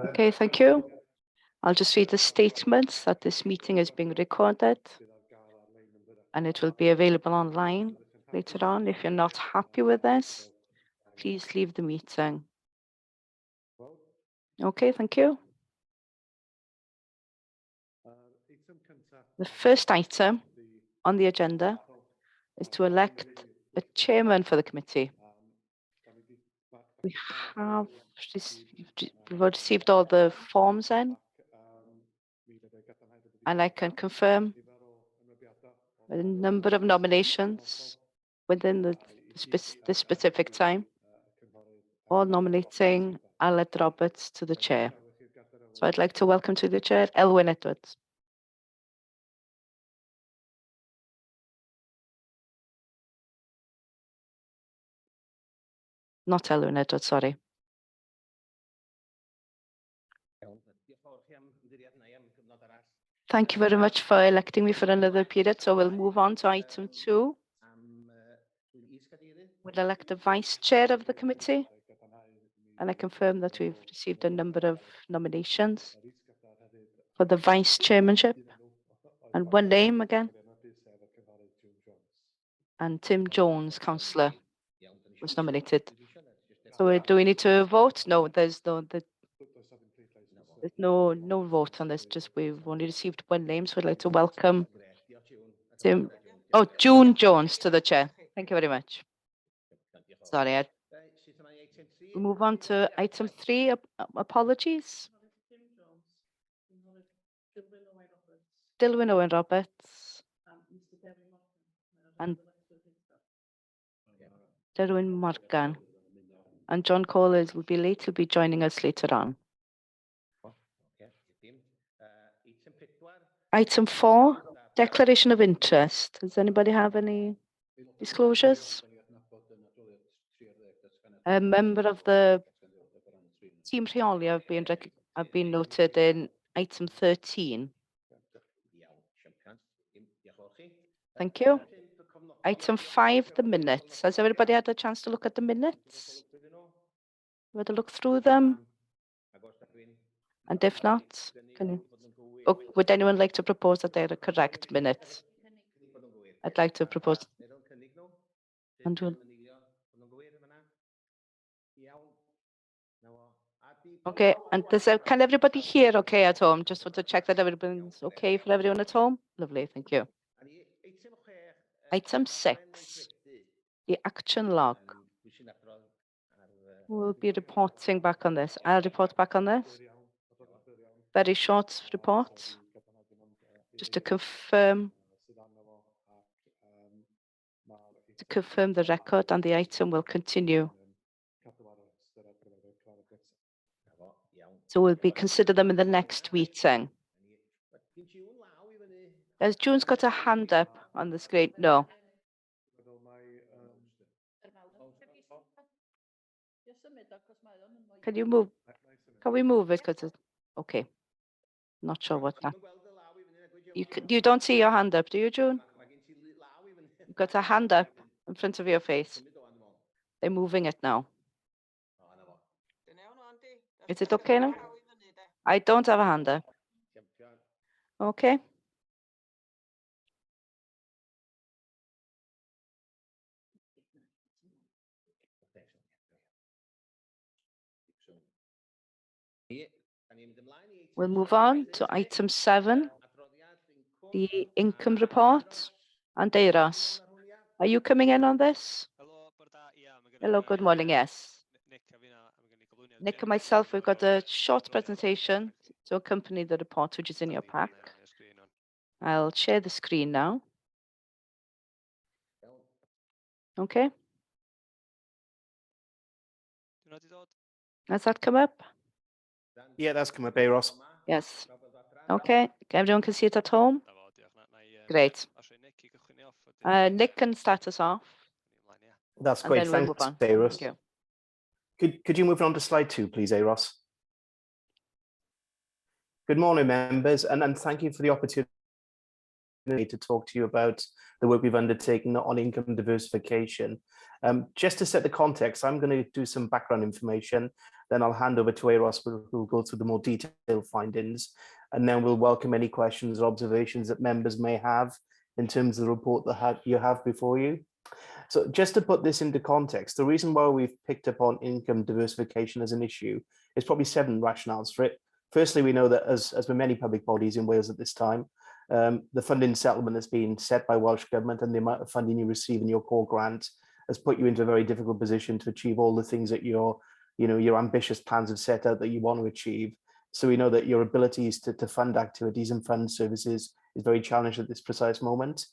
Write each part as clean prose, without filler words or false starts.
Okay, thank you. I'll just read the statements that this meeting is being recorded and it will be available online later on. If you're not happy with this, please leave the meeting. Okay, thank you. The first item on the agenda is to elect a chairman for the committee. We've received all the forms in, and I can confirm the number of nominations within the specific time, all nominating Aled Roberts to the chair. So I'd like to welcome to the chair, Elwyn Edwards. Not Elwyn Edwards, sorry. Thank you very much for electing me for another period. So we'll move on to item 2. We'll elect the vice chair of the committee. And I confirm that we've received a number of nominations for the vice chairmanship. And one name again. And Tim Jones, councillor, was nominated. So do we need to vote? No, there's no vote on this. Just we've only received one name, so I'd like to welcome June Jones to the chair. Thank you very much. Sorry, we move on to item 3. Apologies. Dilwyn Owen Roberts and Derwin Morgan. And John Cole will be late. He'll be joining us later on. Item 4, declaration of interest. Does anybody have any disclosures? A member of the team Rheoli have been noted in item 13. Thank you. Item 5, the minutes. Has everybody had a chance to look at the minutes? You had to look through them? And if not, would anyone like to propose that they're the correct minutes? I'd like to propose. Okay, and can everybody hear okay at home? Just want to check that everybody's okay for everyone at home. Lovely, thank you. Item 6, the action log. We'll be reporting back on this. I'll report back on this. Very short report, just to confirm the record, and the item will continue. So we'll consider them in the next meeting. Has June's got a hand up on the screen? No. Can you move? Can we move it? Because okay. Not sure what that. You don't see your hand up, do you, June? You've got a hand up in front of your face. They're moving it now. Is it okay now? I don't have a hand up. Okay. We'll move on to item 7, the income report. Andeiras, are you coming in on this? Hello, good morning, yes. Nick and myself, we've got a short presentation to accompany the report, which is in your pack. I'll share the screen now. Okay. Has that come up? Yeah, that's come up, Ross. Yes. Okay, everyone can see it at home? Great. Nick can start us off. That's great. Thanks, Ross. Thank you. Could you move on to slide 2, please, Ross? Good morning, members, and thank you for the opportunity to talk to you about the work we've undertaken on income diversification. Just to set the context, I'm going to do some background information, then I'll hand over to Eros, who will go through the more detailed findings, and then we'll welcome any questions or observations that members may have in terms of the report that you have before you. So just to put this into context, the reason why we've picked up on income diversification as an issue is probably 7 rationales for it. Firstly, we know that as with many public bodies in Wales at this time, the funding settlement has been set by Welsh Government, and the amount of funding you receive in your core grant has put you into a very difficult position to achieve all the things that your ambitious plans have set out that you want to achieve. So we know that your abilities to fund activities and fund services is very challenged at this precise moment.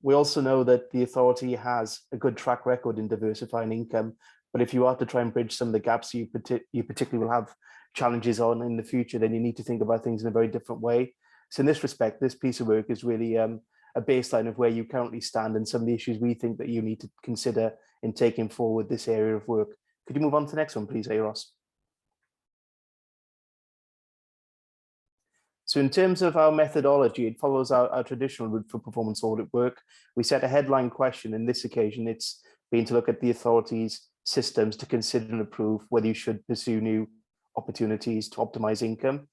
We also know that the authority has a good track record in diversifying income, but if you are to try and bridge some of the gaps you particularly will have challenges on in the future, then you need to think about things in a very different way. So in this respect, this piece of work is really a baseline of where you currently stand and some of the issues we think that you need to consider in taking forward this area of work. Could you move on to the next one, please, Eros? So in terms of our methodology, it follows our traditional route for performance audit work. We set a headline question. In this occasion, it's been to look at the authority's systems to consider and approve whether you should pursue new opportunities to optimize income.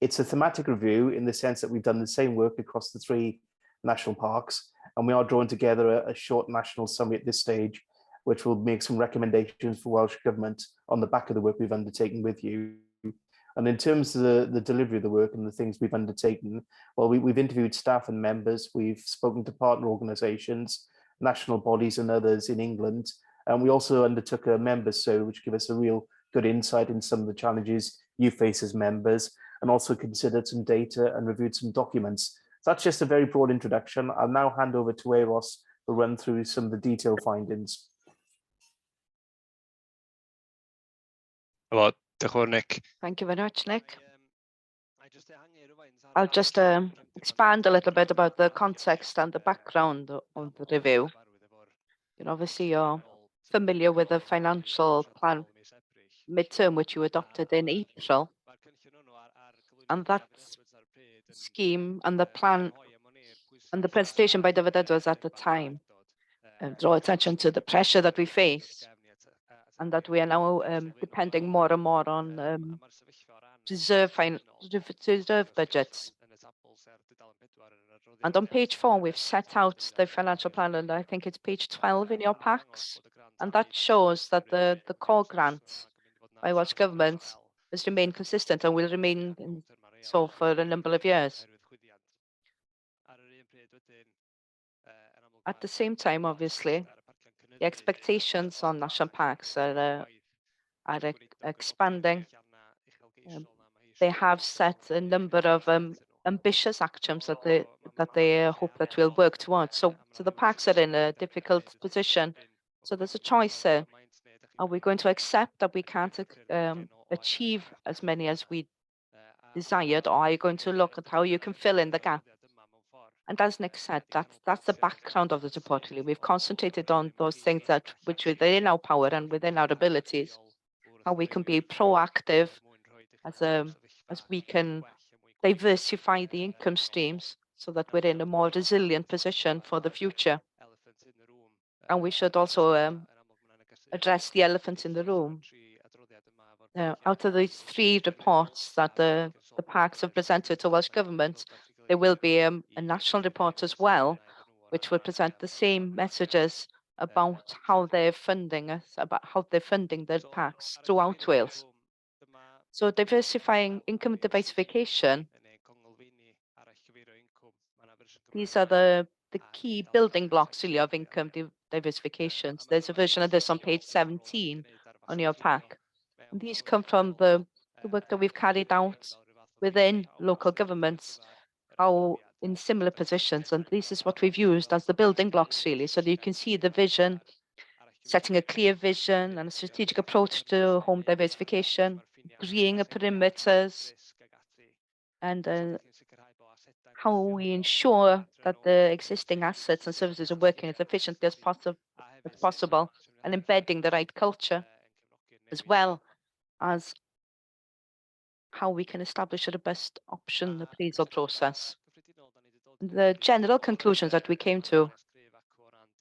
It's a thematic review in the sense that we've done the same work across the 3 national parks, and we are drawing together a short national summary at this stage, which will make some recommendations for Welsh Government on the back of the work we've undertaken with you. And in terms of the delivery of the work and the things we've undertaken, well, we've interviewed staff and members, we've spoken to partner organisations, national bodies and others in England, and we also undertook a members survey, which gave us a real good insight in some of the challenges you face as members, and also considered some data and reviewed some documents. So that's just a very broad introduction. I'll now hand over to Eros to run through some of the detailed findings. Well, Nick. Thank you very much, Nick. I'll just expand a little bit about the context and the background of the review. Obviously, you're familiar with the financial plan midterm, which you adopted in April. And that scheme and the plan and the presentation by David Edwards at the time draw attention to the pressure that we face, and that we are now depending more and more on reserve budgets. And on page 4, we've set out the financial plan, and I think it's page 12 in your packs. And that shows that the core grant by Welsh Government has remained consistent and will remain so for a number of years. At the same time, obviously, the expectations on national parks are expanding. They have set a number of ambitious actions that they hope that we'll work towards. So the parks are in a difficult position. So there's a choice here. Are we going to accept that we can't achieve as many as we desired, or are you going to look at how you can fill in the gap? And as Nick said, that's the background of the report. Really, we've concentrated on those things which are within our power and within our abilities. How we can be proactive, as we can diversify the income streams so that we're in a more resilient position for the future. And we should also address the elephant in the room. Out of these 3 reports that the parks have presented to Welsh Government, there will be a national report as well, which will present the same messages about how they're funding us, about how they're funding the parks throughout Wales. So diversifying income diversification, these are the key building blocks really of income diversifications. There's a version of this on page 17 on your pack. And these come from the work that we've carried out within local governments, how in similar positions. And this is what we've used as the building blocks, really, so that you can see the vision, setting a clear vision and a strategic approach to home diversification, agreeing perimeters, and how we ensure that the existing assets and services are working as efficiently as possible, and embedding the right culture, as well as how we can establish a best option appraisal process. the general conclusions that we came to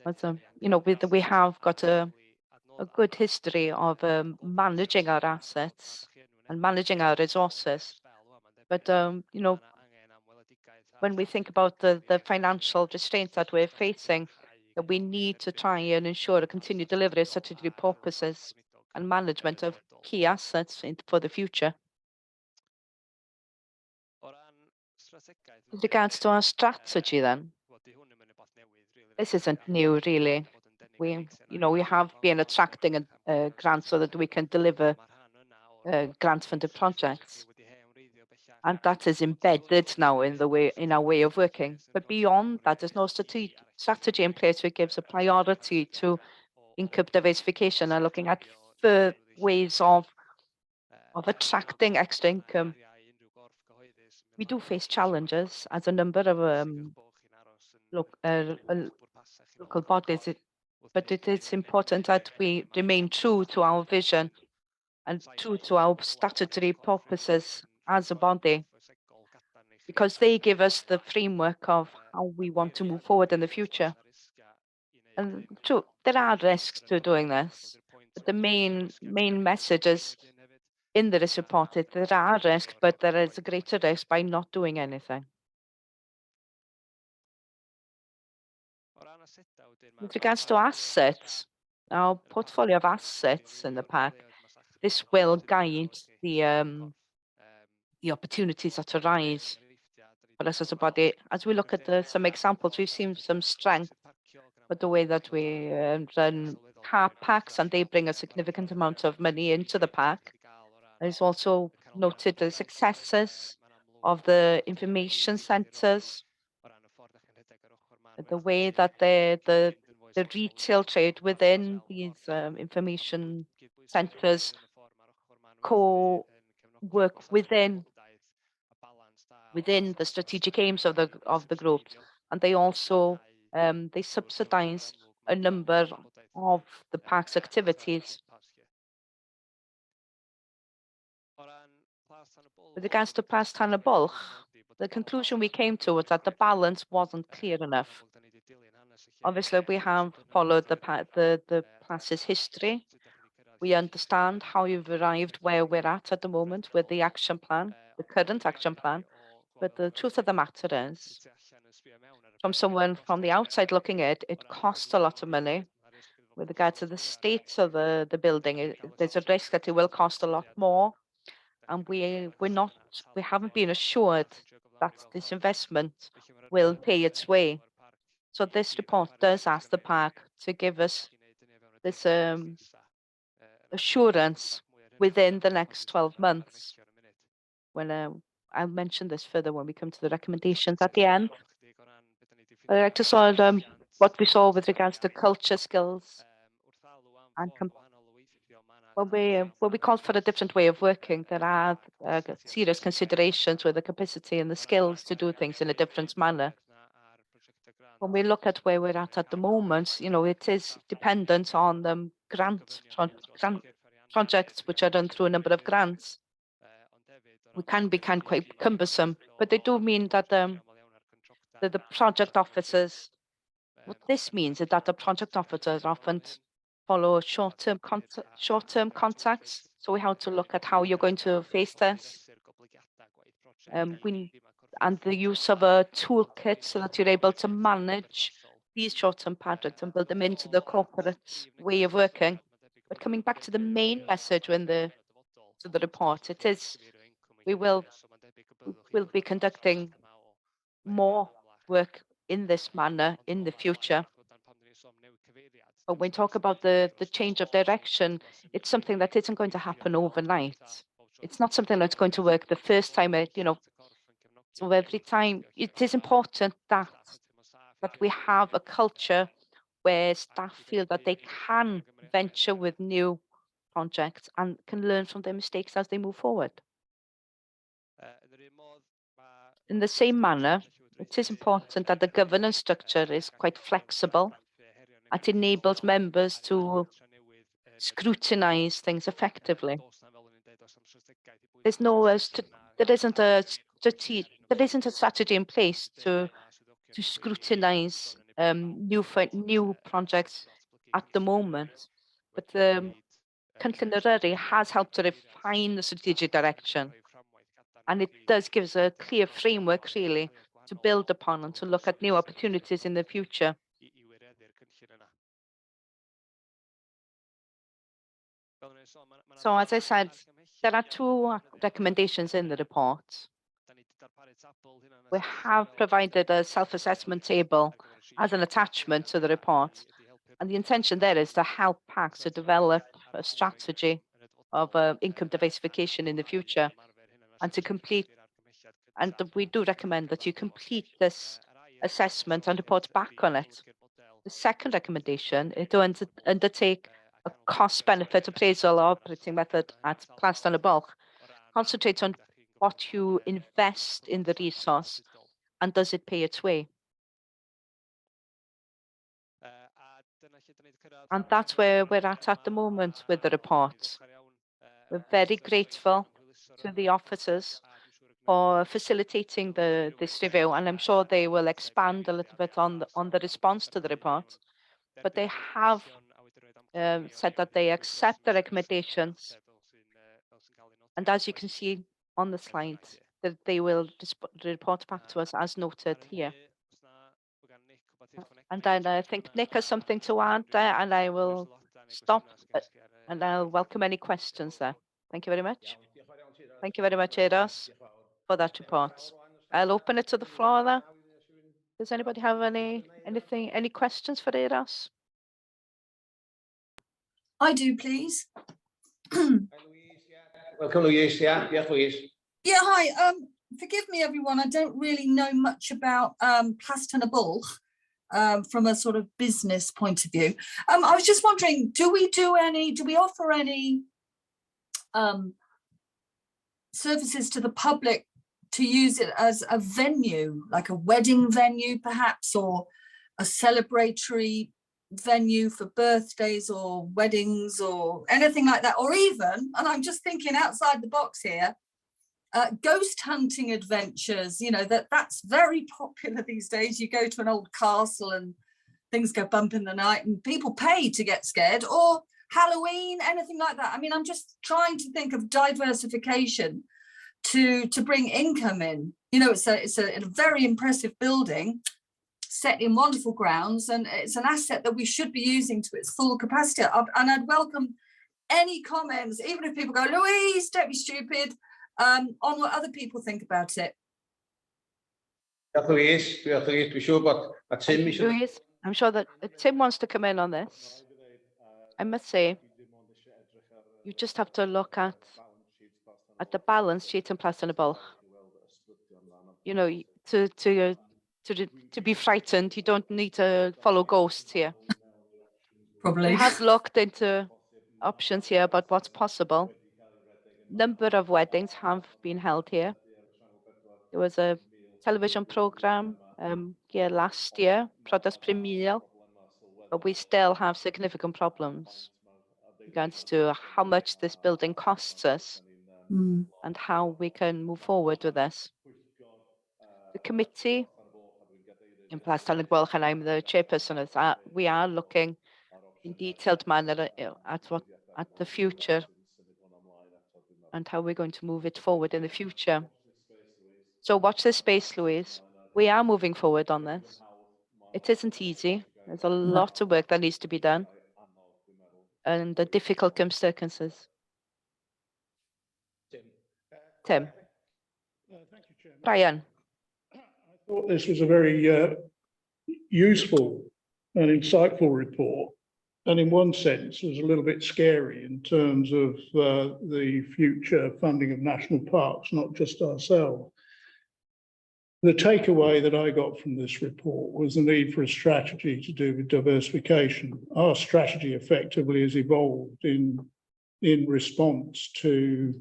was, we have got a good history of managing our assets and managing our resources. But, when we think about the financial restraints that we're facing, that we need to try and ensure a continued delivery of statutory purposes and management of key assets for the future. With regards to our strategy then, this isn't new really. We have been attracting grants so that we can deliver grant-funded projects. And that is embedded now in our way of working. But beyond that, there's no strategy in place which gives a priority to income diversification and looking at ways of attracting extra income. We do face challenges as a number of local bodies, but it is important that we remain true to our vision and true to our statutory purposes as a body, because they give us the framework of how we want to move forward in the future. And true, there are risks to doing this, but the main message is in this report that there are risks, but there is a greater risk by not doing anything. With regards to assets, our portfolio of assets in the pack, this will guide the opportunities that arise for us as a body. As we look at some examples, we've seen some strength with the way that we run car packs, and they bring a significant amount of money into the pack. There's also noted the successes of the information centers, the way that the retail trade within these information centers co-work within the strategic aims of the group, and they also they subsidize a number of the park's activities. With regards to Plas Tân y Bwlch, the conclusion we came to was that the balance wasn't clear enough. Obviously, we have followed the Plas's history. We understand how you've arrived where we're at the moment with the action plan, the current action plan. But the truth of the matter is, from someone from the outside looking at it, it costs a lot of money. With regard to the state of the building, there's a risk that it will cost a lot more. And we haven't been assured that this investment will pay its way. So this report does ask the park to give us this assurance within the next 12 months. When I'll mention this further when we come to the recommendations at the end. I'd like to sort what we saw with regards to culture, skills, and when we called for a different way of working, there are serious considerations with the capacity and the skills to do things in a different manner. When we look at where we're at the moment, it is dependent on the grant projects which are done through a number of grants. We can be quite cumbersome, but they do mean that the project officers, what this means is that the project officers often follow short-term contacts. So we have to look at how you're going to face this. And the use of a toolkit so that you're able to manage these short-term projects and build them into the corporate way of working. But coming back to the main message in the report, it is we'll be conducting more work in this manner in the future. But when we talk about the change of direction, it's something that isn't going to happen overnight. It's not something that's going to work the first time, so every time it is important that we have a culture where staff feel that they can venture with new projects and can learn from their mistakes as they move forward. In the same manner, it is important that the governance structure is quite flexible. It enables members to scrutinize things effectively. There isn't a strategy in place to to scrutinise new projects at the moment, but the Cynllun Eryri has helped to refine the strategic direction, and it does give us a clear framework really to build upon and to look at new opportunities in the future. So as I said, there are two recommendations in the report. We have provided a self-assessment table as an attachment to the report, and the intention there is to help PACS to develop a strategy of income diversification in the future, and to complete, and we do recommend that you complete this assessment and report back on it. The second recommendation is to undertake a cost-benefit appraisal or operating method at Plas Tân y Bwlch. Concentrate on what you invest in the resource and does it pay its way. And that's where we're at the moment with the report. We're very grateful to the officers for facilitating this review, and I'm sure they will expand a little bit on the response to the report. But they have said that they accept the recommendations, and as you can see on the slide, that they will report back to us as noted here. And then I think Nick has something to add there, and I will stop and I'll welcome any questions there. Thank you very much. Thank you very much, Euros, for that report. I'll open it to the floor there. Does anybody have any questions for Euros? I do, please. Welcome, Louise. Yeah, Louise. Yeah, hi. Forgive me, everyone. I don't really know much about Plas Tân y Bwlch from a sort of business point of view. I was just wondering, do we offer any services to the public to use it as a venue, like a wedding venue, perhaps, or a celebratory venue for birthdays or weddings or anything like that, or even, and I'm just thinking outside the box here, ghost hunting adventures, you know, that's very popular these days. You go to an old castle and things go bump in the night and people pay to get scared, or Halloween, anything like that. I mean, I'm just trying to think of diversification to bring income in. You know, it's a very impressive building set in wonderful grounds, and it's an asset that we should be using to its full capacity. And I'd welcome any comments, even if people go, Louise, don't be stupid, on what other people think about it. Louise, Louise, I'm sure that Tim wants to come in on this. I must say, you just have to look at the balance sheet in Plas Tân y Bwlch. You know, to be frightened, you don't need to follow ghosts here. Probably. We have looked into options here about what's possible. Number of weddings have been held here. There was a television program here last year, Priodas Premium, but we still have significant problems in regards to how much this building costs us and how we can move forward with this. The committee in Plas Tân y Bwlch, and I'm the chairperson of that, we are looking in detailed manner at the future and how we're going to move it forward in the future. So watch this space, Louise. We are moving forward on this. It isn't easy. There's a lot of work that needs to be done and the difficult circumstances. Tim. Thank you, Chairman. Brian. I thought this was a very useful and insightful report, and in one sense was a little bit scary in terms of the future funding of national parks, not just ourselves. The takeaway that I got from this report was the need for a strategy to do with diversification. Our strategy effectively has evolved in response to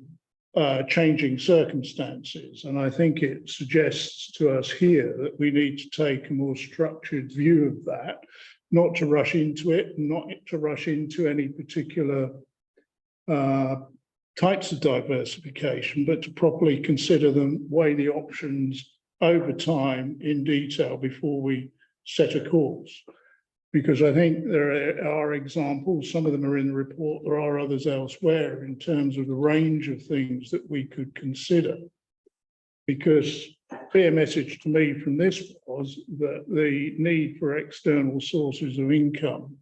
changing circumstances. And I think it suggests to us here that we need to take a more structured view of that, not to rush into it, not to rush into any particular types of diversification, but to properly consider them, weigh the options over time in detail before we set a course. Because I think there are examples, some of them are in the report, there are others elsewhere in terms of the range of things that we could consider. Because clear message to me from this was that the need for external sources of income,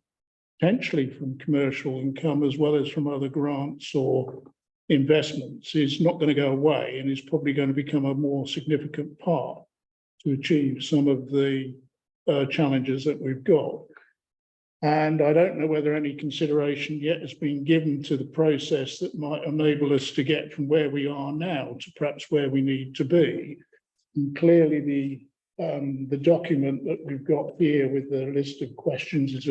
potentially from commercial income as well as from other grants or investments, is not going to go away and is probably going to become a more significant part to achieve some of the challenges that we've got. And I don't know whether any consideration yet has been given to the process that might enable us to get from where we are now to perhaps where we need to be. And clearly the document that we've got here with the list of questions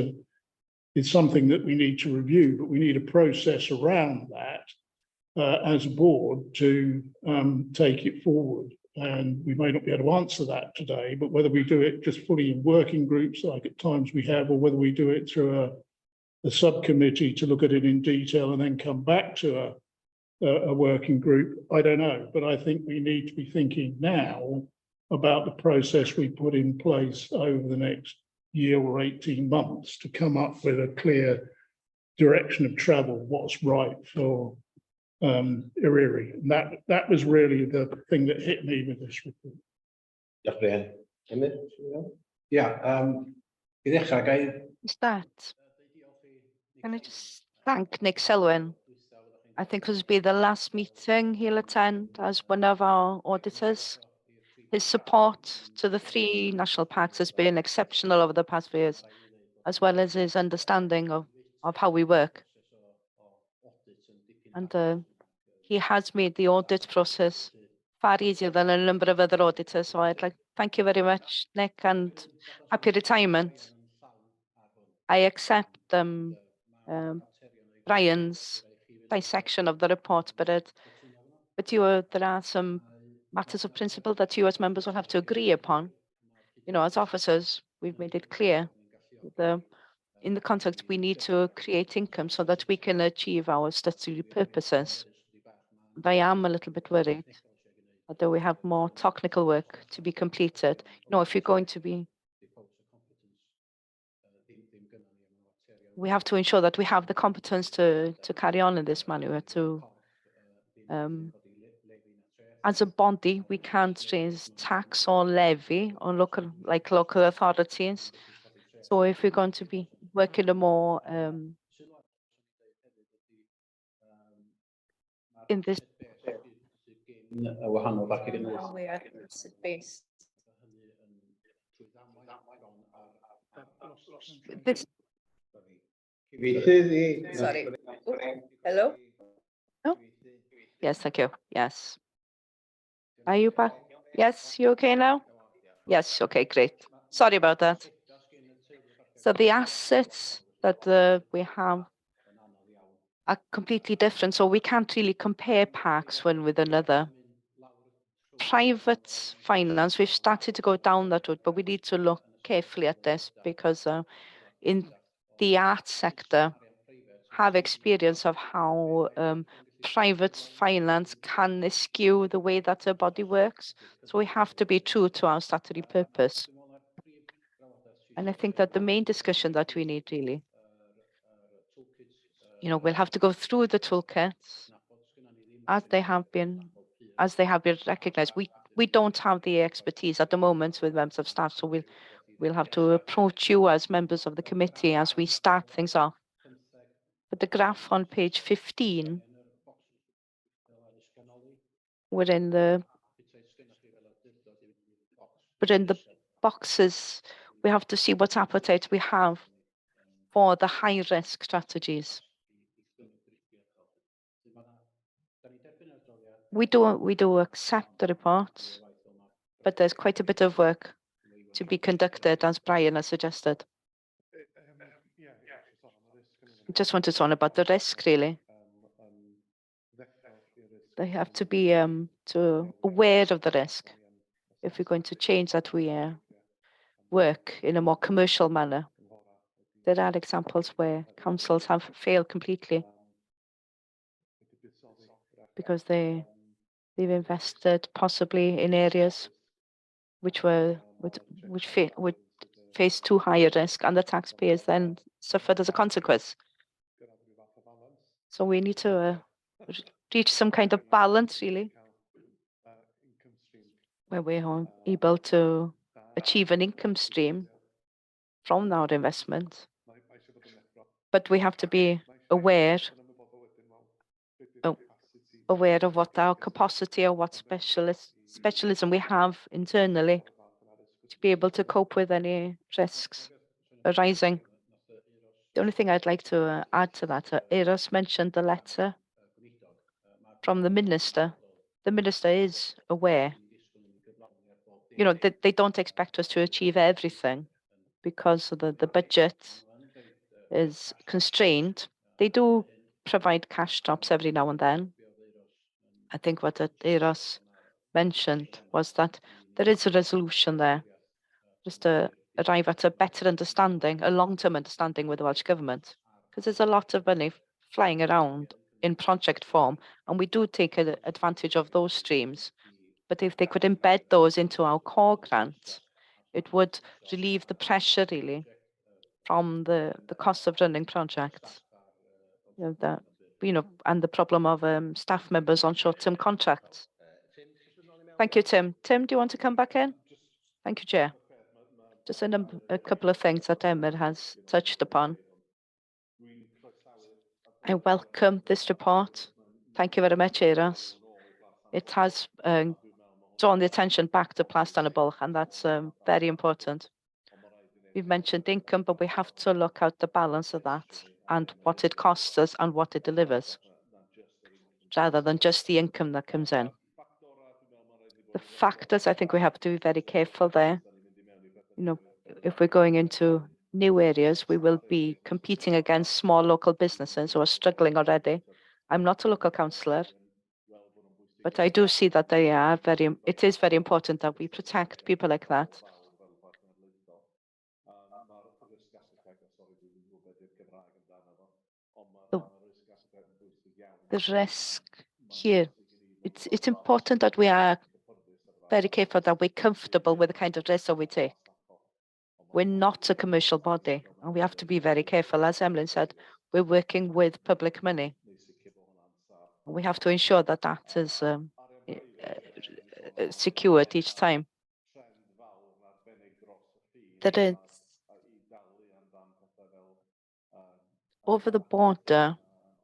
is something that we need to review, but we need a process around that as a board to take it forward. And we may not be able to answer that today, but whether we do it just fully in working groups like at times we have, or whether we do it through a subcommittee to look at it in detail and then come back to a working group, I don't know. But I think we need to be thinking now about the process we put in place over the next year or 18 months to come up with a clear direction of travel, what's right for Eryri. And that was really the thing that hit me with this report. Diolch, Brian. Emyr? I ddechrau, gai... Is that? Can I just thank Nick Selwyn? I think this will be the last meeting he'll attend as one of our auditors. His support to the 3 national parks has been exceptional over the past few years, as well as his understanding of how we work. And he has made the audit process far easier than a number of other auditors. So I'd like to thank you very much, Nick, and happy retirement. I accept Brian's dissection of the report, but there are some matters of principle that you as members will have to agree upon. You know, as officers, we've made it clear in the context we need to create income so that we can achieve our statutory purposes. And I am a little bit worried, although we have more technical work to be completed. You know, if you're going to be, we have to ensure that we have the competence to carry on in this manner. As a body, we can't raise tax or levy on local authorities. So if we're going to be working a more in this based. This, sorry. Oh, hello? No? Yes, thank you. Yes. Are you back? Yes, you okay now? Yes, okay, great. Sorry about that. So the assets that we have are completely different. So we can't really compare parks one with another. Private finance, we've started to go down that road, but we need to look carefully at this because in the art sector, have experience of how private finance can skew the way that a body works. So we have to be true to our statutory purpose. And I think that the main discussion that we need really, you know, we'll have to go through the toolkits as they have been recognized. We don't have the expertise at the moment with members of staff, so we'll have to approach you as members of the committee as we start things off. But the graph on page 15, we're in the boxes, we have to see what appetite we have for the high risk strategies. We do accept the report, but there's quite a bit of work to be conducted, as Brian has suggested. I just wanted to talk about the risk, really. They have to be aware of the risk if we're going to change that we work in a more commercial manner. There are examples where councils have failed completely because they've invested possibly in areas which would face too high a risk, and the taxpayers then suffered as a consequence. So we need to reach some kind of balance, really, where we're able to achieve an income stream from our investment. But we have to be aware of what our capacity or what specialism we have internally to be able to cope with any risks arising. The only thing I'd like to add to that, Eros mentioned the letter from the minister. The minister is aware, that they don't expect us to achieve everything because the budget is constrained. They do provide cash stops every now and then. I think what Eros mentioned was that there is a resolution there, just to arrive at a better understanding, a long-term understanding with the Welsh Government, because there's a lot of money flying around in project form, and we do take advantage of those streams. But if they could embed those into our core grant, it would relieve the pressure really from the cost of running projects. And the problem of staff members on short-term contracts. Thank you, Tim. Tim, do you want to come back in? Thank you, Chair. Just a couple of things that Emma has touched upon. I welcome this report. Thank you very much, Eros. It has drawn the attention back to Plas Tân y Bwlch, and that's very important. We've mentioned income, but we have to look at the balance of that and what it costs us and what it delivers, rather than just the income that comes in. The factors, I think we have to be very careful there. If we're going into new areas, we will be competing against small local businesses who are struggling already. I'm not a local councillor, but I do see that it is very important that we protect people like that. The risk here, it's important that we are very careful that we're comfortable with the kind of risk that we take. We're not a commercial body, and we have to be very careful. As Emlyn said, we're working with public money. We have to ensure that that is secured each time. Over the border,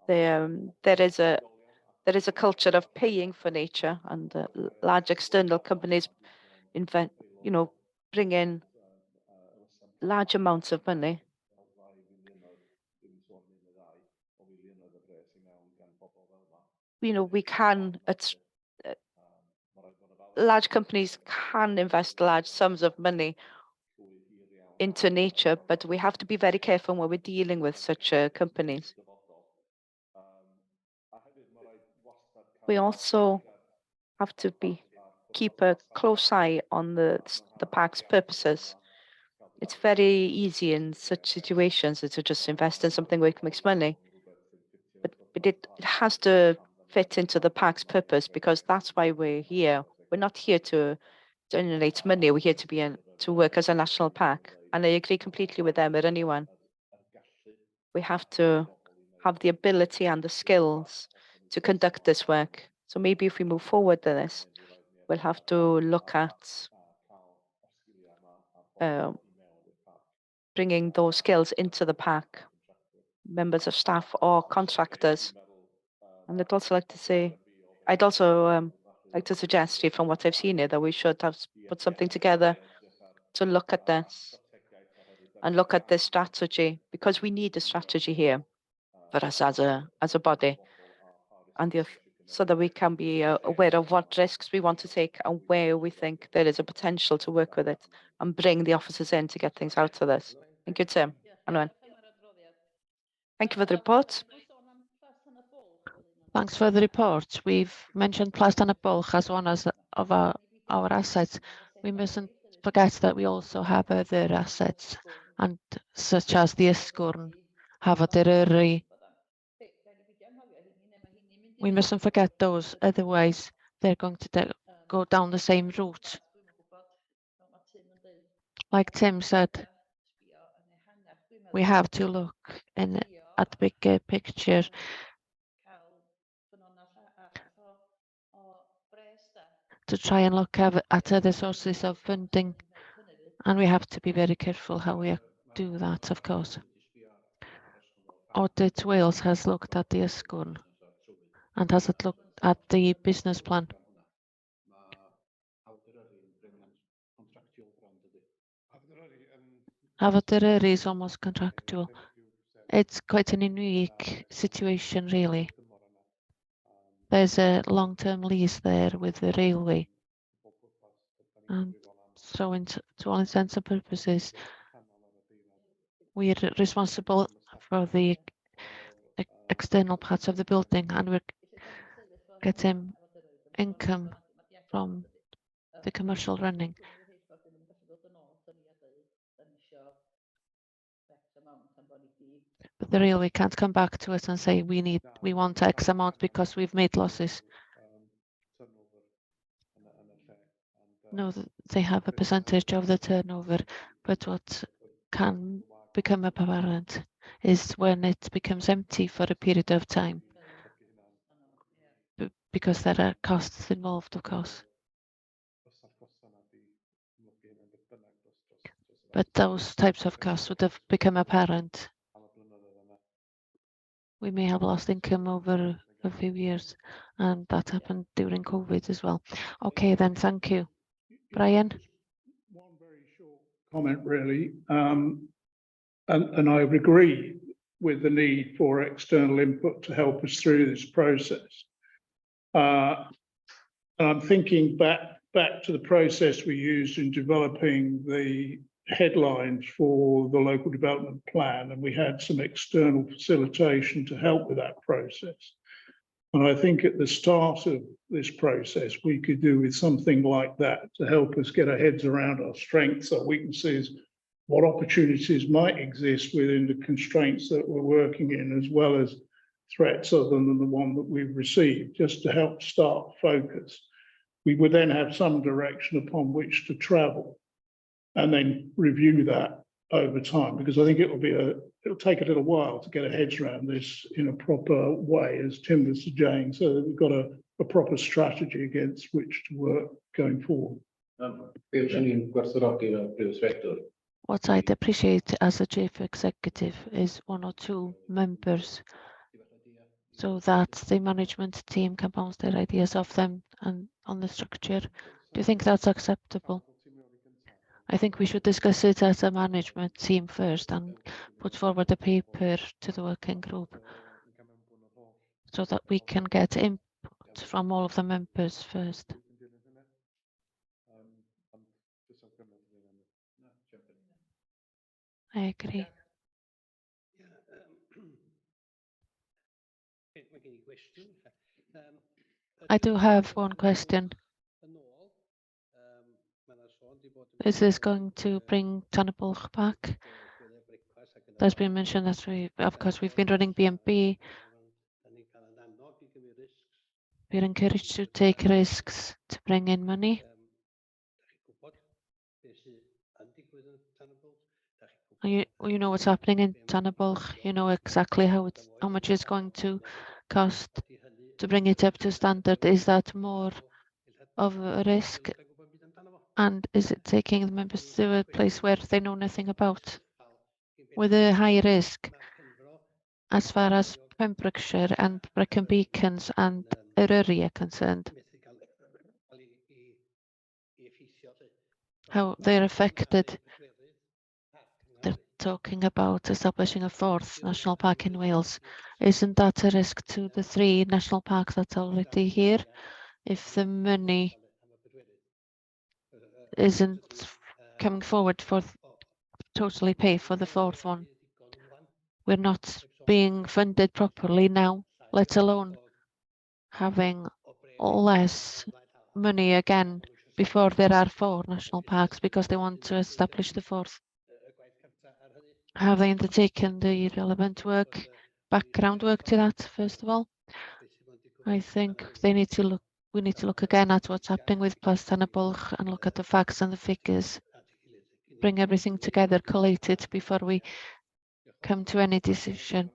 there is a culture of paying for nature, and large external companies bring in large amounts of money. Large companies can invest large sums of money into nature, but we have to be very careful when we're dealing with such companies. We also have to keep a close eye on the park's purposes. It's very easy in such situations to just invest in something where it makes money, but it has to fit into the park's purpose, because that's why we're here. We're not here to generate money. We're here to work as a national park. And I agree completely with them or anyone. We have to have the ability and the skills to conduct this work. So maybe if we move forward to this, we'll have to look at bringing those skills into the park, members of staff or contractors. And I'd also like to suggest here, from what I've seen here, that we should have put something together to look at this and look at this strategy, because we need a strategy here for us as a body, and so that we can be aware of what risks we want to take and where we think there is a potential to work with it and bring the officers in to get things out of this. Thank you, Tim. Anwen. Thank you for the report. Thanks for the report. We've mentioned Plas Tân y Bwlch as one of our assets. We mustn't forget that we also have other assets, and such as the Ysgwrn, Hafod Eryri. We mustn't forget those, otherwise they're going to go down the same route. Like Tim said, we have to look at the bigger picture. To try and look at other sources of funding, and we have to be very careful how we do that, of course. Audit Wales has looked at the Ysgwrn and has it looked at the business plan. Aberteifi is almost contractual. It's quite an unique situation, really. There's a long-term lease there with the railway. And so to all intents and purposes, we're responsible for the external parts of the building, and we're getting income from the commercial running. But the railway can't come back to us and say we want X amount because we've made losses. No, they have a percentage of the turnover, but what can become apparent is when it becomes empty for a period of time, because there are costs involved, of course. But those types of costs would have become apparent. We may have lost income over a few years, and that happened during COVID as well. Okay, then, thank you. Brian? One very short comment, really. And I agree with the need for external input to help us through this process. And I'm thinking back to the process we used in developing the headlines for the local development plan, and we had some external facilitation to help with that process. And I think at the start of this process, we could do with something like that to help us get our heads around our strengths, our weaknesses, what opportunities might exist within the constraints that we're working in, as well as threats other than the one that we've received, just to help start focus. We would then have some direction upon which to travel and then review that over time, because I think it'll take a little while to get our heads around this in a proper way, as Tim was saying, so that we've got a proper strategy against which to work going forward. What I'd appreciate as a chief executive is 1 or 2 members, so that the management team can bounce their ideas off them and on the structure. Do you think that's acceptable? I think we should discuss it as a management team first and put forward a paper to the working group so that we can get input from all of the members first. I agree. I do have one question. Is this going to bring Tanabulch back? There's been mentioned that we've been running BNB. We're encouraged to take risks to bring in money. You know what's happening in Tanabulch. You know exactly how much it's going to cost to bring it up to standard. Is that more of a risk? And is it taking the members to a place where they know nothing about? With a high risk, as far as Pembrokeshire and Brecon Beacons and Eryri are concerned, how they're affected. They're talking about establishing a 4th national park in Wales. Isn't that a risk to the 3 national parks that's already here? If the money isn't coming forward for totally pay for the 4th one, we're not being funded properly now, let alone having less money again before there are 4 national parks, because they want to establish the 4th. Have they undertaken the relevant work, background work to that, first of all? I think we need to look again at what's happening with Plas Tanabulch and look at the facts and the figures. bring everything together, collate it before we come to any decision.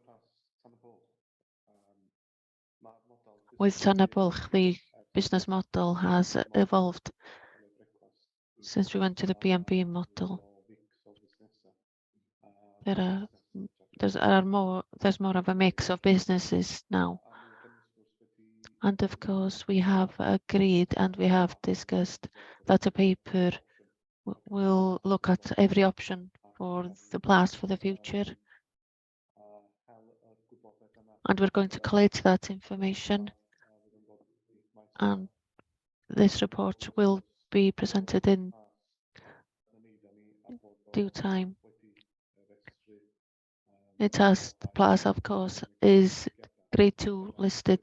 With Tana Bwlch, the business model has evolved since we went to the B&B model. There's more of a mix of businesses now. And of course, we have agreed and we have discussed that a paper will look at every option for the plans for the future. And we're going to collect that information. And this report will be presented in due time. It has the Plaza, of course, is grade 2 listed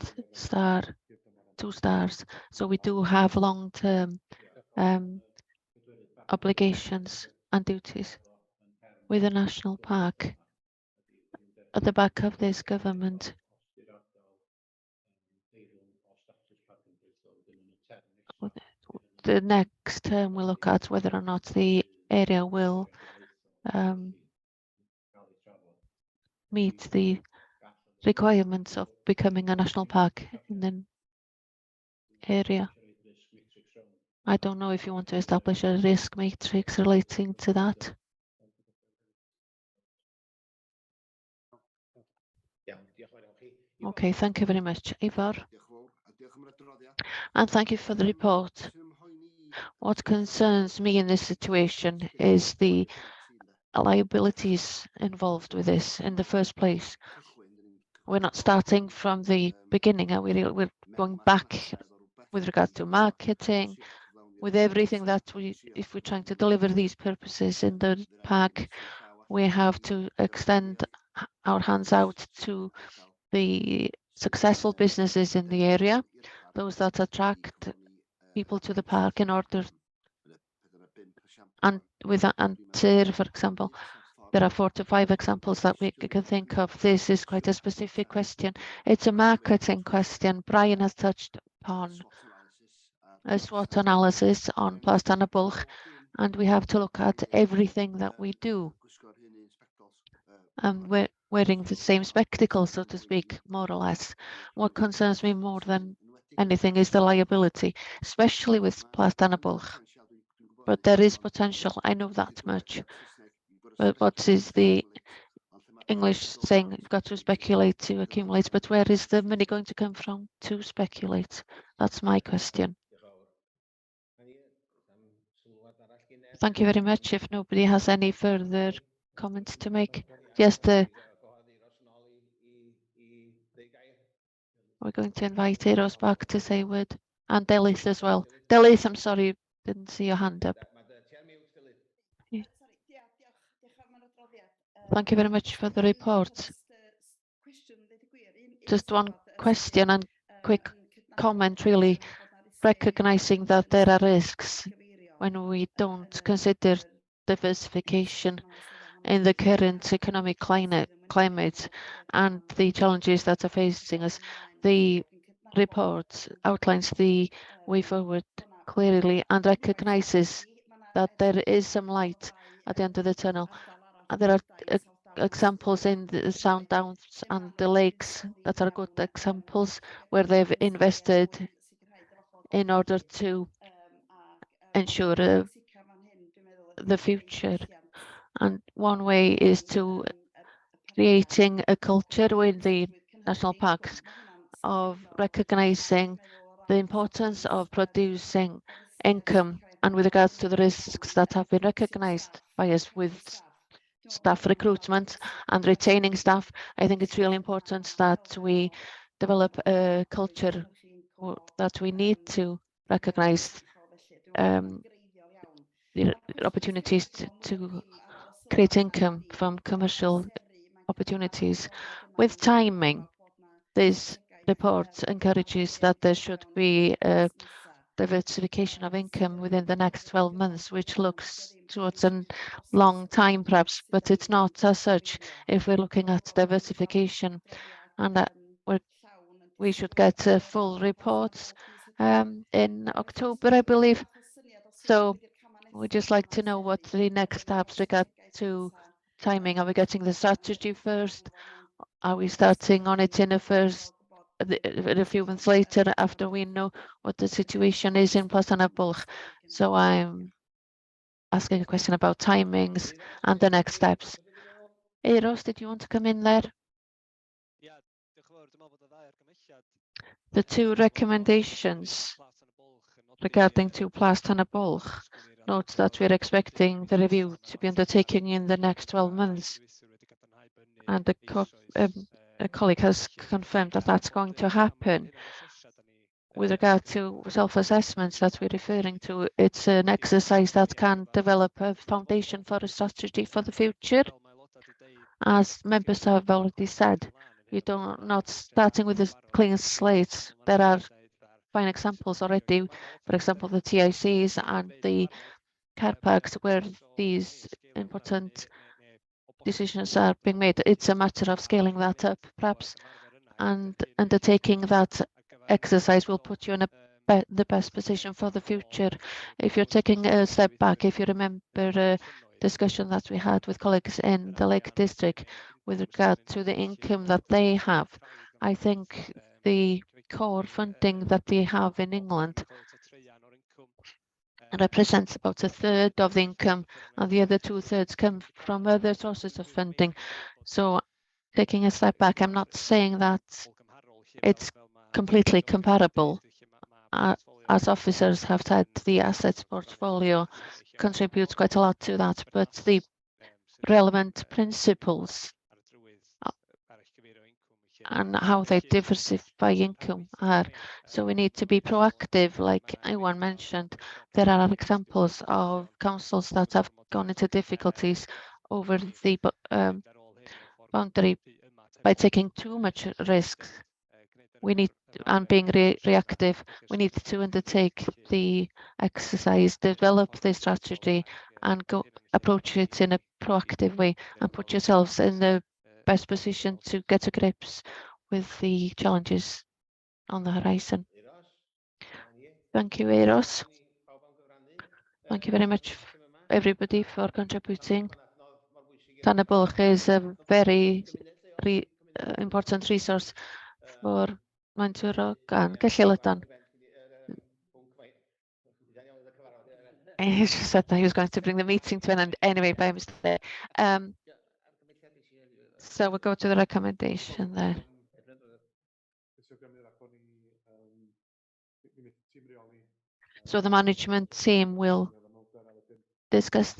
2 stars. So we do have long-term obligations and duties with the national park. At the back of this government, the next term we'll look at whether or not the area will meet the requirements of becoming a national park in the area. I don't know if you want to establish a risk matrix relating to that. Okay, thank you very much, Ivar. And thank you for the report. What concerns me in this situation is the liabilities involved with this in the first place. We're not starting from the beginning, are we? We're going back with regards to marketing, with everything that if we're trying to deliver these purposes in the park, we have to extend our hands out to the successful businesses in the area, those that attract people to the park in order. And with Antir, for example, there are 4 to 5 examples that we can think of. This is quite a specific question. It's a marketing question. Brian has touched upon a SWOT analysis on Plas Tana Bwlch, and we have to look at everything that we do. And we're wearing the same spectacles, so to speak, more or less. What concerns me more than anything is the liability, especially with Plas Tana Bwlch. But there is potential, I know that much. But what is the English saying? You've got to speculate to accumulate, but where is the money going to come from to speculate? That's my question. Thank you very much. If nobody has any further comments to make, yes, we're going to invite Eros back to say a word, and Delis as well. Delis, I'm sorry, didn't see your hand up. Yeah. Thank you very much for the report. Just one question and quick comment, really, recognizing that there are risks when we don't consider diversification in the current economic climate and the challenges that are facing us. The report outlines the way forward clearly and recognizes that there is some light at the end of the tunnel. And there are examples in the Sound Downs and the lakes that are good examples where they've invested in order to ensure the future. And one way is to creating a culture with the national parks of recognizing the importance of producing income, and with regards to the risks that have been recognized by us with staff recruitment and retaining staff. I think it's really important that we develop a culture that we need to recognize the opportunities to create income from commercial opportunities. With timing, this report encourages that there should be a diversification of income within the next 12 months, which looks towards a long time perhaps, but it's not as such if we're looking at diversification, and that we should get full reports in October, I believe. So We'd just like to know what the next steps regard to timing. Are we getting the strategy first? Are we starting on it in a few months later after we know what the situation is in Plastanna Bwlch? So I'm asking a question about timings and the next steps. Euros, did you want to come in there? The two recommendations regarding to Plastanna Bwlch notes that we're expecting the review to be undertaken in the next 12 months. And a colleague has confirmed that that's going to happen. With regard to self-assessments that we're referring to, it's an exercise that can develop a foundation for a strategy for the future. As members have already said, not starting with a clean slate. There are fine examples already, for example, the TICs and the car parks where these important decisions are being made. It's a matter of scaling that up, perhaps, and undertaking that exercise will put you in the best position for the future. If you're taking a step back, if you remember a discussion that we had with colleagues in the Lake District with regard to the income that they have, I think the core funding that they have in England represents about a third of the income, and the other 2/3 come from other sources of funding. So taking a step back, I'm not saying that it's completely comparable. As officers have said, the assets portfolio contributes quite a lot to that, but the relevant principles and how they diversify income are. So we need to be proactive, like Iwan mentioned. There are examples of councils that have gone into difficulties over the boundary by taking too much risk. We need, and being reactive, we need to undertake the exercise, develop the strategy, and approach it in a proactive way, and put yourselves in the best position to get to grips with the challenges on the horizon. Thank you, Euros. Thank you very much, everybody, for contributing. Plastanna Bwlch is a very important resource for Maen Twrog and Gellilydan. He just said that he was going to bring the meeting to an end anyway by mistake. So we'll go to the recommendation there. So the management team will discuss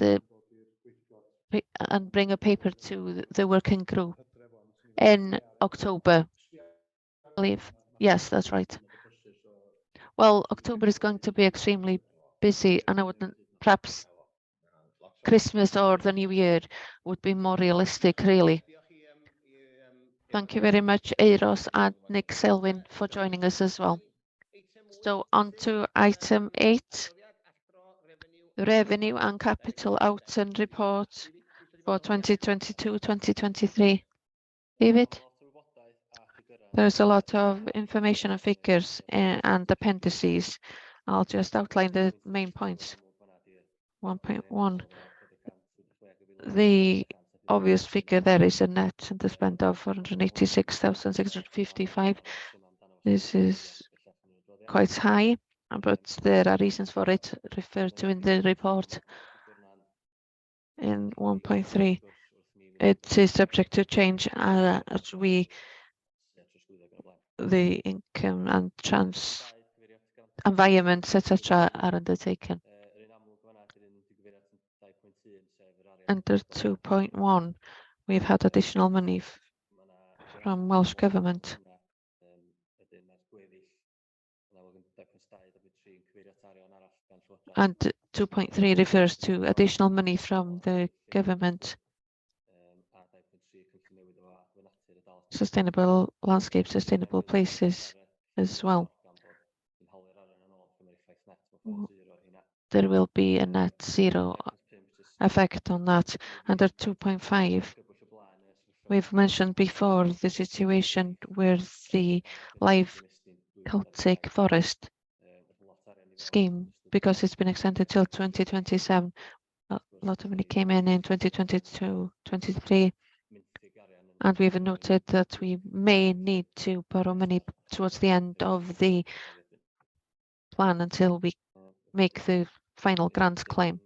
and bring a paper to the working group in October, I believe. Yes, that's right. Well, October is going to be extremely busy, and I wouldn't, perhaps Christmas or the New Year would be more realistic, really. Thank you very much, Euros and Nick Selwyn, for joining us as well. So on to item 8, Revenue and Capital Outturn Report for 2022-2023. David? There's a lot of information and figures and appendices. I'll just outline the main points. 1.1. The obvious figure there is a net underspend of 486,655. This is quite high, but there are reasons for it referred to in the report. In 1.3, it is subject to change as the income and environments, etc., are undertaken. Under 2.1, we've had additional money from Welsh Government. And 2.3 refers to additional money from the government. Sustainable landscape, sustainable places as well. There will be a net zero effect on that. Under 2.5, we've mentioned before the situation with the live Celtic forest scheme because it's been extended till 2027. A lot of money came in 2022, 23, and we've noted that we may need to borrow money towards the end of the plan until we make the final grant claim.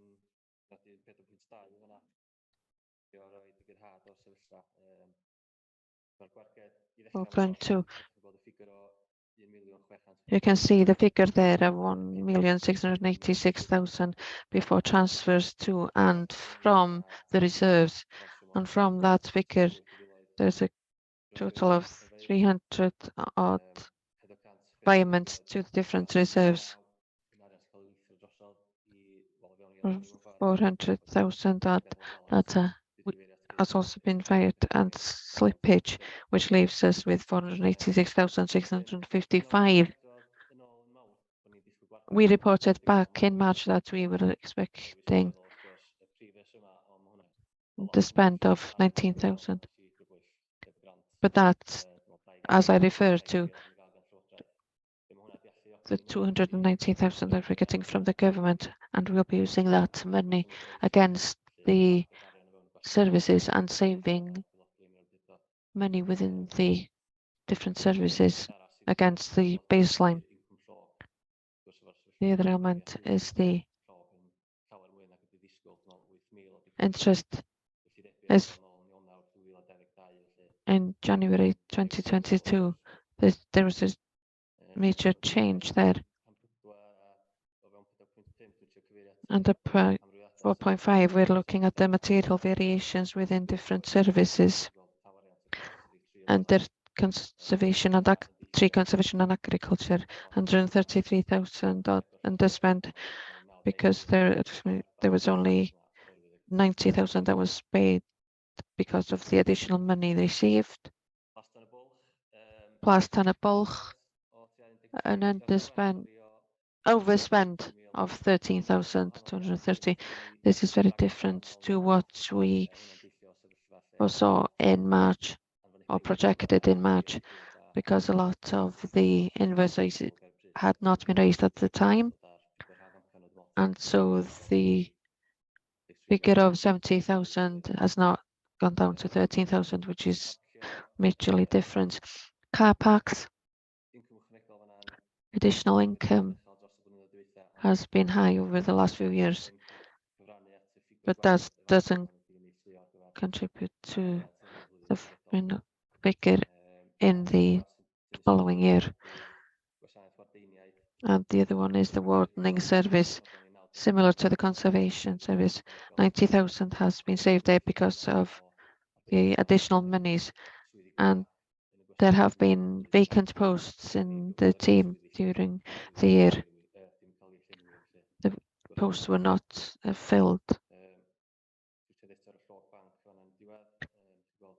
4.2. You can see the figure there of 1,686,000 before transfers to and from the reserves. And from that figure, there's a total of 300 odd payments to the different reserves. 400,000 odd that has also been fired, and slippage, which leaves us with 486,655. We reported back in March that we were expecting the spend of 19,000, but that's, as I referred to, the 290,000 that we're getting from the government, and we'll be using that money against the services and saving money within the different services against the baseline. The other element is the interest. Is in January 2022, there was a major change there. Under 4.5, we're looking at the material variations within different services and their conservation and tree conservation and agriculture, 133,000 underspent because there was only 90,000 that was paid because of the additional money received. Plus Tanabulch, an overspend of 13,230. This is very different to what we saw in March or projected in March, because a lot of the invoices had not been raised at the time, and so the figure of 70,000 has not gone down to 13,000, which is majorly different. Car parks, additional income has been high over the last few years, but that doesn't contribute to the figure in the following year. And the other one is the wardening service, similar to the conservation service. 90,000 has been saved there because of the additional monies, and there have been vacant posts in the team during the year. The posts were not filled.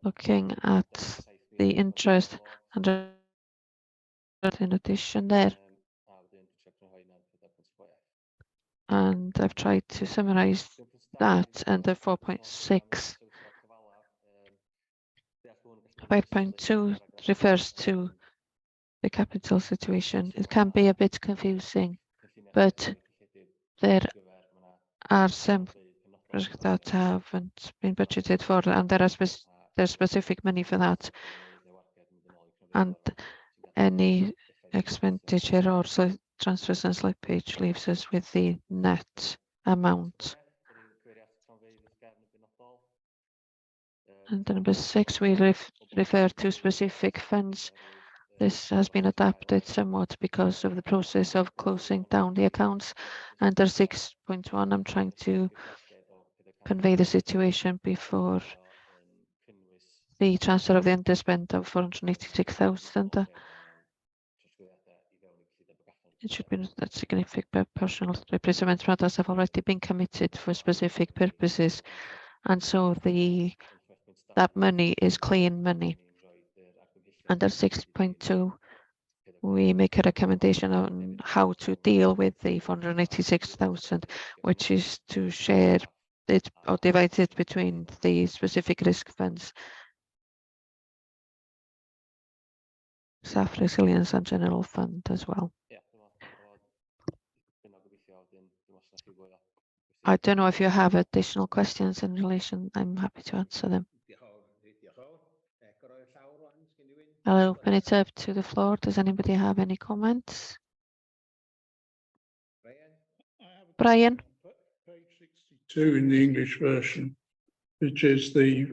Looking at the interest and in addition there, and I've tried to summarize that under 4.6. 5.2 refers to the capital situation. It can be a bit confusing, but there are some that haven't been budgeted for, and there's specific money for that. And any expenditure or transfers and slippage leaves us with the net amount. And number 6, we refer to specific funds. This has been adapted somewhat because of the process of closing down the accounts. Under 6.1, I'm trying to convey the situation before the transfer of the underspend of 486,000. It should be that significant personal replacement matters have already been committed for specific purposes, and so that money is clean money. Under 6.2, we make a recommendation on how to deal with the 486,000, which is to share it or divide it between the specific risk funds, staff resilience and general fund as well. I don't know if you have additional questions in relation. I'm happy to answer them. I'll open it up to the floor. Does anybody have any comments? Brian? Page 62 in the English version, which is the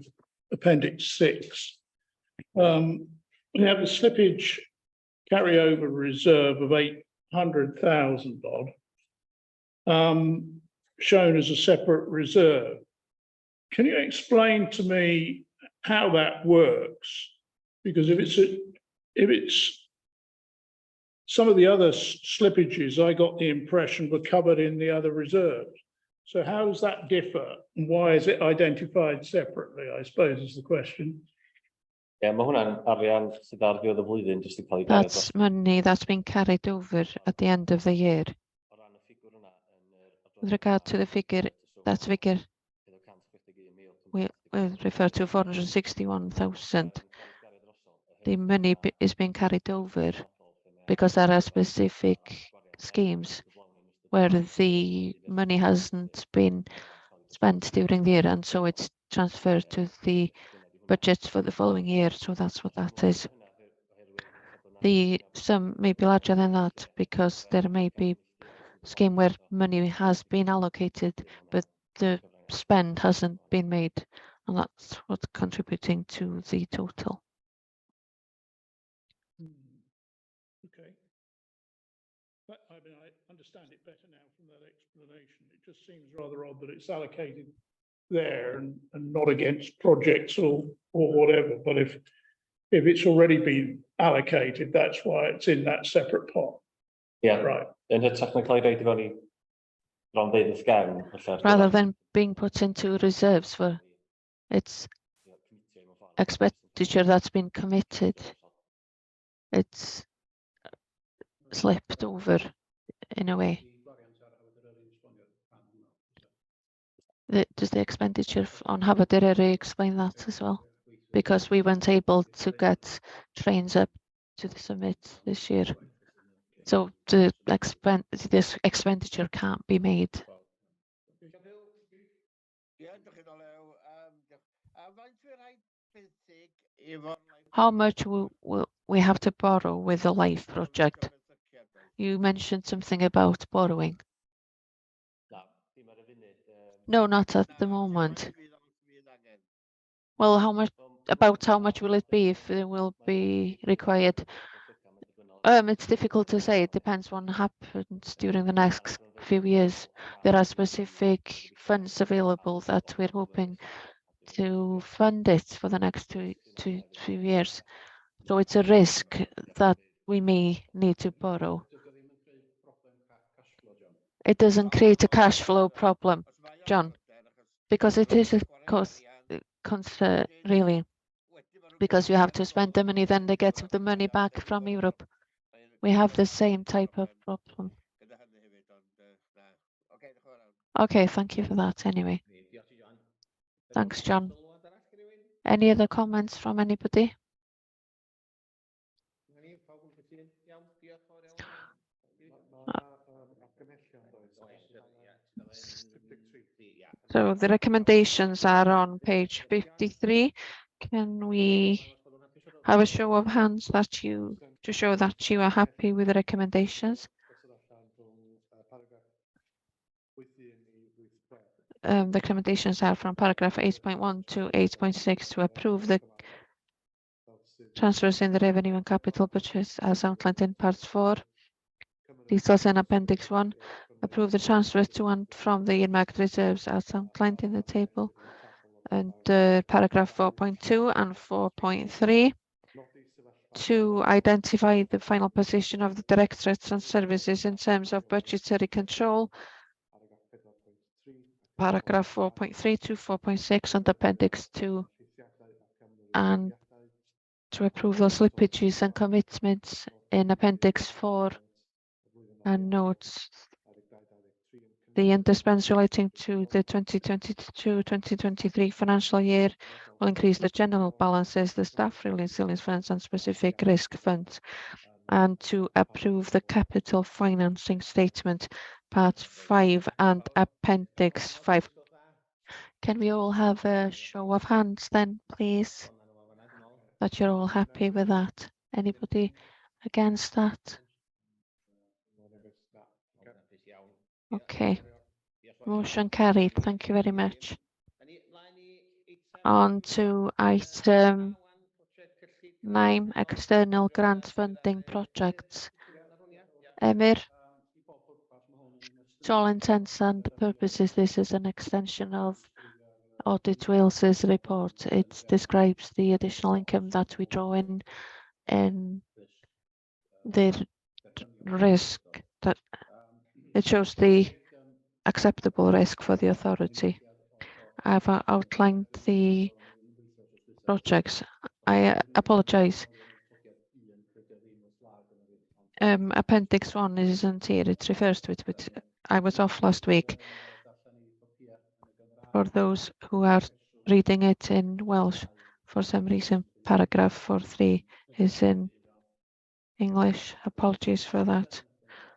Appendix 6. We have the slippage carryover reserve of 800,000 odd, shown as a separate reserve. Can you explain to me how that works? Because if it's some of the other slippages, I got the impression were covered in the other reserves. So how does that differ? And why is it identified separately, I suppose, is the question. Mae hwnna'n arian sydd ar ddiwedd y flwyddyn jyst yn cael ei gario dros. That's money that's been carried over at the end of the year. O ran y ffigwr yna yn yr With regard to the figure, that figure we refer to 461,000. The money is being carried over because there are specific schemes where the money hasn't been spent during the year, and so it's transferred to the budget for the following year. So that's what that is. The sum may be larger than that because there may be a scheme where money has been allocated, but the spend hasn't been made, and that's what's contributing to the total. Okay. But I mean, I understand it better now from that explanation. It just seems rather odd that it's allocated there and not against projects or whatever. But if it's already been allocated, that's why it's in that separate pot. Yeah, Right. yn hytrach na cael ei reid i fewn i ronfeydd y sgefn. Rather than being put into reserves for its expenditure that's been committed, it's slipped over in a way. Does the expenditure on Habadereri explain that as well? Because we weren't able to get trains up to the summit this year. So this expenditure can't be made. How much will we have to borrow with the LIFE project? You mentioned something about borrowing. No, not at the moment. Well, how much will it be if it will be required? It's difficult to say. It depends on what happens during the next few years. There are specific funds available that we're hoping to fund it for the next two years. So it's a risk that we may need to borrow. It doesn't create a cash flow problem, John, because it is a cost concern, really, because you have to spend the money, then they get the money back from Europe. We have the same type of problem. Okay, thank you for that anyway. Thanks, John. Any other comments from anybody? So the recommendations are on page 53. Can we have a show of hands to show that you are happy with the recommendations? The recommendations are from paragraph 8.1 to 8.6 to approve the transfers in the revenue and capital budgets as outlined in part 4. Details in appendix 1. Approve the transfers to and from the earmarked reserves as outlined in the table. And paragraph 4.2 and 4.3. To identify the final position of the directorates and services in terms of budgetary control. Paragraph 4.3 to 4.6 and appendix 2. And to approve those slippages and commitments in appendix 4 and notes the underspends relating to the 2022-2023 financial year will increase the general balances, the staff resilience funds and specific risk funds, and to approve the capital financing statement part 5 and appendix 5. Can we all have a show of hands then, please? That you're all happy with that? Anybody against that? Okay, motion carried. Thank you very much. On to item 9, external grant funding projects. Emyr, to all intents and purposes, this is an extension of Audit Wales's report. It describes the additional income that we draw in the risk that it shows the acceptable risk for the authority. I've outlined the projects. I apologize. Appendix 1 isn't here. It refers to it, but I was off last week. For those who are reading it in Welsh, for some reason, paragraph 4.3 is in English. Apologies for that.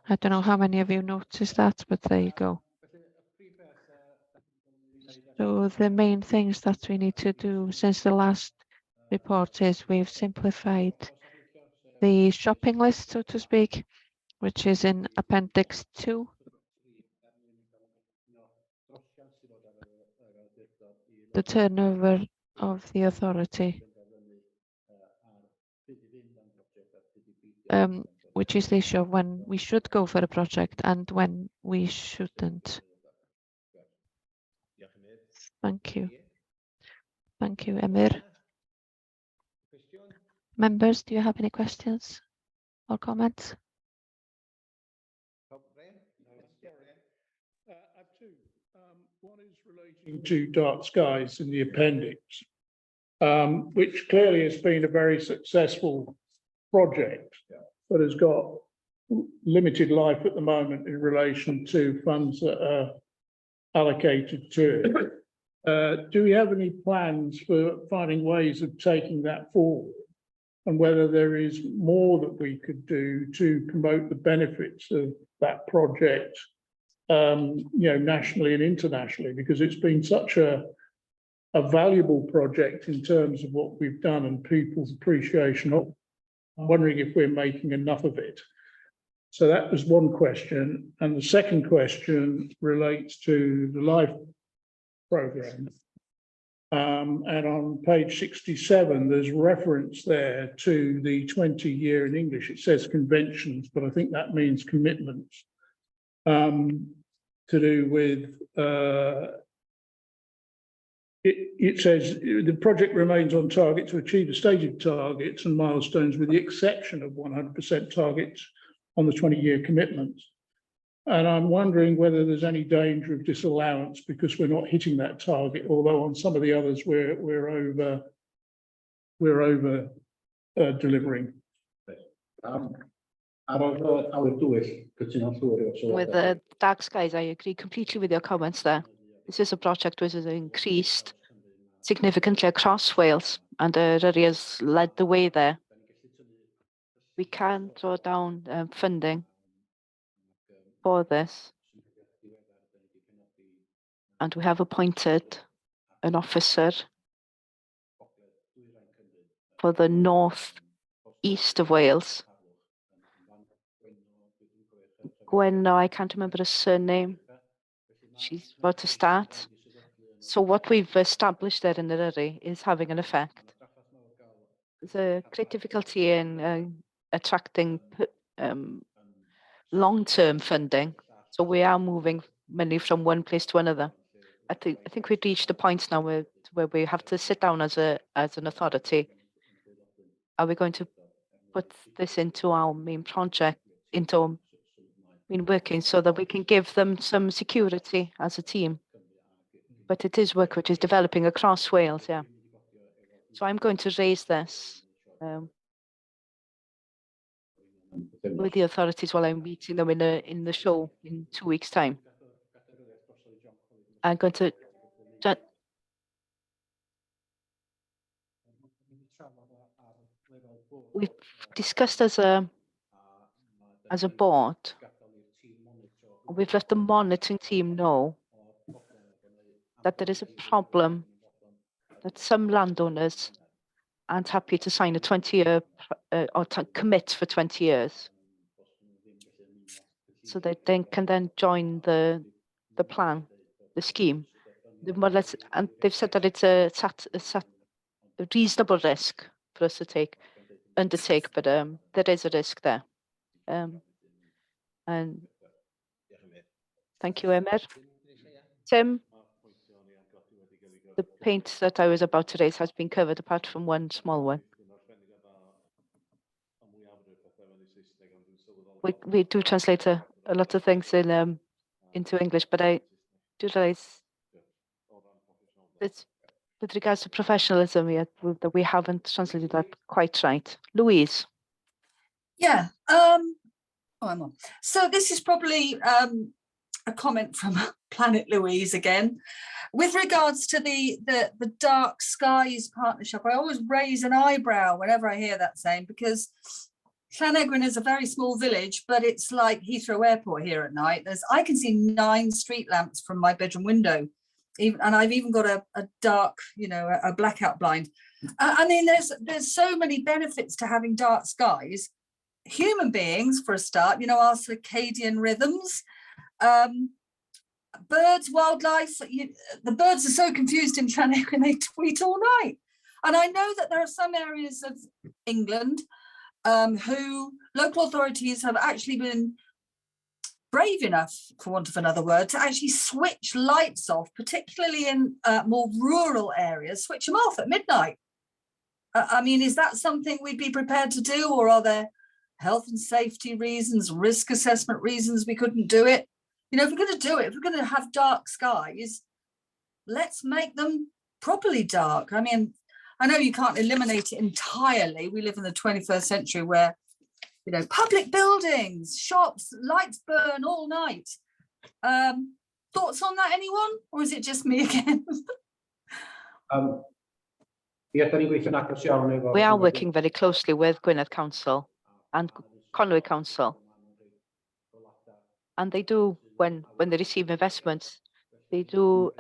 I don't know how many of you noticed that, but there you go. So the main things that we need to do since the last report is we've simplified the shopping list, so to speak, which is in Appendix 2. The turnover of the authority, which is the issue of when we should go for a project and when we shouldn't. Thank you. Thank you, Emyr. Members, do you have any questions or comments? I have two. One is relating to Dark Skies in the appendix, which clearly has been a very successful project, but has got limited life at the moment in relation to funds that are allocated to it. Do we have any plans for finding ways of taking that forward? And whether there is more that we could do to promote the benefits of that project, nationally and internationally, because it's been such a valuable project in terms of what we've done and people's appreciation of. I'm wondering if we're making enough of it. So that was one question. And the second question relates to the LIFE programme. And on page 67, there's reference there to the 20-year in English. It says conventions, but I think that means commitments to do with, it says the project remains on target to achieve the stated targets and milestones with the exception of 100% targets on the 20-year commitments. And I'm wondering whether there's any danger of disallowance because we're not hitting that target, although on some of the others we're over delivering. With the Dark Skies, I agree completely with your comments there. This is a project which has increased significantly across Wales, and Eryri has led the way there. We can draw down funding for this, and we have appointed an officer for the north east of Wales. Gwen, I can't remember her surname. She's about to start. So what we've established there in Eryri is having an effect. There's a great difficulty in attracting long-term funding. So we are moving money from one place to another. I think we've reached a point now where we have to sit down as an authority. Are we going to put this into our main project, into main working, so that we can give them some security as a team? But it is work which is developing across Wales, yeah. So I'm going to raise this with the authorities while I'm meeting them in the show in 2 weeks' time. I'm going to we've discussed as a board We've let the monitoring team know that there is a problem, that some landowners aren't happy to sign a 20-year or to commit for 20 years. So that they can then join the plan, the scheme. And they've said that it's a reasonable risk for us to undertake, but there is a risk there. And thank you, Emyr. Tim, the point that I was about to raise has been covered apart from one small one. We do translate a lot of things in into English, but I do realize that with regards to professionalism yet that we haven't translated that quite right. Louise. Yeah. Oh, I'm on. So this is probably a comment from Planet Louise again. With regards to the Dark Skies partnership, I always raise an eyebrow whenever I hear that saying, because Llanegrin is a very small village, but it's like Heathrow Airport here at night. I can see 9 street lamps from my bedroom window, and I've even got a dark, a blackout blind. I mean, there's so many benefits to having dark skies. Human beings, for a start, our circadian rhythms. Birds, wildlife, the birds are so confused in Llanegrin, they tweet all night. And I know that there are some areas of England who local authorities have actually been brave enough, for want of another word, to actually switch lights off, particularly in more rural areas, switch them off at midnight. I mean, is that something we'd be prepared to do, or are there health and safety reasons, risk assessment reasons we couldn't do it? If we're going to do it, if we're going to have dark skies, let's make them properly dark. I mean, I know you can't eliminate it entirely. We live in the 21st century where, public buildings, shops, lights burn all night. Thoughts on that, anyone? Or is it just me again? We are working very closely with Gwynedd Council and Conwy Council. And they do, when they receive investments, they do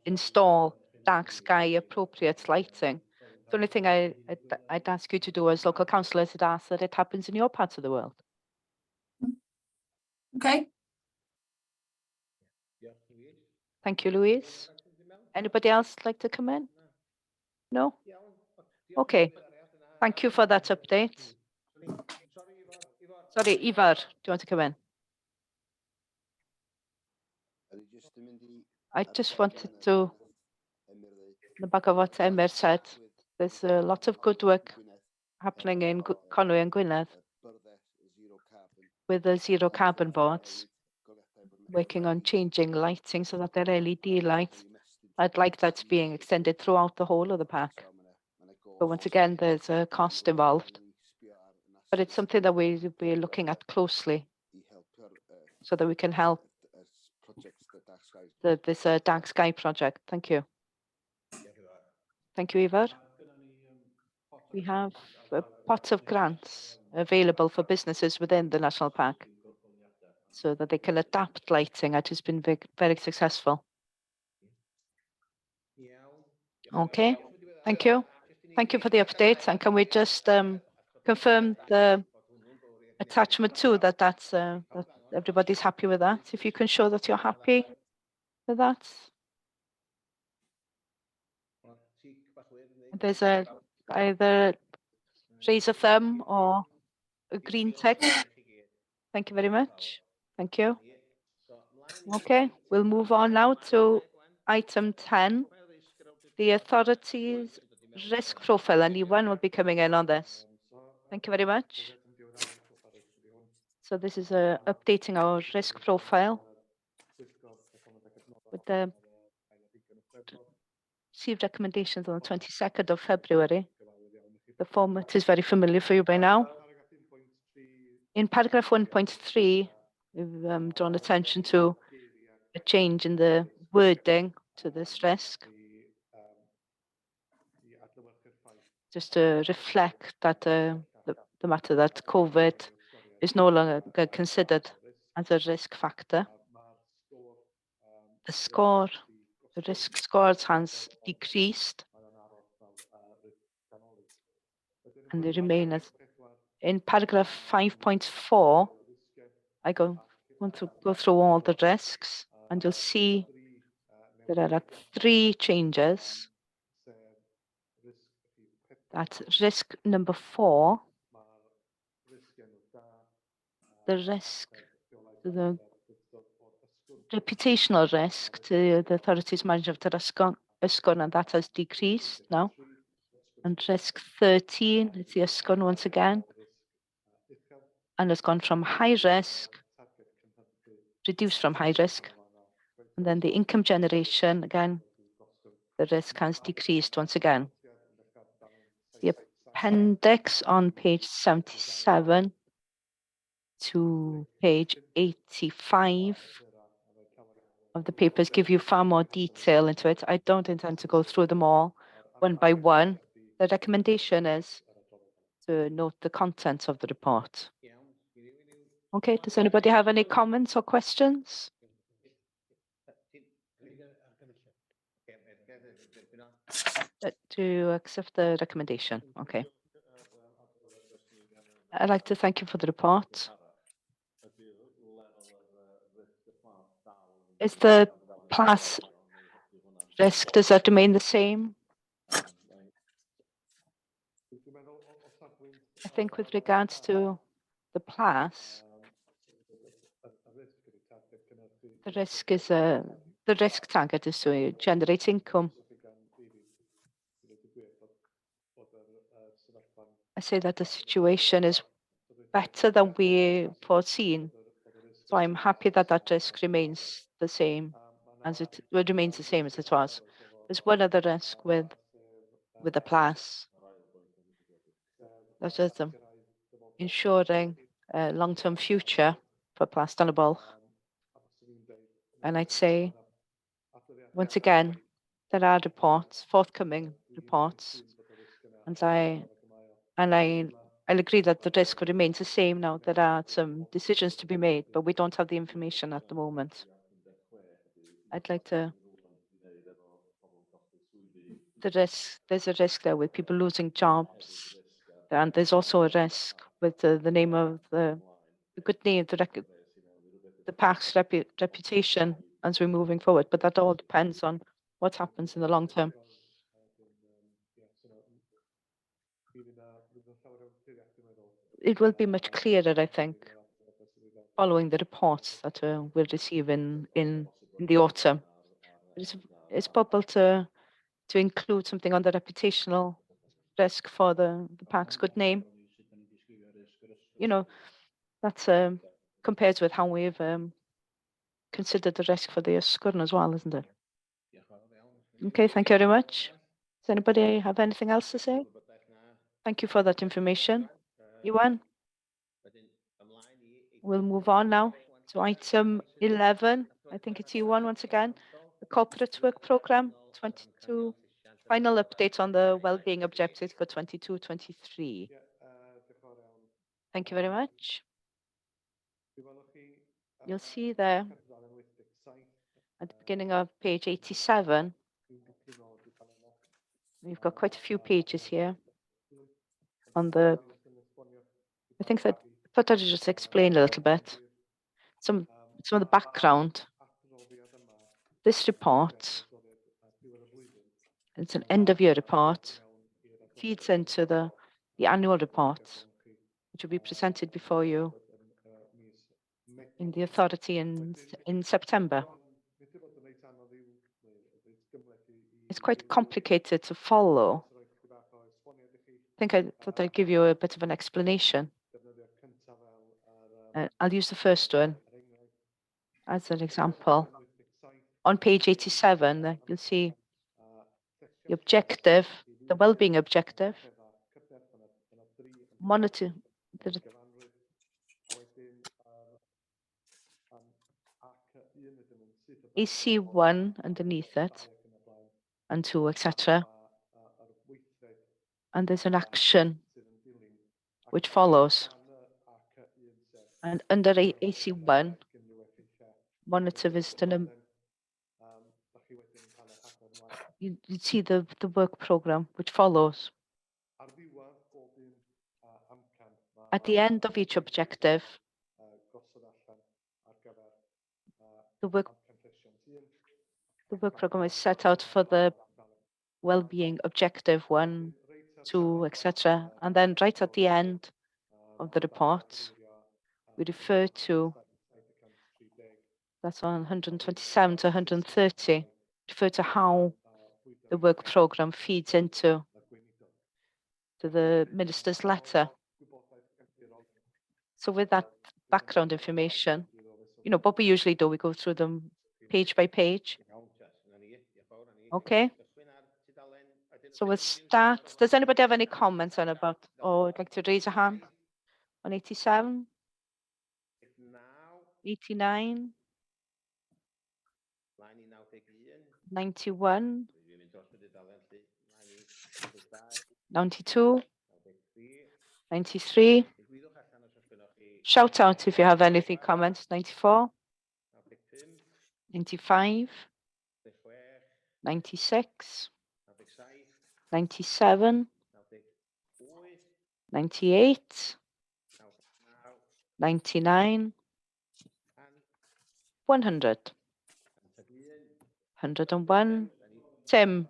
install dark sky appropriate lighting. The only thing I'd ask you to do as local councillor is to ask that it happens in your parts of the world. Okay. Thank you, Louise. Anybody else like to come in? No? Okay. Thank you for that update. Sorry, Ivar, do you want to come in? I just wanted to, on the back of what Emyr said, there's a lot of good work happening in Conwy and Gwynedd with the zero carbon boards, working on changing lighting so that they're LED lights. I'd like that being extended throughout the whole of the park. But once again, there's a cost involved. But it's something that we'll be looking at closely so that we can help this Dark Sky project. Thank you. Thank you, Ivar. We have a pot of grants available for businesses within the national park so that they can adapt lighting, which has been very successful. Okay, thank you. Thank you for the update. And can we just confirm the attachment 2 that everybody's happy with that? If you can show that you're happy with that. There's either raise a thumb or a green tick. Thank you very much. Thank you. Okay, we'll move on now to item 10. The authority's risk profile. Anyone will be coming in on this. Thank you very much. So this is updating our risk profile with the received recommendations on the 22nd of February. The format is very familiar for you by now. In paragraph 1.3, we've drawn attention to a change in the wording to this risk, just to reflect that the matter that COVID is no longer considered as a risk factor the score, the risk scores has decreased and they remain as in paragraph 5.4. I want to go through all the risks and you'll see there are 3 changes. That's risk number 4, the risk to the reputational risk to the authorities management of Ysgwrn, and that has decreased now. And risk 13 is the Ysgwrn once again, and has gone from high risk, reduced from high risk. And then the income generation, again, the risk has decreased once again. The appendix on page 77 to page 85 of the papers give you far more detail into it. I don't intend to go through them all one by one. The recommendation is to note the contents of the report. Okay, does anybody have any comments or questions? To accept the recommendation, okay. I'd like to thank you for the report. Is the PLAS risk, does that remain the same? I think with regards to the PLAS, the risk target is to generate income. I say that the situation is better than we foreseen. So I'm happy that that risk remains the same as it remains the same as it was. There's one other risk with the PLAS. That is ensuring a long-term future for PLAS Dannabol. And I'd say, once again, there are reports, forthcoming reports, and I'll agree that the risk remains the same now. There are some decisions to be made, but we don't have the information at the moment. I'd like to, there's a risk there with people losing jobs, and there's also a risk with the name of the good name, the PAC's reputation as we're moving forward, but that all depends on what happens in the long term. It will be much clearer, I think, following the reports that we'll receive in the autumn. It's possible to include something on the reputational risk for the PAC's good name. You know, that's compared with how we've considered the risk for the Ysgwrn as well, isn't it? Okay, thank you very much. Does anybody have anything else to say? Thank you for that information. Iwan? We'll move on now to item 11. I think it's Iwan once again. The Corporate Work Programme 22, final update on the well-being objectives for 22-23. Thank you very much. You'll see there at the beginning of page 87, we've got quite a few pages here on the, I think that I thought I'd just explain a little bit some of the background. This report, it's an end of year report, feeds into the annual report, which will be presented before you in the authority in September. It's quite complicated to follow. I thought I'd give you a bit of an explanation. I'll use the first one as an example. On page 87, you'll see the objective, the well-being objective, monitor the AC1 underneath it, and 2, etc. And there's an action which follows. And under AC1, monitor visitor you'd see the work program which follows. At the end of each objective, the work program is set out for the well-being objective 1, 2, etc. And then right at the end of the report, we refer to, that's on 127 to 130, refer to how the work program feeds into the minister's letter. So with that background information, what we usually do, we go through them page by page. Okay. So we'll start. Does anybody have any comments on about, or would like to raise a hand on 87, 89, 91, 92, 93. Shout out if you have anything, comments. 94, 95, 96, 97, 98, 99, 100, 101. Tim.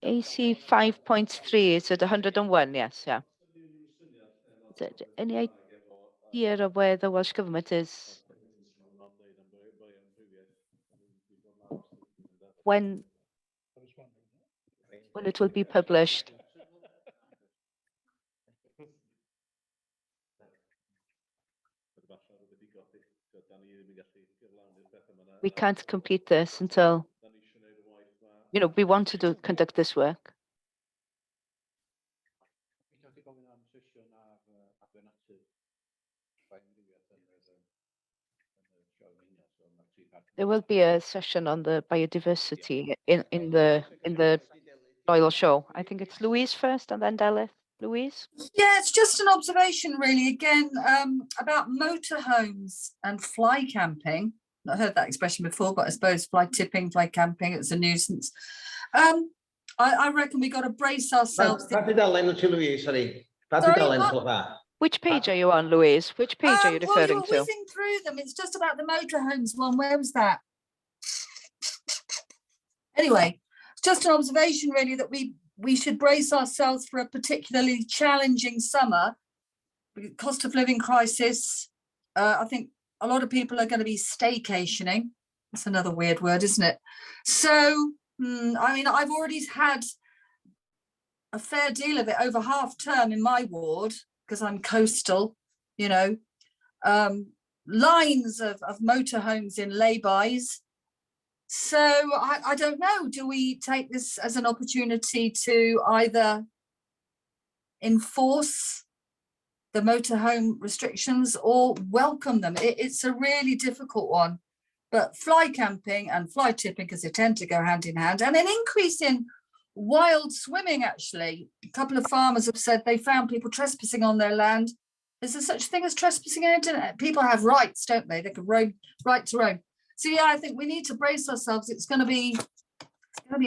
AC 5.3, is it 101? Yes, yeah. Is there any idea of where the Welsh Government is? When it will be published? We can't complete this until, we want to conduct this work. There will be a session on the biodiversity in the Royal Show. I think it's Louise first and then Delith. Louise? Yeah, it's just an observation really, again, about motorhomes and fly camping. Not heard that expression before, but I suppose fly tipping, fly camping, it's a nuisance. I reckon we got to brace ourselves. Which page are you on, Louise? Which page are you Well, you referring were to? whizzing through them. It's just about the motorhomes one. Where was that? Anyway, it's just an observation really that we should brace ourselves for a particularly challenging summer. Cost of living crisis. I think a lot of people are going to be staycationing. That's another weird word, isn't it? So, I mean, I've already had a fair deal of it over half term in my ward because I'm coastal, lines of motorhomes in laybys. So I don't know, do we take this as an opportunity to either enforce the motorhome restrictions or welcome them? It's a really difficult one, but fly camping and fly tipping, because they tend to go hand in hand, and an increase in wild swimming, actually. A couple of farmers have said they found people trespassing on their land. Is there such a thing as trespassing on it? People have rights, don't they? They can roam, right to roam. So yeah, I think we need to brace ourselves. It's going to be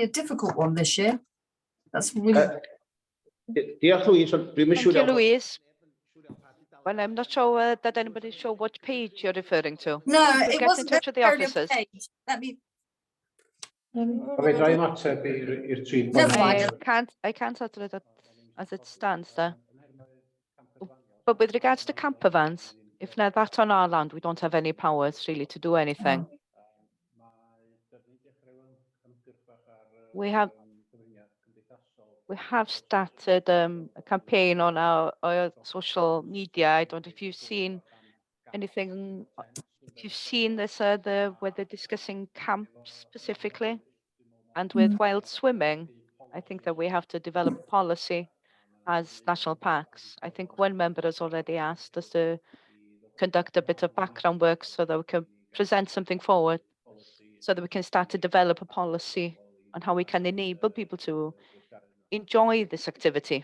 a difficult one this year. That's really. Thank you, Louise. Well, I'm not sure that anybody's sure what page you're referring to. No, We'll it get wasn't in touch with the necessarily a officers. page. Let me. Never I can't utter it as it stands there. But with regards to camper vans, if now that's on our land, we don't have any powers really to do anything. We have started a campaign on our social media. I don't know if you've seen anything. If you've seen this, where they're discussing camps specifically, and with wild swimming, I think that we have to develop a policy as national parks. I think one member has already asked us to conduct a bit of background work so that we can present something forward, so that we can start to develop a policy on how we can enable people to enjoy this activity.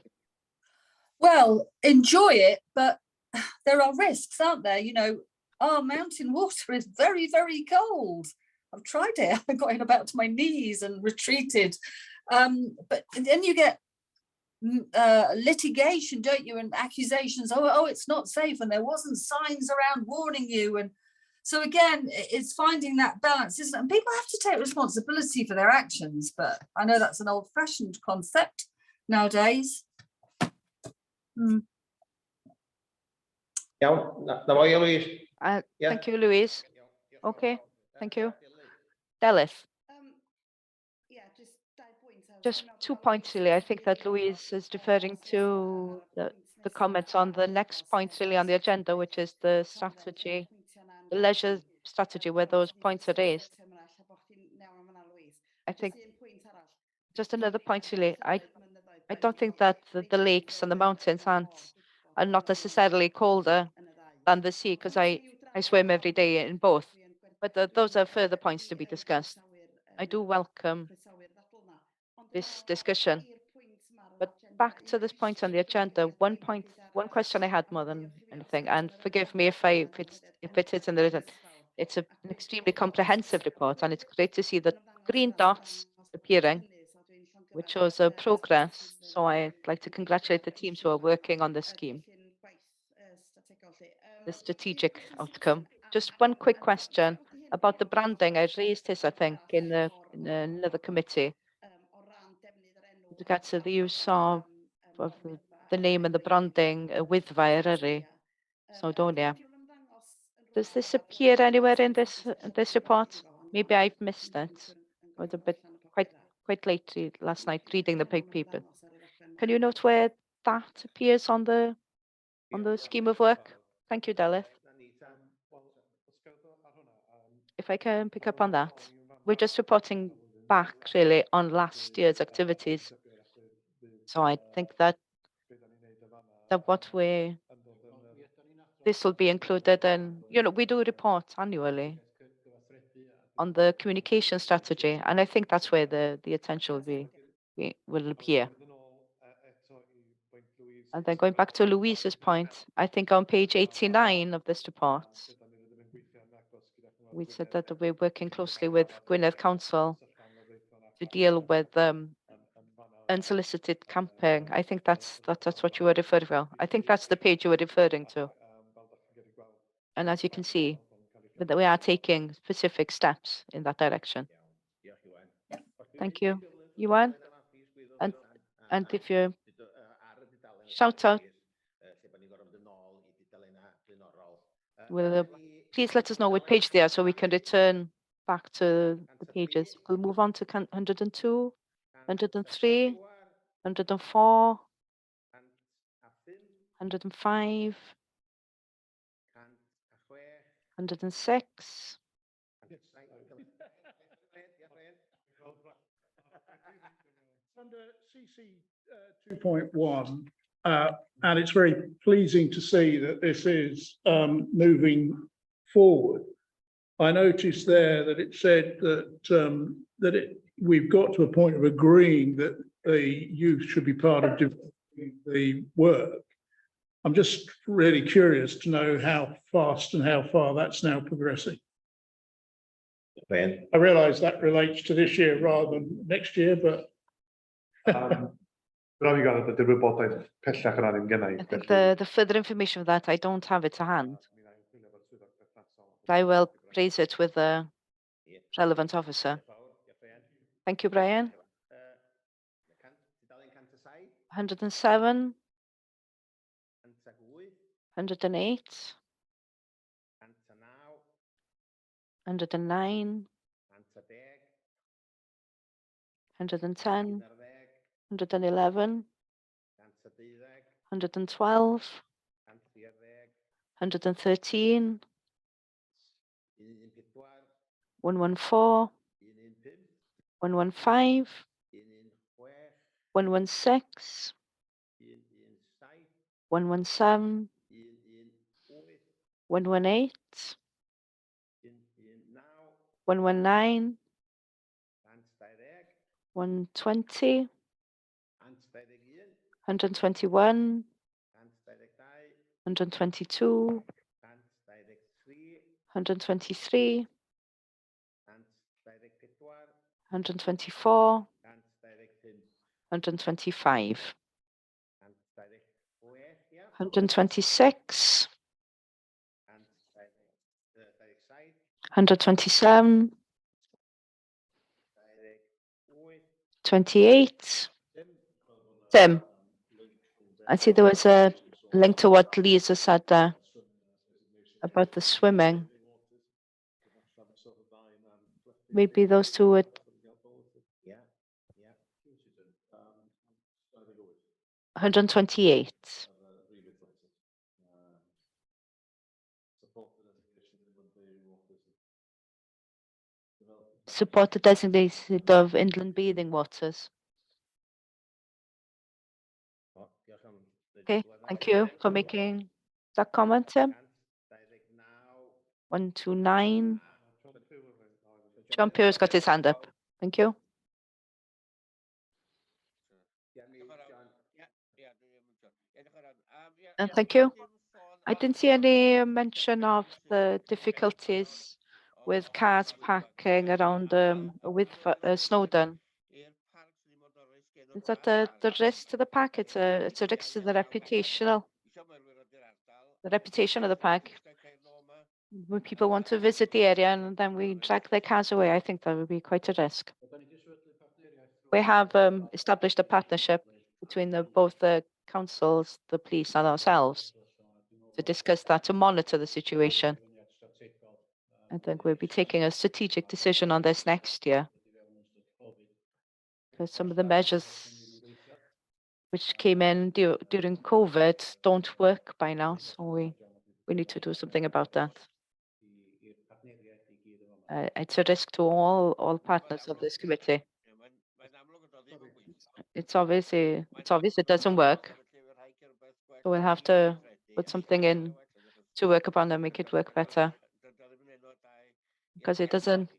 Well, enjoy it, but there are risks, aren't there? Our mountain water is very, very cold. I've tried it. I got in about to my knees and retreated. But then you get litigation, don't you? And accusations, oh, it's not safe. And there wasn't signs around warning you. And so again, it's finding that balance, isn't it? And people have to take responsibility for their actions. But I know that's an old fashioned concept nowadays. Iawn, na fo i Louise. Yeah. Thank you, Louise. Okay, thank you. Delith, just 2 points really. I think that Louise is deferring to the comments on the next point really on the agenda, which is the strategy, the leisure strategy where those points are raised. I think just another point really. I don't think that the lakes and the mountains are not necessarily colder than the sea, because I swim every day in both. But those are further points to be discussed. I do welcome this discussion. But back to this point on the agenda, one question I had more than anything, and forgive me if it is in the written. It's an extremely comprehensive report, and it's great to see the green dots appearing, which shows a progress. So I'd like to congratulate the teams who are working on this scheme, the strategic outcome. Just one quick question about the branding. I raised this, I think, in another committee. With regards to the use of the name and the branding with Eryri, Snowdonia. Does this appear anywhere in this report? Maybe I've missed it. I was a bit quite late last night reading the big paper. Can you note where that appears on the scheme of work? Thank you, Delith. If I can pick up on that, we're just reporting back really on last year's activities. So I think that this will be included, and we do report annually on the communication strategy, and I think that's where the attention will appear. And then going back to Louise's point, I think on page 89 of this report, we said that we're working closely with Gwynedd Council to deal with unsolicited camping. I think that's what you were referring to. I think that's the page you were referring to. And as you can see, that we are taking specific steps in that direction. Thank you, Iwan. And if you shout out, please let us know what page they are so we can return back to the pages. We'll move on to 102, 103, 104, 105, 106. Under CC 2.1, and it's very pleasing to see that this is moving forward. I noticed there that it said that we've got to a point of agreeing that the youth should be part of the work. I'm just really curious to know how fast and how far that's now progressing. I realise that relates to this year rather than next year, but I think the further information of that, I don't have it to hand. I will raise it with the relevant officer. Thank you, Brian. 107, 108, 109, 110, 111, 112, 113, 114, 115, 116, 117, 118, 119, 120, 121, 122, 123, 124, 125, 126, 127, 28. Tim, I see there was a link to what Lisa said there about the swimming. Maybe those two would. 128. Support the designation of inland bathing waters. Okay, thank you for making that comment, Tim. 129. John Pierce got his hand up. Thank you. And thank you. I didn't see any mention of the difficulties with cars parking around with Snowdon. Is that the risk to the park? It's a risk to the reputation of the park. When people want to visit the area and then we drag their cars away, I think that would be quite a risk. We have established a partnership between both the councils, the police and ourselves to discuss that, to monitor the situation. I think we'll be taking a strategic decision on this next year. Because some of the measures which came in during COVID don't work by now, so we need to do something about that. It's a risk to all partners of this committee. It's obvious it doesn't work. So we'll have to put something in to work upon and make it work better. Because it doesn't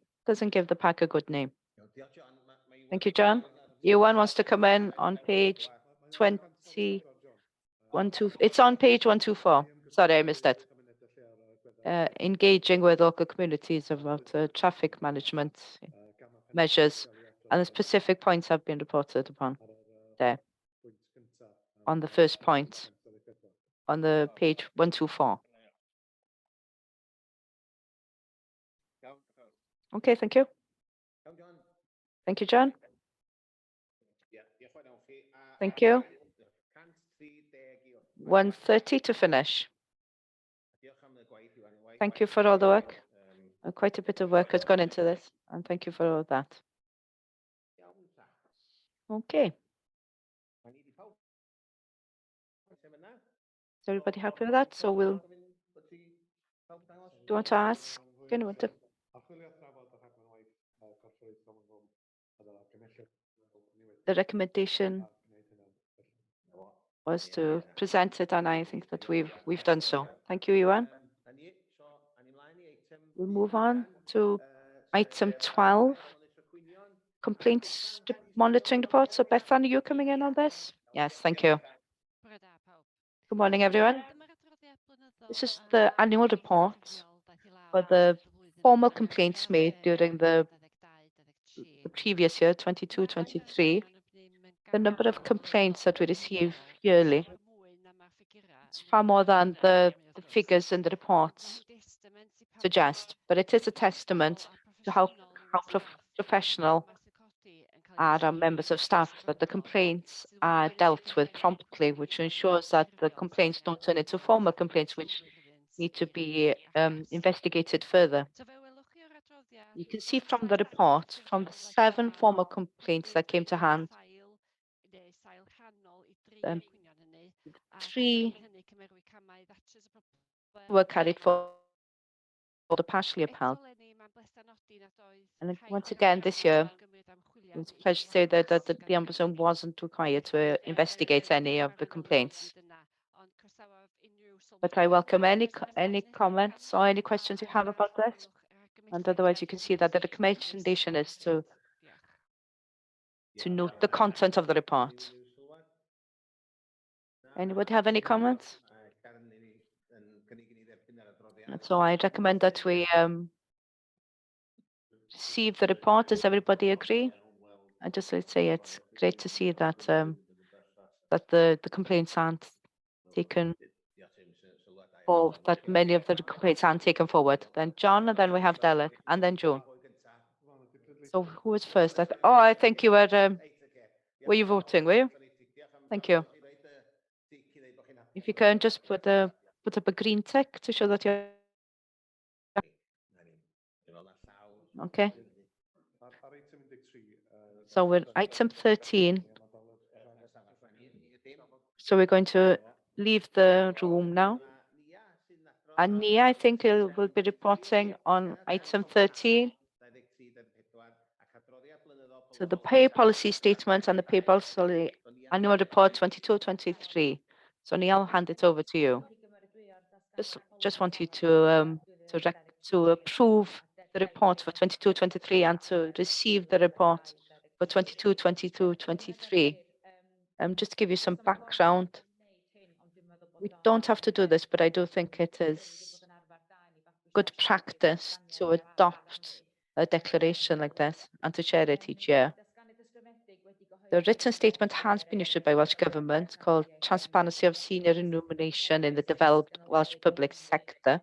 give the park a good name. Thank you, John. Ewan wants to come in on page 21. It's on page 124. Sorry, I missed it. Engaging with local communities about traffic management measures, and the specific points have been reported upon there. On the first point, on the page 124. Okay, thank you. Thank you, John. Thank you. 1:30 to finish. Thank you for all the work. Quite a bit of work has gone into this, and thank you for all that. Okay. Is everybody happy with that? So do you want to ask anyone to? The recommendation was to present it, and I think that we've done so. Thank you, Ewan. We'll move on to item 12, complaints monitoring report. So Bethan, are you coming in on this? Yes, thank you. Good morning, everyone. This is the annual report for the formal complaints made during the previous year, 22-23. The number of complaints that we receive yearly, it's far more than the figures in the reports suggest, but it is a testament to how professional are our members of staff, that the complaints are dealt with promptly, which ensures that the complaints don't turn into formal complaints, which need to be investigated further. You can see from the report, from the 7 formal complaints that came to hand, 3 were carried forward or partially upheld. And once again, this year, it's a pleasure to say that the Ombudsman wasn't required to investigate any of the complaints. But I welcome any comments or any questions you have about this. And otherwise, you can see that the recommendation is to note the content of the report. Anybody have any comments? And so I recommend that we receive the report. Does everybody agree? I just would say it's great to see that that the complaints aren't taken, or that many of the complaints aren't taken forward. Then John, and then we have Della, and then Joan. So who was first? I think you were you voting, were you? Thank you. If you can just put up a green tick to show that you're okay. So we're item 13. So we're going to leave the room now. And Nia, I think, will be reporting on item 13. So the pay policy statement and the pay policy annual report 22-23. So Nia, I'll hand it over to you. Just want you to approve the report for 22-23 and to receive the report for 22-23. Just to give you some background, we don't have to do this, but I do think it is good practice to adopt a declaration like this and to share it each year. The written statement has been issued by Welsh Government called Transparency of Senior Remuneration in the Developed Welsh Public Sector.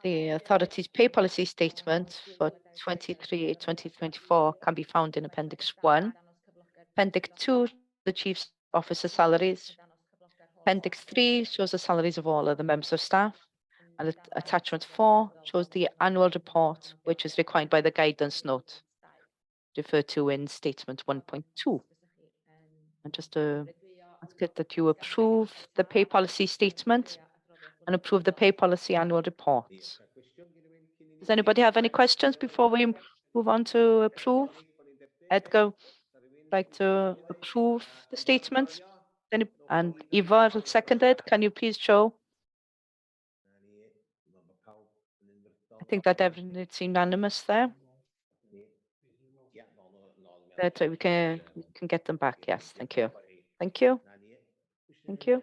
The authority's pay policy statement for 23-2024 can be found in Appendix 1. Appendix 2, the Chief Officer salaries. Appendix 3 shows the salaries of all other members of staff. And attachment 4 shows the annual report, which is required by the guidance note, referred to in statement 1.2. And just to ask it that you approve the pay policy statement and approve the pay policy annual report. Does anybody have any questions before we move on to approve? Edgar, like to approve the statements? And Eva seconded. Can you please show? I think that it's unanimous there. That we can get them back. Yes, thank you. Thank you. Thank you.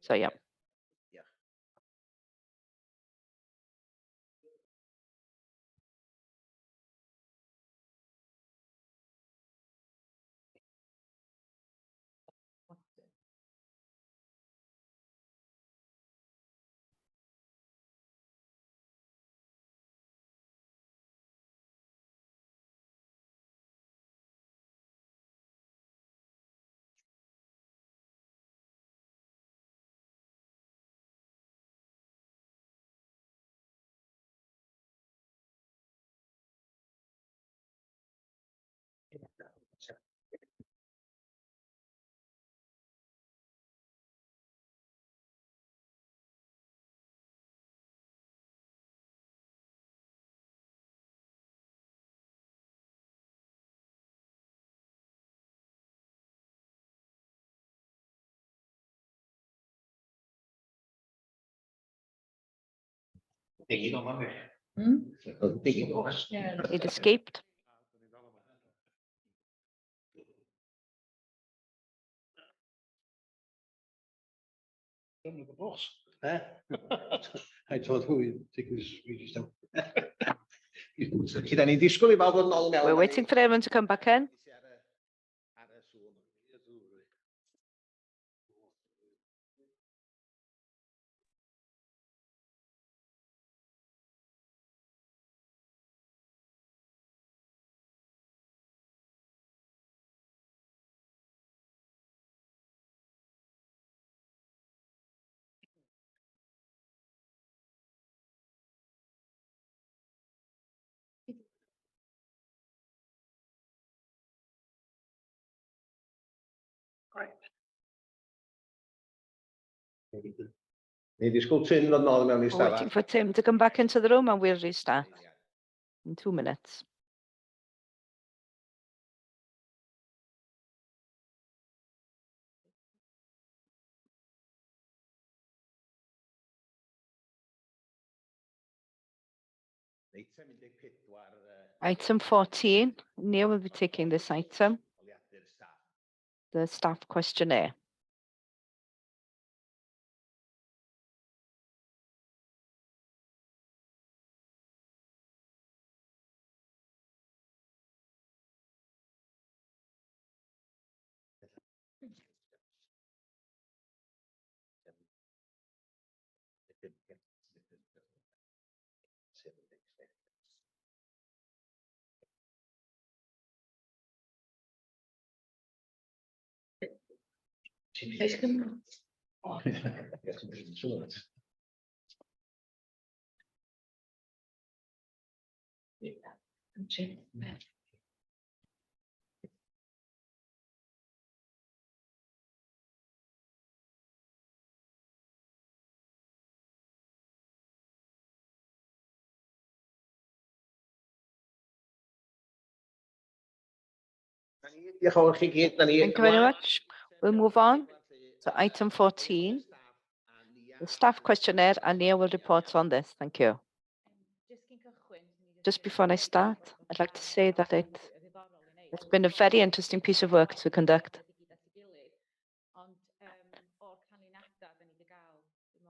So yeah. It escaped. Done with the boss. I told who he'd take his wages down. Gyda ni disgwyl I bawb fod nôl i mewn. We're waiting for everyone to come back in. Ni disgwyl Tim ddod nôl I mewn I We're waiting stafell. for Tim to come back into the room and we'll restart in 2 minutes. Item 14, Neil will be taking this item, the staff questionnaire. Thank you very much. We'll move on to item 14, the staff questionnaire, and Nia will report on this. Thank you. Just before I start, I'd like to say that it's been a very interesting piece of work to conduct.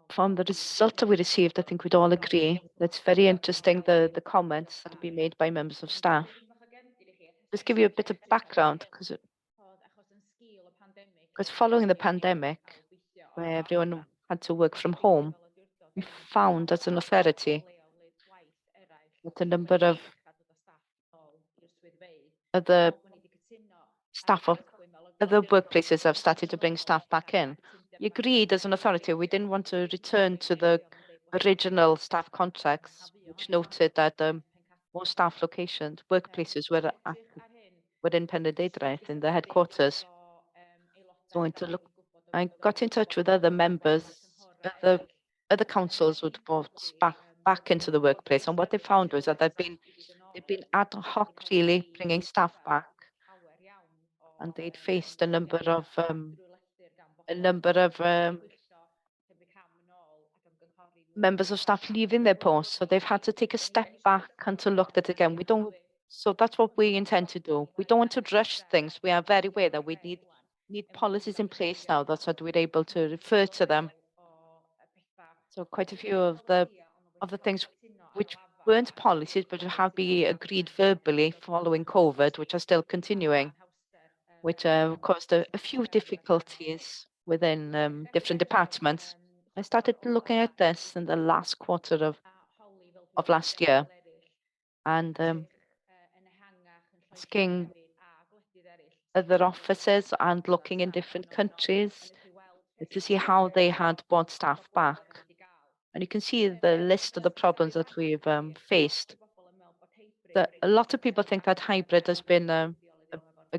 From the result that we received, I think we'd all agree that's very interesting, the comments that have been made by members of staff. Just give you a bit of background, because following the pandemic, where everyone had to work from home, we found as an authority that a number of other staff of other workplaces have started to bring staff back in. We agreed as an authority we didn't want to return to the original staff contracts, which noted that most staff locations, workplaces were in Penrhydeudraeth in the headquarters. So I got in touch with other members, other councils who'd brought back into the workplace, and what they found was that they've been ad hoc really bringing staff back, and they'd faced a number of members of staff leaving their posts, so they've had to take a step back and to look at it again. So that's what we intend to do. We don't want to rush things. We are very aware that we need policies in place now that's that we're able to refer to them. So quite a few of the things which weren't policies but have been agreed verbally following COVID, which are still continuing, which caused a few difficulties within different departments. I started looking at this in the last quarter of last year, and asking other officers and looking in different countries to see how they had brought staff back. And you can see the list of the problems that we've faced. A lot of people think that hybrid has been a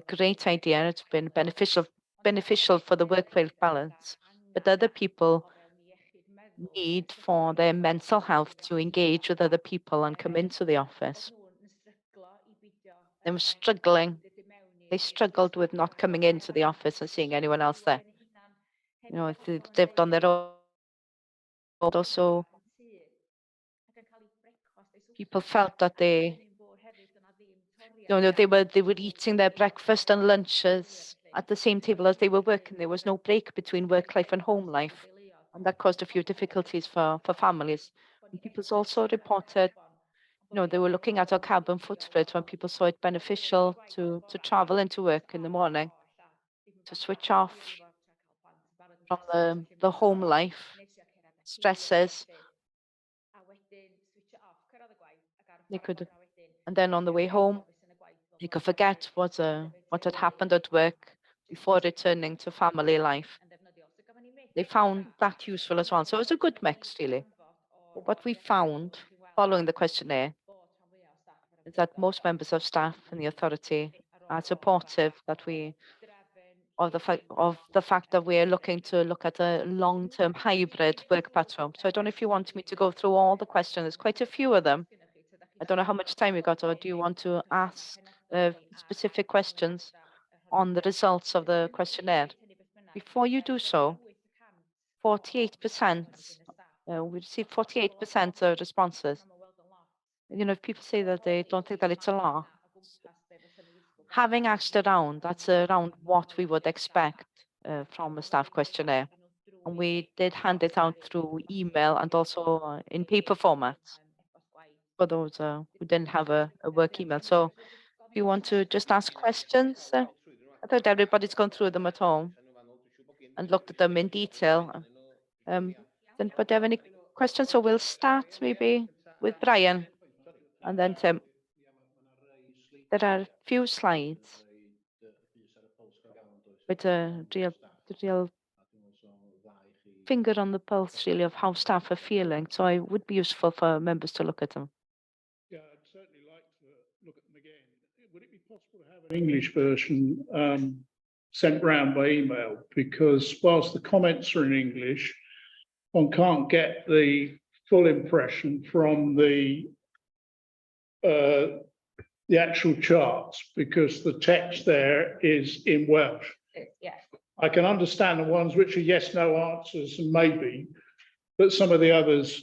great idea. It's been beneficial for the work-life balance, but other people need for their mental health to engage with other people and come into the office. They were struggling. They struggled with not coming into the office and seeing anyone else there. You know, if they lived on their own, also people felt that they were eating their breakfast and lunches at the same table as they were working. There was no break between work life and home life, and that caused a few difficulties for families. And people also reported, they were looking at our carbon footprint when people saw it beneficial to travel into work in the morning, to switch off from the home life stresses. They could, and then on the way home, you could forget what had happened at work before returning to family life. They found that useful as well. So it was a good mix, really. But what we found following the questionnaire is that most members of staff and the authority are supportive of the fact that we are looking at a long-term hybrid work pattern. So I don't know if you want me to go through all the questions. There's quite a few of them. I don't know how much time you got, or do you want to ask specific questions on the results of the questionnaire? Before you do so, 48%, we received 48% of responses. If people say that they don't think that it's a lot, having asked around, that's around what we would expect from a staff questionnaire. And we did hand it out through email and also in paper format for those who didn't have a work email. So if you want to just ask questions, I thought everybody's gone through them at home and looked at them in detail. But do you have any questions? So we'll start maybe with Brian and then Tim. There are a few slides with the real finger on the pulse really of how staff are feeling. So it would be useful for members to look at them. Yeah, I'd certainly like to look at them again. Would it be possible to have an English version sent round by email? Because whilst the comments are in English, one can't get the full impression from the actual charts because the text there is in Welsh. Yeah. I can understand the ones which are yes, no answers and maybe, but some of the others,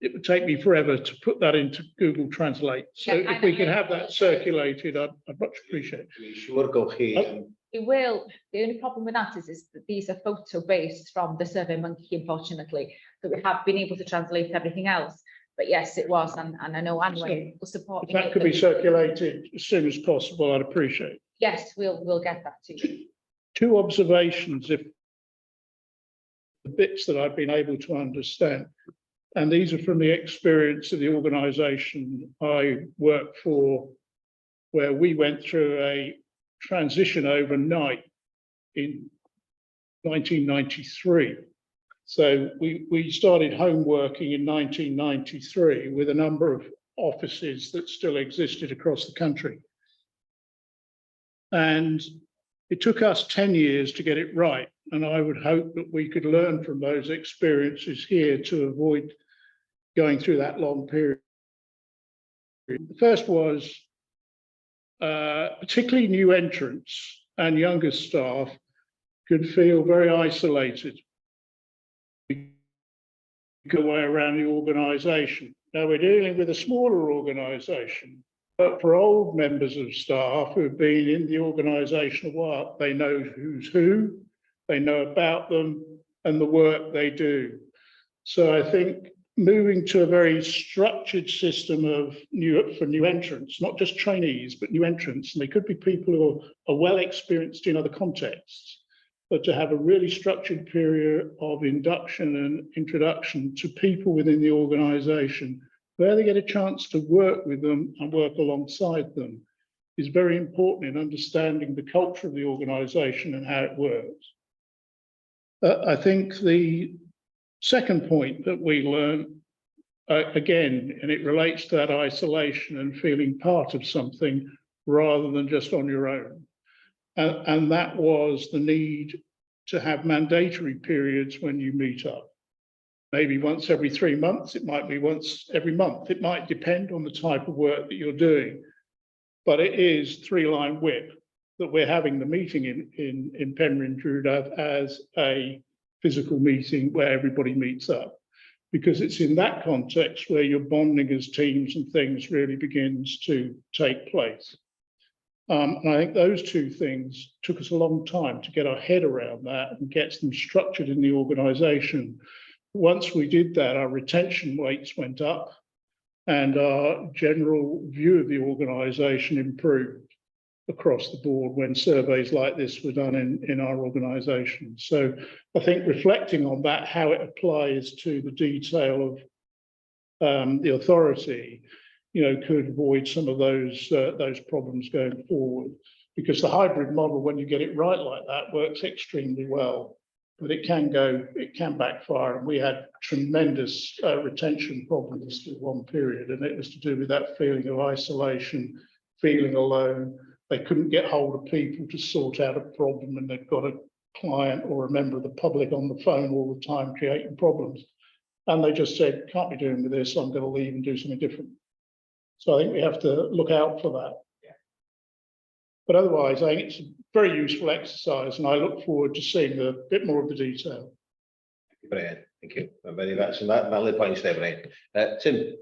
it would take me forever to put that into Google Translate. So Yeah, if we can have that circulated, I'd much appreciate it. Siŵr gowch chi It will. The only problem with that is that these are photo based from the SurveyMonkey, unfortunately. So we have been able to translate everything else. But yes, it was, and I know Anwen will support. If that could be circulated as soon as possible, I'd appreciate it. Yes, we'll get that to you. Two observations, if the bits that I've been able to understand, and these are from the experience of the organisation I work for, where we went through a transition overnight in 1993. So we started home working in 1993 with a number of offices that still existed across the country. And it took us 10 years to get it right. And I would hope that we could learn from those experiences here to avoid going through that long period. The first was particularly new entrants and younger staff could feel very isolated. Go way around the organisation. Now we're dealing with a smaller organisation, but for old members of staff who have been in the organisation a while, they know who's who, they know about them and the work they do. So I think moving to a very structured system of new entrants, not just trainees, but new entrants, and they could be people who are well experienced in other contexts, but to have a really structured period of induction and introduction to people within the organisation, where they get a chance to work with them and work alongside them, is very important in understanding the culture of the organisation and how it works. I think the second point that we learned, again, and it relates to that isolation and feeling part of something rather than just on your own. And that was the need to have mandatory periods when you meet up. Maybe once every 3 months, it might be once every month. It might depend on the type of work that you're doing, but it is 3-line whip that we're having the meeting in Penrhyn Drewdath as a physical meeting where everybody meets up, because it's in that context where your bonding as teams and things really begins to take place. And I think those two things took us a long time to get our head around that and get them structured in the organisation. Once we did that, our retention rates went up and our general view of the organisation improved across the board when surveys like this were done in our organisation. So I think reflecting on that, how it applies to the detail of the authority, could avoid some of those problems going forward, because the hybrid model, when you get it right like that, works extremely well, but it can backfire. And we had tremendous retention problems through one period, and it was to do with that feeling of isolation, feeling alone. They couldn't get hold of people to sort out a problem, and they've got a client or a member of the public on the phone all the time creating problems. And they just said, can't be doing with this, I'm going to leave and do something different. So I think we have to look out for that. Yeah. But otherwise, I think it's a very useful exercise, and I look forward to seeing a bit more of the detail. Brian, thank you. Very much. And that valid points there, Brian. Tim.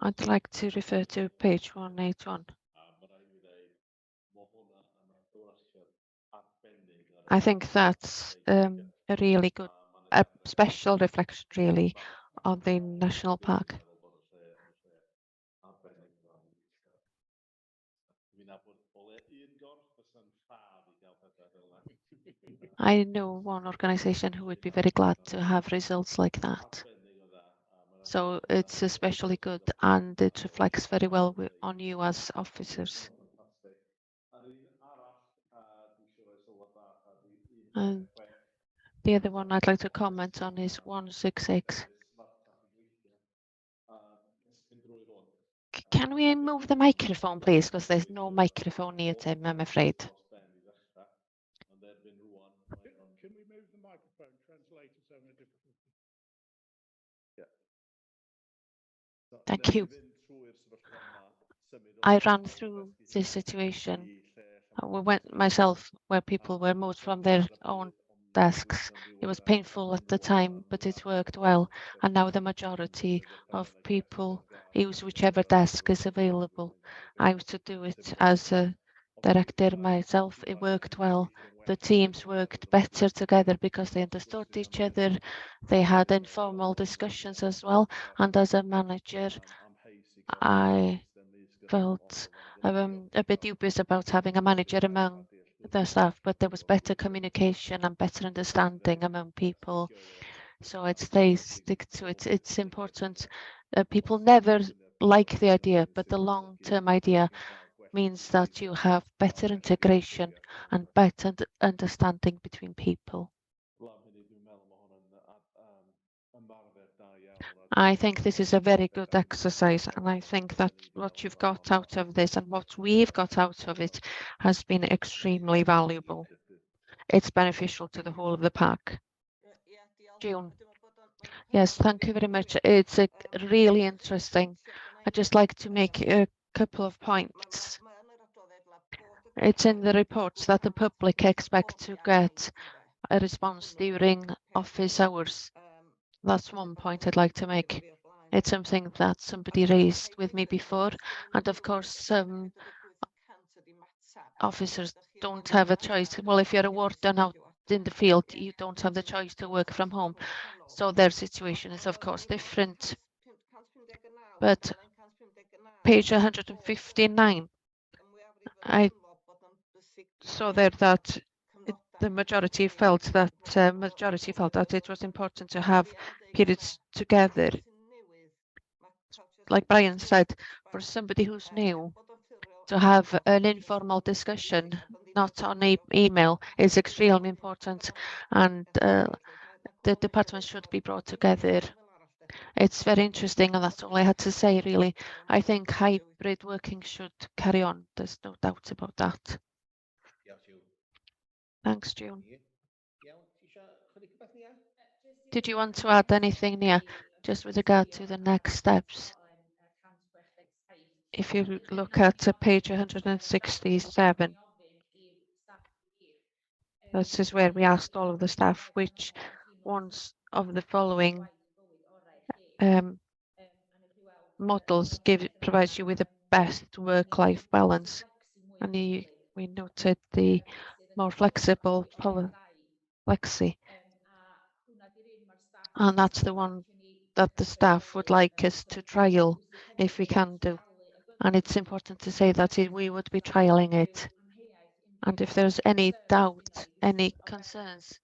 I'd like to refer to page 181. I think that's a really good, a special reflection really on the national park. I know one organisation who would be very glad to have results like that. So it's especially good, and it reflects very well on you as officers. And the other one I'd like to comment on is 166. Can we move the microphone, please? Because there's no microphone near Tim, I'm afraid. Can we move the microphone? Translators having a difficulty. Thank you. I ran through this situation. We went myself where people were moved from their own desks. It was painful at the time, but it worked well. And now the majority of people use whichever desk is available. I used to do it as a director myself. It worked well. The teams worked better together because they understood each other. They had informal discussions as well. And as a manager, I felt a bit dubious about having a manager among the staff, but there was better communication and better understanding among people. So I'd stay stick to it. It's important. People never like the idea, but the long-term idea means that you have better integration and better understanding between people. I think this is a very good exercise, and I think that what you've got out of this and what we've got out of it has been extremely valuable. It's beneficial to the whole of the pack. June. Yes, thank you very much. It's really interesting. I'd just like to make a couple of points. It's in the reports that the public expect to get a response during office hours. That's one point I'd like to make. It's something that somebody raised with me before, and of course some officers don't have a choice. Well, if you're a warden out in the field, you don't have the choice to work from home. So their situation is of course different. But page 159, I saw there that the majority felt that it was important to have periods together. Like Brian said, for somebody who's new, to have an informal discussion, not on email, is extremely important, and the department should be brought together. It's very interesting, and that's all I had to say, really. I think hybrid working should carry on. There's no doubt about that. Thanks, June. Did you want to add anything, Nia, just with regard to the next steps? If you look at page 167, this is where we asked all of the staff which ones of the following models provides you with the best work-life balance. And we noted the more flexible flexi. And that's the one that the staff would like us to trial if we can do. And it's important to say that we would be trialing it. And if there's any doubt, any concerns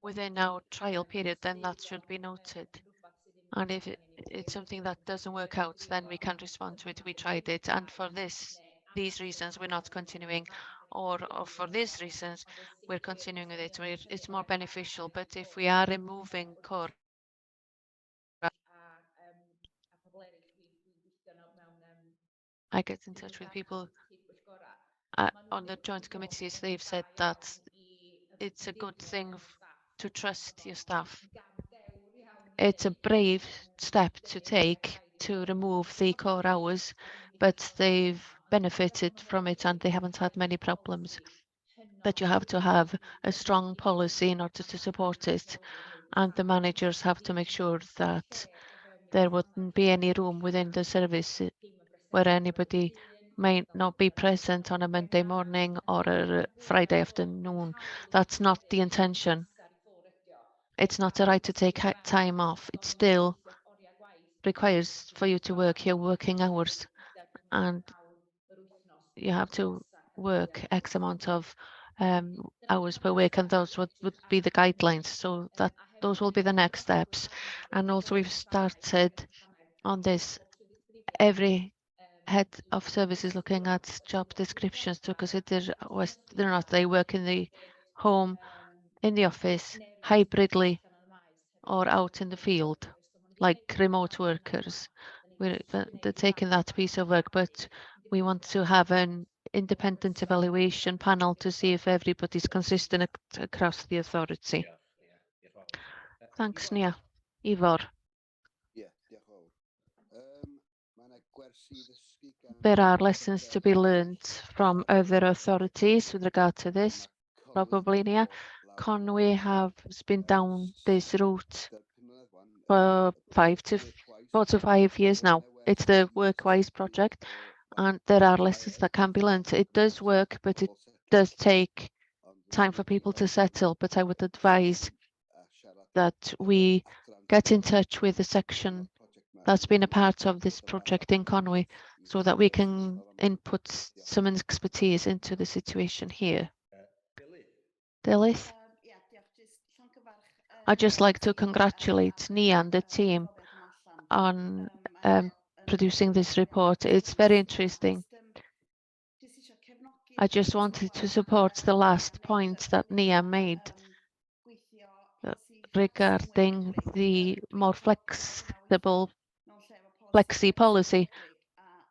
within our trial period, then that should be noted. And if it's something that doesn't work out, then we can respond to it. We tried it, and for these reasons, we're not continuing, or for these reasons, we're continuing with it. It's more beneficial. But if we are removing core, I get in touch with people on the joint committees. They've said that it's a good thing to trust your staff. It's a brave step to take to remove the core hours, but they've benefited from it and they haven't had many problems. But you have to have a strong policy in order to support it, and the managers have to make sure that there wouldn't be any room within the service where anybody may not be present on a Monday morning or a Friday afternoon. That's not the intention. It's not a right to take time off. It still requires for you to work your working hours. And you have to work X amount of hours per week, and those would be the guidelines. So that those will be the next steps. And also we've started on this. Every head of service is looking at job descriptions to consider whether or not they work in the home, in the office, hybridly, or out in the field, like remote workers. They're taking that piece of work, but we want to have an independent evaluation panel to see if everybody's consistent across the authority. Thanks, Nia. Ivor. There are lessons to be learned from other authorities with regard to this, probably, Nia. Conwy has been down this route for 4 to 5 years now. It's the WorkWise project, and there are lessons that can be learned. It does work, but it does take time for people to settle. But I would advise that we get in touch with the section that's been a part of this project in Conwy, so that we can input some expertise into the situation here. Dilys? I'd just like to congratulate Nia and the team on producing this report. It's very interesting. I just wanted to support the last point that Nia made regarding the more flexible flexi policy.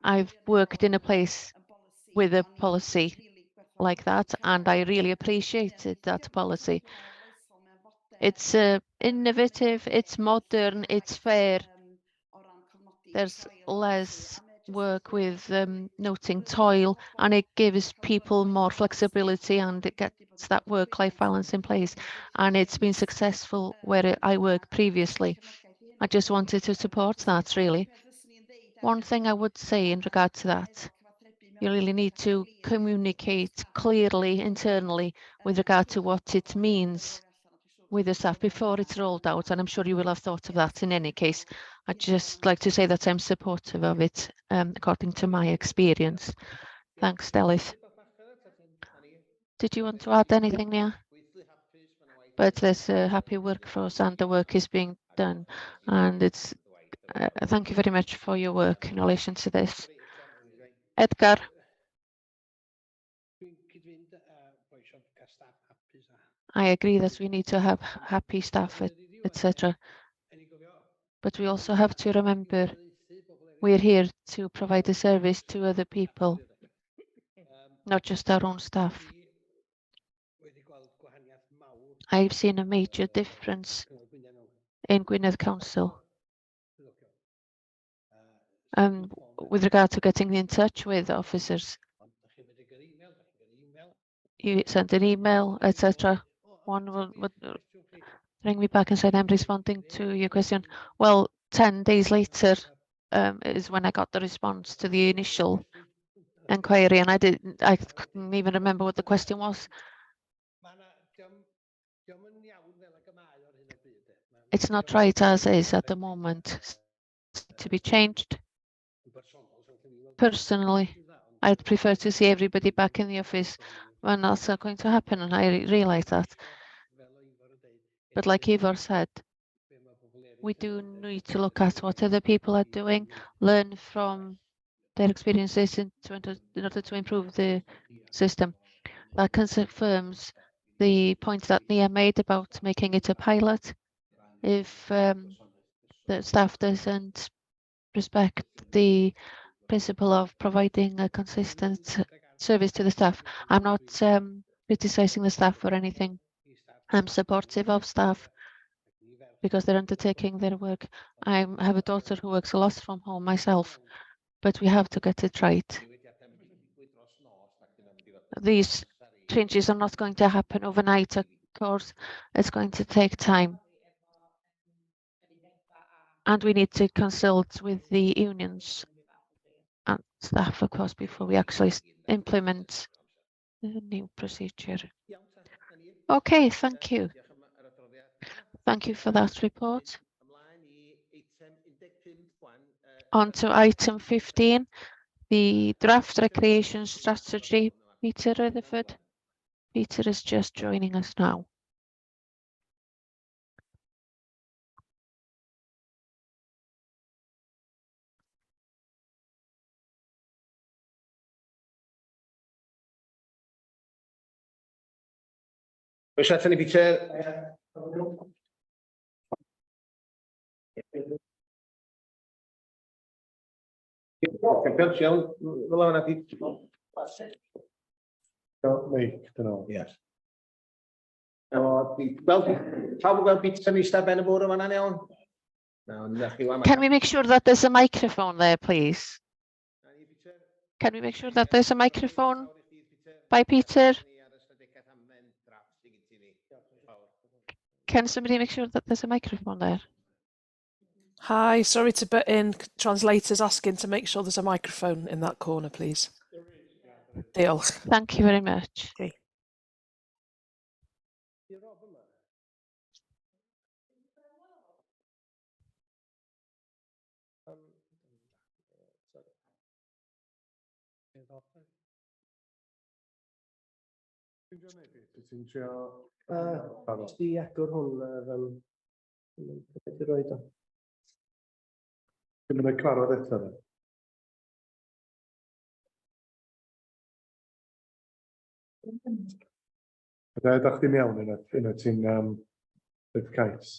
I've worked in a place with a policy like that, and I really appreciated that policy. It's innovative, it's modern, it's fair. There's less work with noting toil, and it gives people more flexibility, and it gets that work-life balance in place. And it's been successful where I worked previously. I just wanted to support that, really. One thing I would say in regard to that, you really need to communicate clearly internally with regard to what it means with the staff before it's rolled out, and I'm sure you will have thought of that in any case. I'd just like to say that I'm supportive of it, according to my experience. Thanks, Dilys. Did you want to add anything, Nia? But there's a happy workforce and the work is being done, and it's thank you very much for your work in relation to this. Edgar? I agree that we need to have happy staff, etc. But we also have to remember we're here to provide a service to other people, not just our own staff. I've seen a major difference in Gwynedd Council with regard to getting in touch with officers. You send an email, etc. One would ring me back and say, I'm responding to your question. Well, 10 days later is when I got the response to the initial inquiry, and I couldn't even remember what the question was. It's not right as is at the moment. To be changed. Personally, I'd prefer to see everybody back in the office when that's not going to happen, and I realize that. But like Ivor said, we do need to look at what other people are doing, learn from their experiences in order to improve the system. That confirms the point that Nia made about making it a pilot. If the staff doesn't respect the principle of providing a consistent service to the staff, I'm not criticizing the staff for anything. I'm supportive of staff because they're undertaking their work. I have a daughter who works a lot from home myself, but we have to get it right. These changes are not going to happen overnight, of course. It's going to take time. And we need to consult with the unions and staff, of course, before we actually implement the new procedure. Okay, thank you. Thank you for that report. On to item 15, The draft recreation strategy, Peter Rutherford. Peter is just joining us now. Oes atyn ni, Peter? Campions iawn, fel yna di. Meic, dyn nhw. Ie. Wel, pawb yn gweld Peter yn eistedd ben y bwrdd yma'n iawn? Can we make sure that there's a microphone there, please? Can we make sure that there's a microphone by Peter? Can somebody make sure that there's a microphone there? Hi, sorry to butt in. Translators asking to make sure there's a microphone in that corner, please. Diolch. Thank you very much. Okay. Di agor hwn ar roed o. Dwi'n mynd i cyfarfod eto. Ydych chi'n iawn yn y ti'n bydd cais?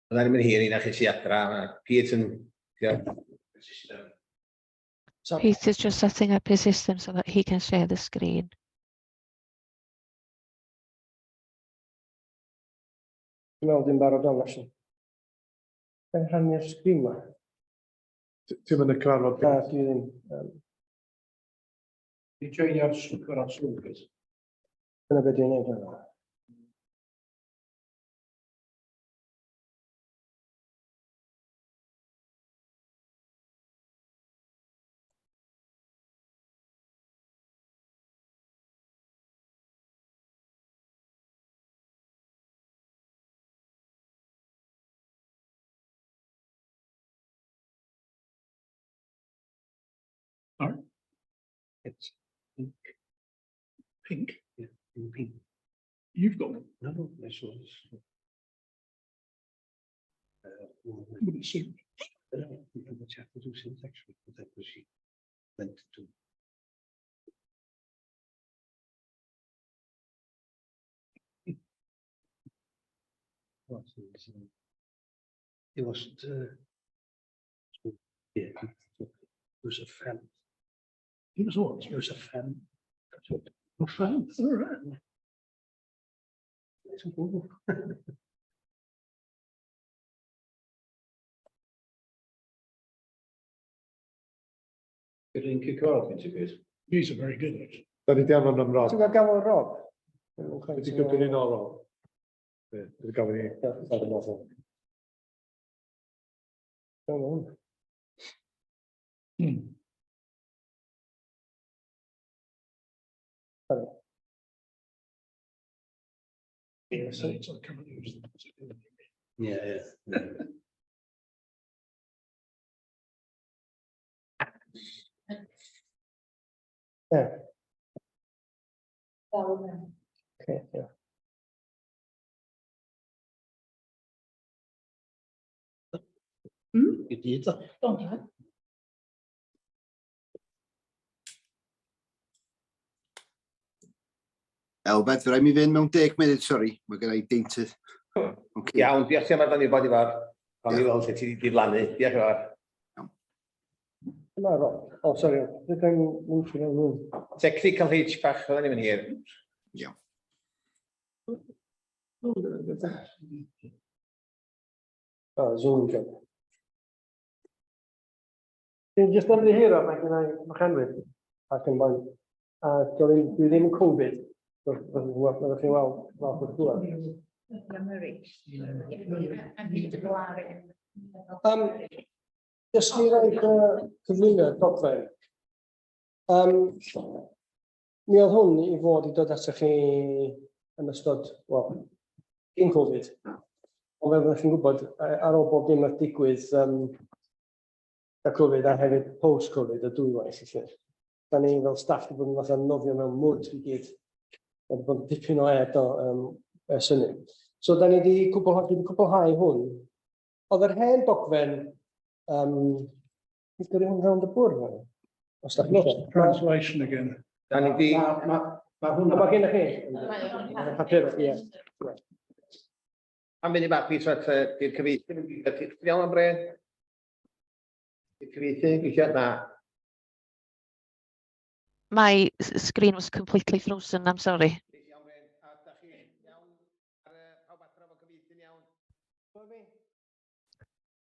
Byddai'n mynd hir i na chi si adra. Peter yn... Peter's just setting up his system so that he can share the screen. Dwi'n meddwl dwi'n barod o'n allan. Yn rhannu'r sgrin ma. Ti'n mynd i cyfarfod? Na, dwi ddim. Dwi'n joinio'r Zoom. Dyna beth dwi'n neud yna. It's pink. Pink? Yeah, pink. You've got one? No, this was... Wouldn't suit. I don't think much have to do since actually, but that was she went to. It wasn't. Yeah, it was a fan. It was what? It was a fan. A fan? All right. It's a ball. Good in Kikar, interviews. These are very good, actually. Da ni di anfon am Rob. Ti'n gael gafel Rob? Ydy gyda ni'n ôl Rob? Ydy gafel ni. Yeah. Yeah. Okay, yeah. Good deed. Elbeth, rhaid mi fynd mewn 10 munud, sori. Mae gen i deintydd. Iawn, diolch ti am arfer ni bod i fawr. Pan ni weld lle ti wedi diflannu. Diolch yn fawr. Na, Rob. O, sori. Rydyn nhw'n ffynnu nhw. Technical hitch bach, oedden ni'n mynd hir. Iawn. Zoom job. Dwi'n jyst yn ddihiro, mae gen i mechanwyr ac yn bain. A dwi ddim yn Covid. Fyddwch chi'n weld fath o'r dŵr. Jyst i roed cyflwyno dogfen. Mi oedd hwn i fod i dod atoch chi yn ystod, wel, cyn Covid. Ond fel ydych chi'n gwybod, ar ôl bob dim oedd digwydd da Covid a hefyd post-Covid y dwywaith, felly. Da ni fel staff wedi bod yn fath o nofio mewn mwyd i gyd. Wedi bod yn dipyn o ed o ers hynny. So da ni wedi cwblhau hwn. Oedd yr hen dogfen, beth gyda hwn rownd y bwrdd? Lost translation again. Da ni wedi... Mae gen i chi? Papur, ie. Am fynd i bach Peter at i'r cyfeithu. Iawn am Bren? I'r cyfeithu, gweithio na. My screen was completely frozen, I'm sorry.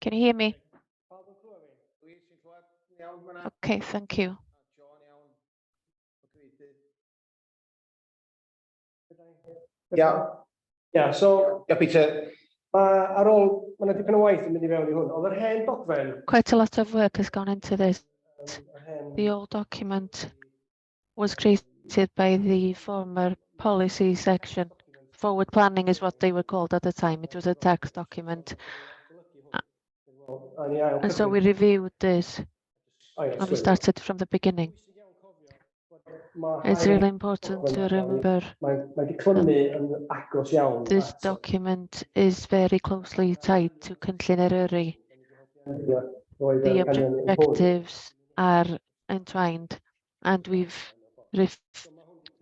Can you hear me? Okay, thank you. Yeah, so... Yeah, Peter. Ar ôl, mae'n dipyn o waith yn mynd i fewn i hwn. Oedd yr hen dogfen... Quite a lot of work has gone into this. The old document was created by the former policy section. Forward planning is what they were called at the time. It was a text document. And so we reviewed this and we started from the beginning. It's really important to remember this document is very closely tied to Cynllun Eryri. The objectives are entwined and we've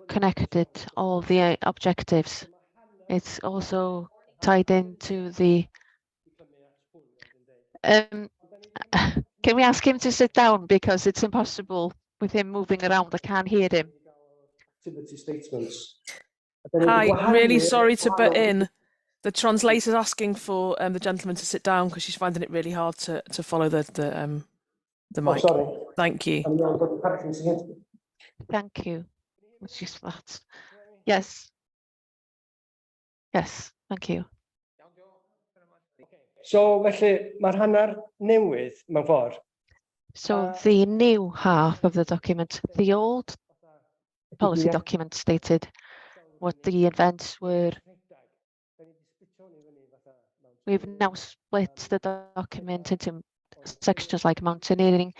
connected all the objectives. It's also tied into the... can we ask him to sit down because it's impossible with him moving around, I can't hear him. Hi, really sorry to butt in. The translator's asking for the gentleman to sit down because she's finding it really hard to follow the mic. Sorry. Thank you. Thank you. Which is that? Yes. Yes, thank you. So, felly, mae'r hanner newydd mewn ffordd. So the new half of the document, the old policy document stated what the events were. We've now split the document into sections like mountaineering,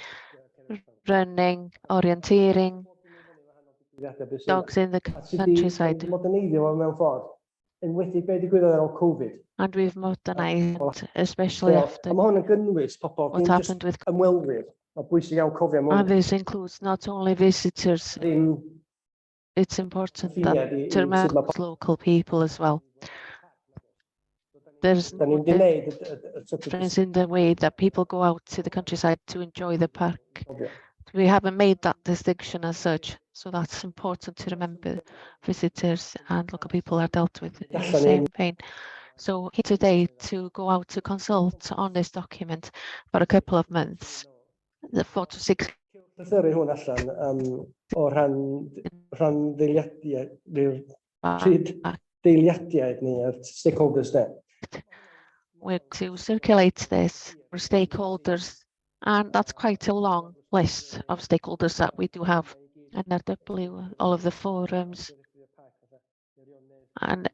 running, orienteering, dogs in the countryside. And we've modernised, especially after what happened with COVID. And this includes not only visitors, it's important that to remember local people as well. There's no difference in the way that people go out to the countryside to enjoy the park. We haven't made that distinction as such, so that's important to remember. Visitors and local people are dealt with in the same vein. So here today to go out to consult on this document for a couple of months, the 4 to 6. We're to circulate this for stakeholders, and that's quite a long list of stakeholders that we do have. NRW, all of the forums, and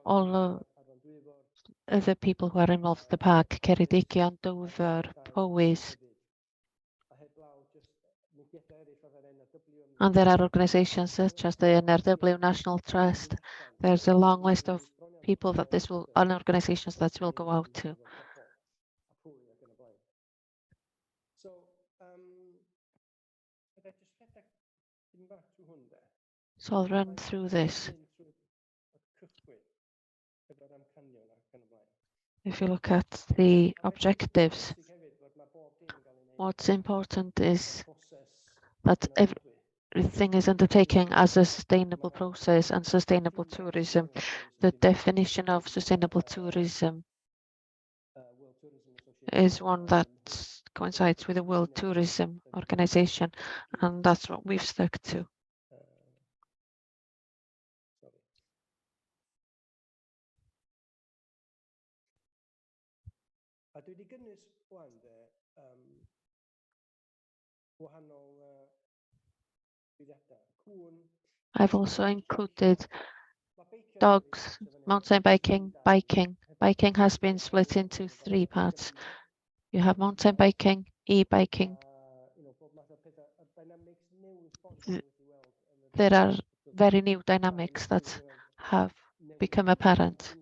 all of the people who are involved in the park, Ceredigion, Dover, Powys. And there are organizations such as the NRW National Trust. There's a long list of people that this will, and organizations that will go out to. So I'll run through this. If you look at the objectives, what's important is that everything is undertaken as a sustainable process and sustainable tourism. The definition of sustainable tourism is one that coincides with the World Tourism Organization, and that's what we've stuck to. I've also included dogs, mountain biking, biking, biking has been split into 3 parts. You have mountain biking, e-biking. There are very new dynamics that have become apparent.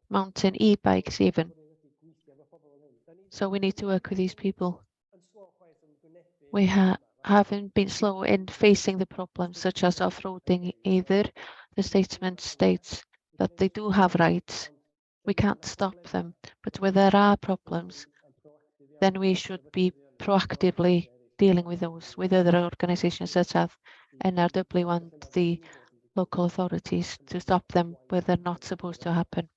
Mountain e-bikes even. So we need to work with these people. We haven't been slow in facing the problems such as off-roading either. The statement states that they do have rights. We can't stop them, but where there are problems, then we should be proactively dealing with those with other organizations such as NRW and the local authorities to stop them where they're not supposed to happen.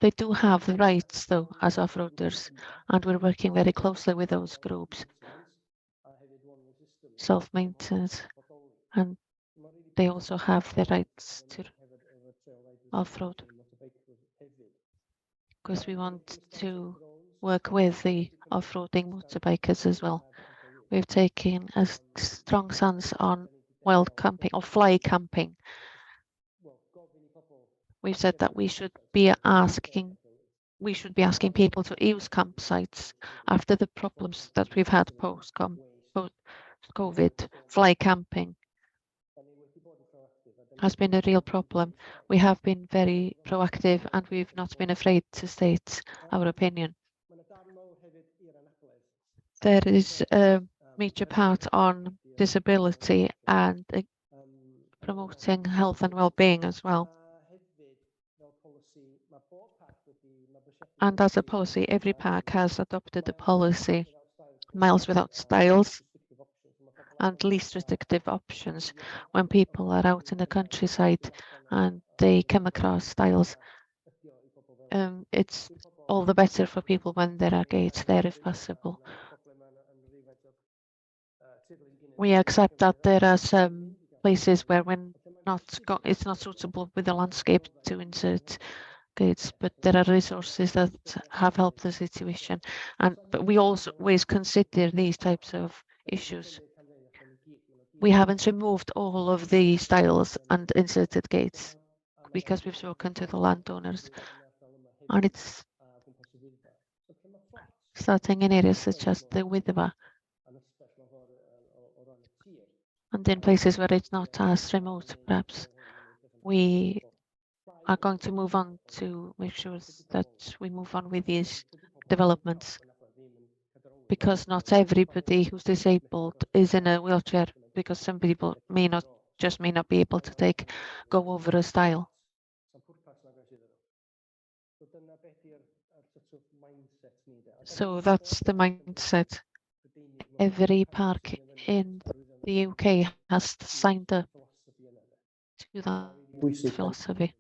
They do have the rights though as off-roaders, and we're working very closely with those groups, self-maintenance, and they also have the rights to off-road because we want to work with the off-roading motorbikers as well. We've taken a strong stance on wild camping or fly camping. We've said that we should be asking people to use campsites after the problems that we've had post-COVID. Fly camping has been a real problem. We have been very proactive and we've not been afraid to state our opinion. There is a major part on disability and promoting health and well-being as well. And as a policy, every park has adopted a policy, miles without stiles and least restrictive options when people are out in the countryside and they come across stiles. It's all the better for people when there are gates there if possible. We accept that there are some places where it's not suitable with the landscape to insert gates, but there are resources that have helped the situation. But we always consider these types of issues. We haven't removed all of the stiles and inserted gates because we've spoken to the landowners, and it's starting in areas such as the Wyddfa and in places where it's not as remote. Perhaps we are going to move on to make sure that we move on with these developments, because not everybody who's disabled is in a wheelchair, because some people may not be able to go over a stile. So that's the mindset. Every park in the UK has signed up to that philosophy,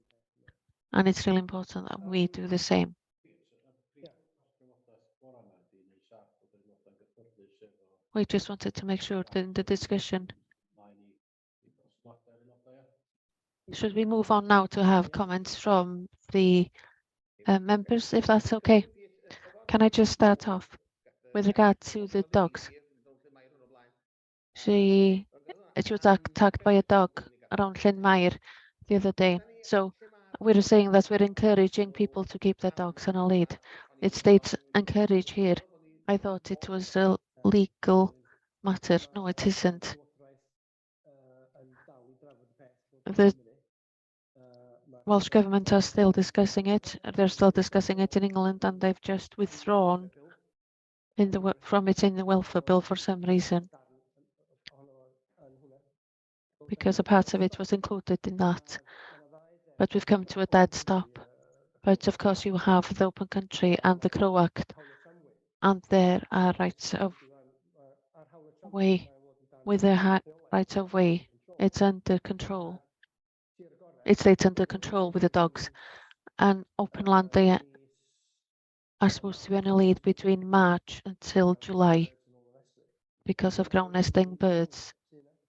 and it's really important that we do the same. We just wanted to make sure that in the discussion, should we move on now to have comments from the members, if that's okay? Can I just start off with regard to the dogs? She was attacked by a dog around Llanmair the other day. So we're saying that we're encouraging people to keep their dogs on a lead. It states encourage here. I thought it was a legal matter. No, it isn't. The Welsh Government are still discussing it. They're still discussing it in England, and they've just withdrawn from it in the welfare bill for some reason, because a part of it was included in that. But we've come to a dead stop. But of course, you have the Open Country and the Crow Act, and there are rights of way. With the rights of way, it's under control. It's under control with the dogs, and open land they are supposed to be on a lead between March until July because of ground nesting birds.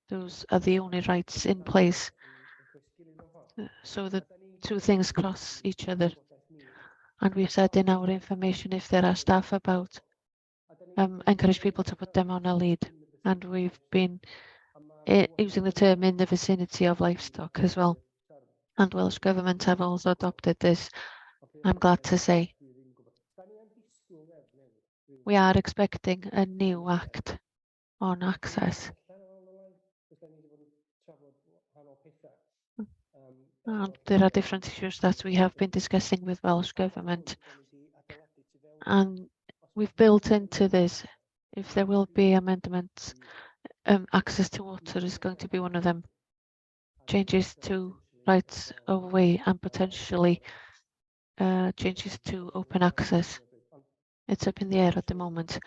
Those are the only rights in place. So the two things cross each other. And we've said in our information, if there are staff about, encourage people to put them on a lead. And we've been using the term in the vicinity of livestock as well. and Welsh Government have also adopted this, I'm glad to say. We are expecting a new act on access. And there are different issues that we have been discussing with Welsh Government. And we've built into this, if there will be amendments, access to water is going to be one of them. Changes to rights of way and potentially changes to open access. It's up in the air at the moment,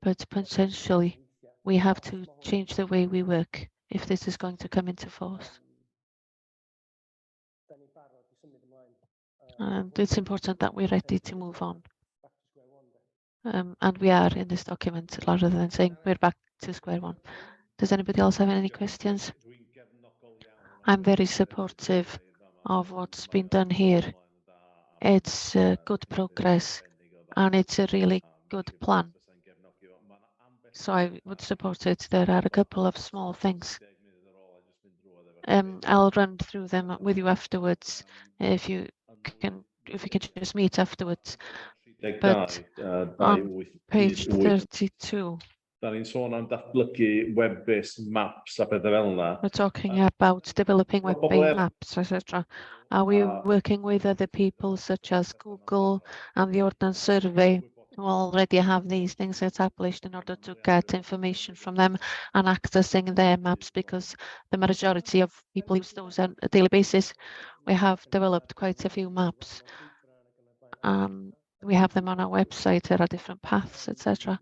but potentially we have to change the way we work if this is going to come into force. And it's important that we're ready to move on. And we are in this document rather than saying we're back to square one. Does anybody else have any questions? I'm very supportive of what's been done here. It's good progress and it's a really good plan. So I would support it. There are a couple of small things. I'll run through them with you afterwards if we can just meet afterwards. But on page 32, we're talking about developing web-based maps, etc. Are we working with other people such as Google and the Ordnance Survey who already have these things established in order to get information from them and accessing their maps, because the majority of people use those on a daily basis? We have developed quite a few maps. We have them on our website. There are different paths, etc.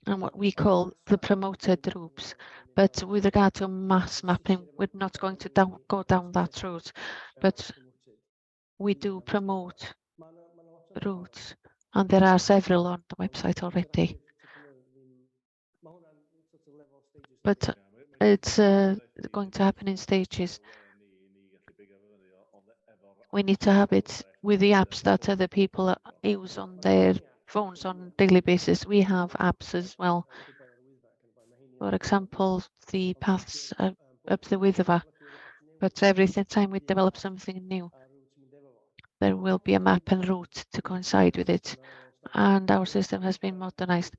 And what we call the promoted routes. But with regard to mass mapping, we're not going to go down that route, but we do promote routes, and there are several on the website already. But it's going to happen in stages. We need to have it with the apps that other people use on their phones on a daily basis. We have apps as well. For example, the paths up the Wyddfa. But every time we develop something new, there will be a map and route to coincide with it. And our system has been modernized.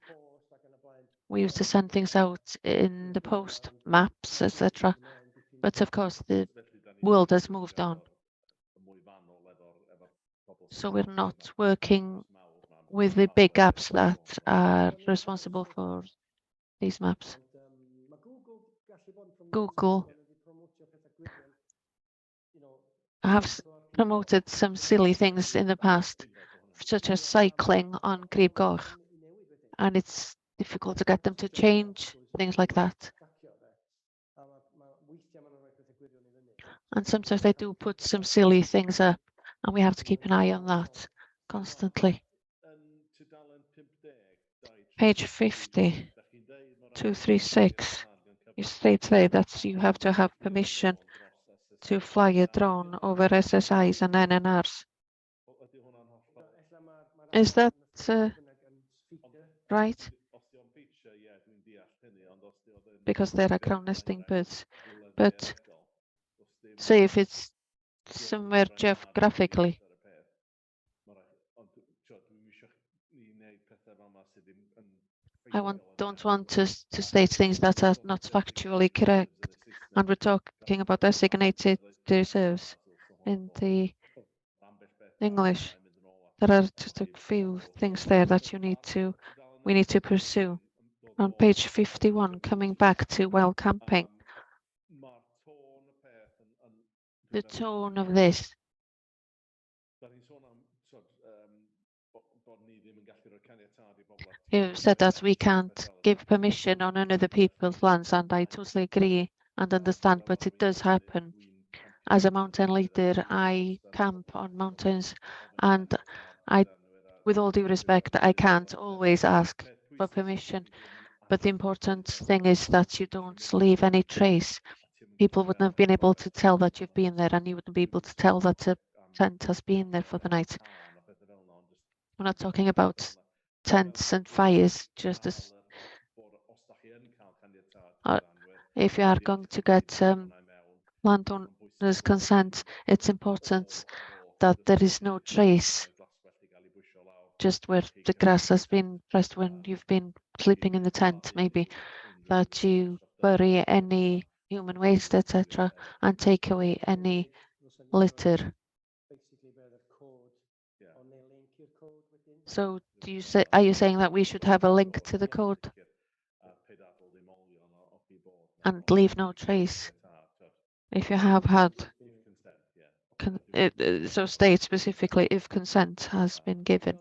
We used to send things out in the post, maps, etc. But of course, the world has moved on. So we're not working with the big apps that are responsible for these maps. Google have promoted some silly things in the past, such as cycling on Crib Goch, and it's difficult to get them to change things like that. And sometimes they do put some silly things up, and we have to keep an eye on that constantly. Page 50, 236, you state there that you have to have permission to fly a drone over SSIs and NNRs. Is that right? Because there are ground nesting birds. But say if it's somewhere geographically. Don't want to state things that are not factually correct. And we're talking about designated reserves in the English. There are just a few things there that we need to pursue. On page 51, coming back to wild camping, the tone of this. You said that we can't give permission on another people's lands, and I totally agree and understand, but it does happen. As a mountain leader, I camp on mountains, and with all due respect, I can't always ask for permission. But the important thing is that you don't leave any trace. People wouldn't have been able to tell that you've been there, and you wouldn't be able to tell that a tent has been there for the night. We're not talking about tents and fires, just as if you are going to get landowners' consent, it's important that there is no trace just where the grass has been pressed when you've been sleeping in the tent, maybe that you bury any human waste, etc., and take away any litter. So are you saying that we should have a link to the code and leave no trace if you have had so state specifically if consent has been given?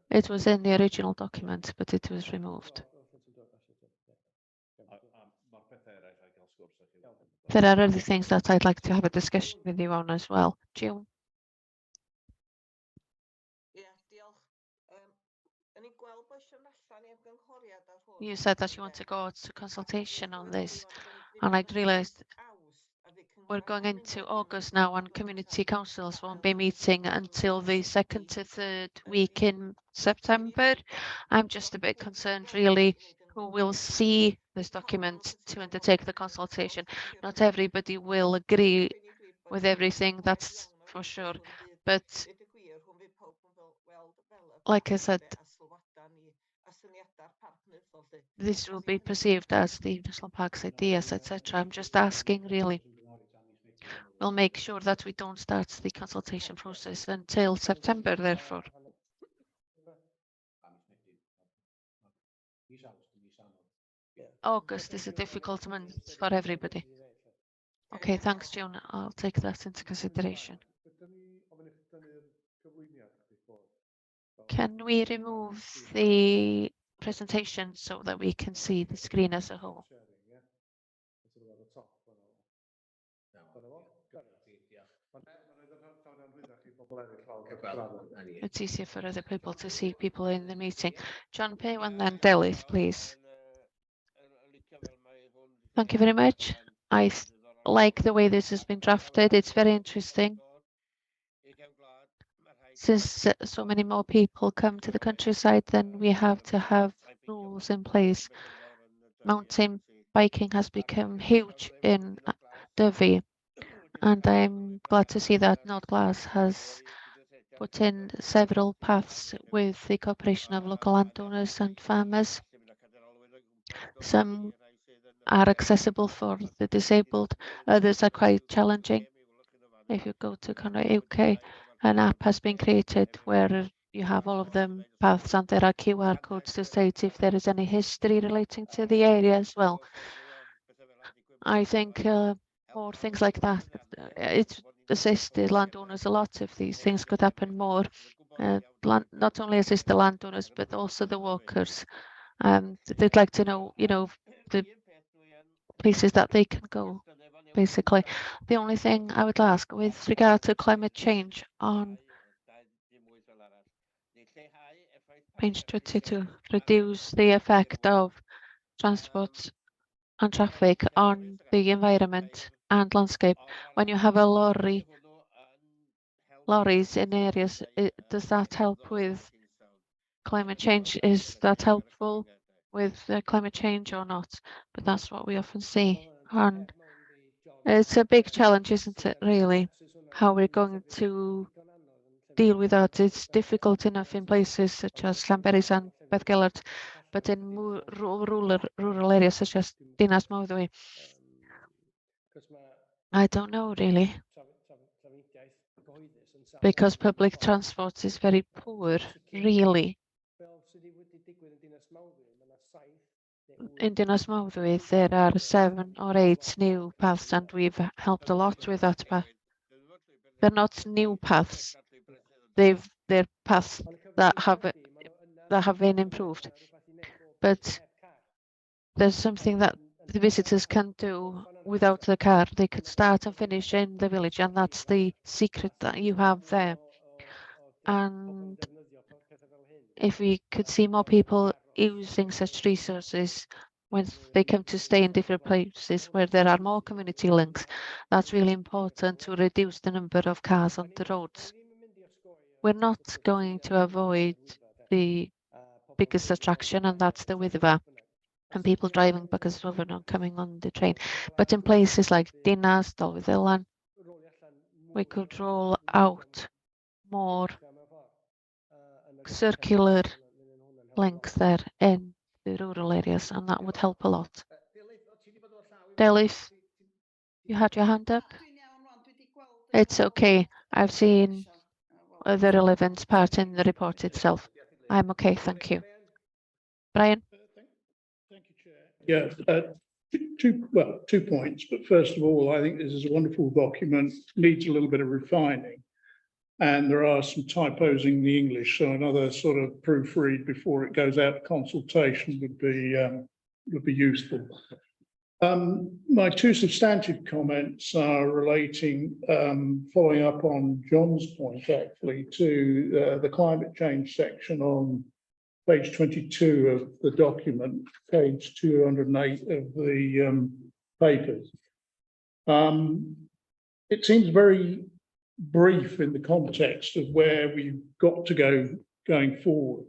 It was in the original document, but it was removed. There are other things that I'd like to have a discussion with you on as well. June. You said that you want to go to consultation on this, and I realized we're going into August now and community councils won't be meeting until the 2nd to 3rd week in September. I'm just a bit concerned really who will see this document to undertake the consultation. Not everybody will agree with everything, that's for sure, but like I said, this will be perceived as the national parks ideas, etc. I'm just asking really. We'll make sure that we don't start the consultation process until September, therefore. August is a difficult month for everybody. Okay, thanks, June. I'll take that into consideration. Can we remove the presentation so that we can see the screen as a whole? It's easier for other people to see people in the meeting. John Pay and then Delith, please. Thank you very much. I like the way this has been drafted. It's very interesting. Since so many more people come to the countryside, then we have to have rules in place. Mountain biking has become huge in Dyfi, and I'm glad to see that Nordglas has put in several paths with the cooperation of local landowners and farmers. Some are accessible for the disabled, others are quite challenging. If you go to Conwy UK, an app has been created where you have all of them paths and there are QR codes to state if there is any history relating to the area as well. I think more things like that, it assists the landowners a lot if these things could happen more. Not only assist the landowners, but also the workers. They'd like to know, the places that they can go, basically. The only thing I would ask with regard to climate change on page 22, reduce the effect of transport and traffic on the environment and landscape. When you have a lorries in areas, does that help with climate change? Is that helpful with climate change or not? But that's what we often see. And it's a big challenge, isn't it, really? How we're going to deal with that. It's difficult enough in places such as Llanberis and Bethgelert, but in rural areas such as Dinas Mawddwy, I don't know really, because public transport is very poor, really. In Dinas Mawddwy, there are 7 or 8 new paths, and we've helped a lot with that path. They're not new paths. They're paths that have been improved. But there's something that the visitors can do without the car. They could start and finish in the village, and that's the secret that you have there. And if we could see more people using such resources when they come to stay in different places where there are more community links, that's really important to reduce the number of cars on the roads. We're not going to avoid the biggest attraction, and that's the Wyddfa. and people driving because of not coming on the train. But in places like Dinas, Dolwyddelan, we could roll out more circular links there in the rural areas, and that would help a lot. Delyth, you had your hand up? It's okay. I've seen the relevant part in the report itself. I'm okay, thank you. Brian? Thank you, Chair. Yeah, two points. But first of all, I think this is a wonderful document, needs a little bit of refining. And there are some typos in the English, so another sort of proofread before it goes out to consultation would be useful. My two substantive comments are relating, following up on John's point actually, to the climate change section on page 22 of the document, page 208 of the papers. It seems very brief in the context of where we've got to go going forward.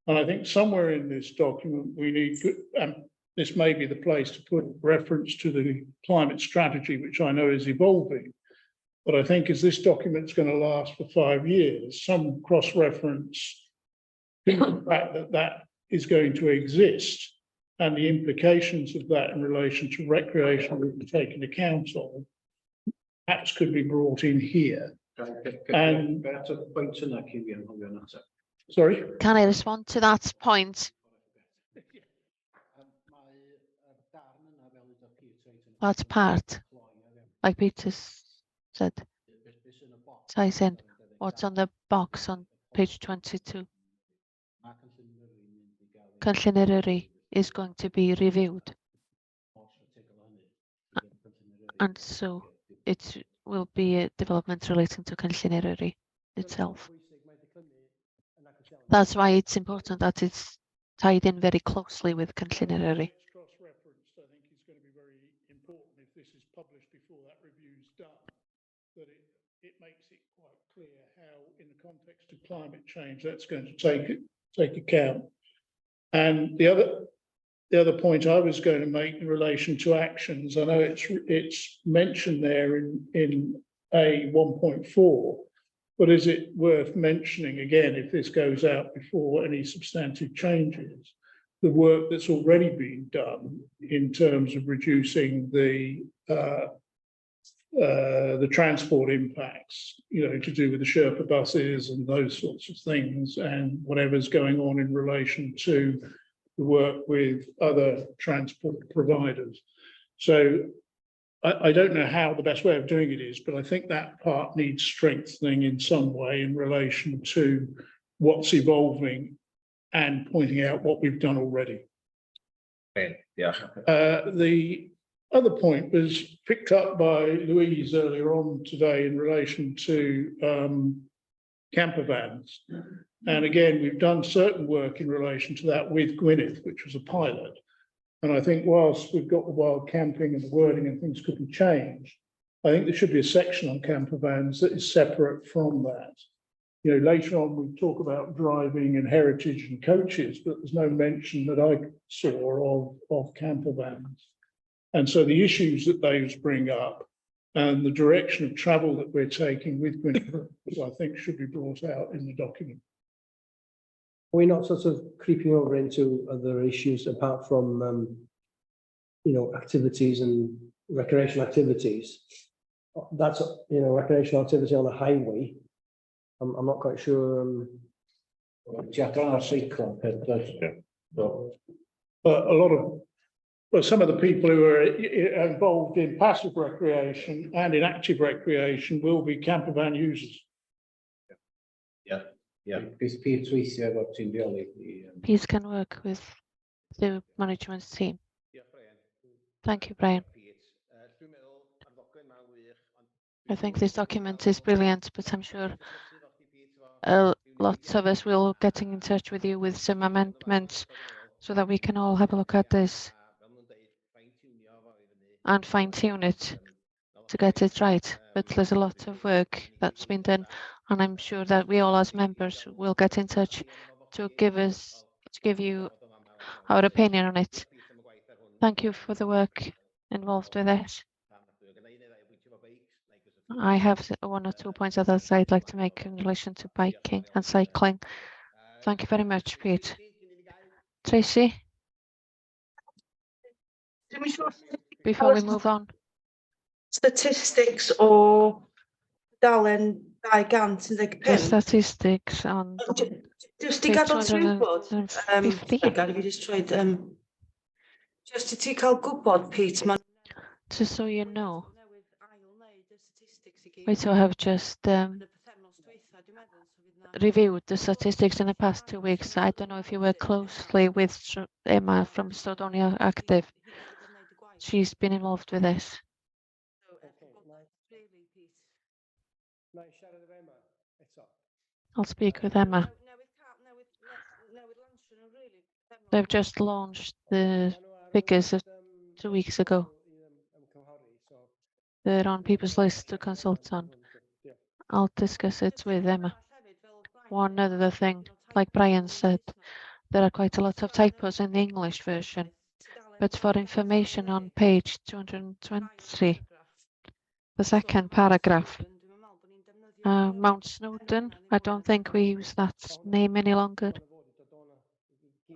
And I think somewhere in this document we need to, this may be the place to put reference to the climate strategy, which I know is evolving. But I think as this document's going to last for 5 years, some cross-reference to the fact that that is going to exist and the implications of that in relation to recreation will be taken account of, perhaps could be brought in here. And sorry? Can I respond to that point? That part, like Peter said, ties in what's on the box on page 22. Cynllun Eryri is going to be reviewed. And so it will be a development relating to Cynllun Eryri itself. That's why it's important that it's tied in very closely with Cynllun Eryri. Cross-referenced, I think, is going to be very important if this is published before that review is done, that it makes it quite clear how, in the context of climate change, that's going to take account. And the other point I was going to make in relation to actions, I know it's mentioned there in A 1.4, but is it worth mentioning again, if this goes out before any substantive changes, the work that's already been done in terms of reducing the transport impacts, you know, to do with the Sherpa buses and those sorts of things, and whatever's going on in relation to the work with other transport providers. So I don't know how the best way of doing it is, but I think that part needs strengthening in some way in relation to what's evolving and pointing out what we've done already. Yeah. The other point was picked up by Louise earlier on today in relation to camper vans. And again, we've done certain work in relation to that with Gwynedd, which was a pilot. And I think whilst we've got the wild camping and the wording and things could be changed, I think there should be a section on camper vans that is separate from that. You know, later on we talk about driving and heritage and coaches, but there's no mention that I saw of camper vans. And so the issues that those bring up and the direction of travel that we're taking with Gwynedd, I think should be brought out in the document. We're not sort of creeping over into other issues apart from, you know, activities and recreational activities. That's, you know, recreational activity on a highway. I'm not quite sure. But a lot of, well, some of the people who are involved in passive recreation and in active recreation will be camper van users. Yeah. Peace can work with the management team. Thank you, Brian. I think this document is brilliant, but I'm sure lots of us will getting in touch with you with some amendments so that we can all have a look at this and fine tune it to get it right. But there's a lot of work that's been done, and I'm sure that we all as members will get in touch to give you our opinion on it. Thank you for the work involved with this. I have 1 or 2 points that I'd like to make in relation to biking and cycling. Thank you very much, Pete. Tracy, before we move on. Statistics o dalen 215. The statistics on Just i page gadw ti wybod, 250. gad i fi just troed, just i ti cael gwybod, Pete, ma' Just so you know, we too have just reviewed the statistics in the past 2 weeks. I don't know if you were closely with Emma from Snowdonia Active. She's been involved with this. I'll speak with Emma. They've just launched the figures of 2 weeks ago. They're on people's list to consult on. I'll discuss it with Emma. One other thing, like Brian said, there are quite a lot of typos in the English version, but for information on page 220, the second paragraph, Mount Snowdon, I don't think we use that name any longer.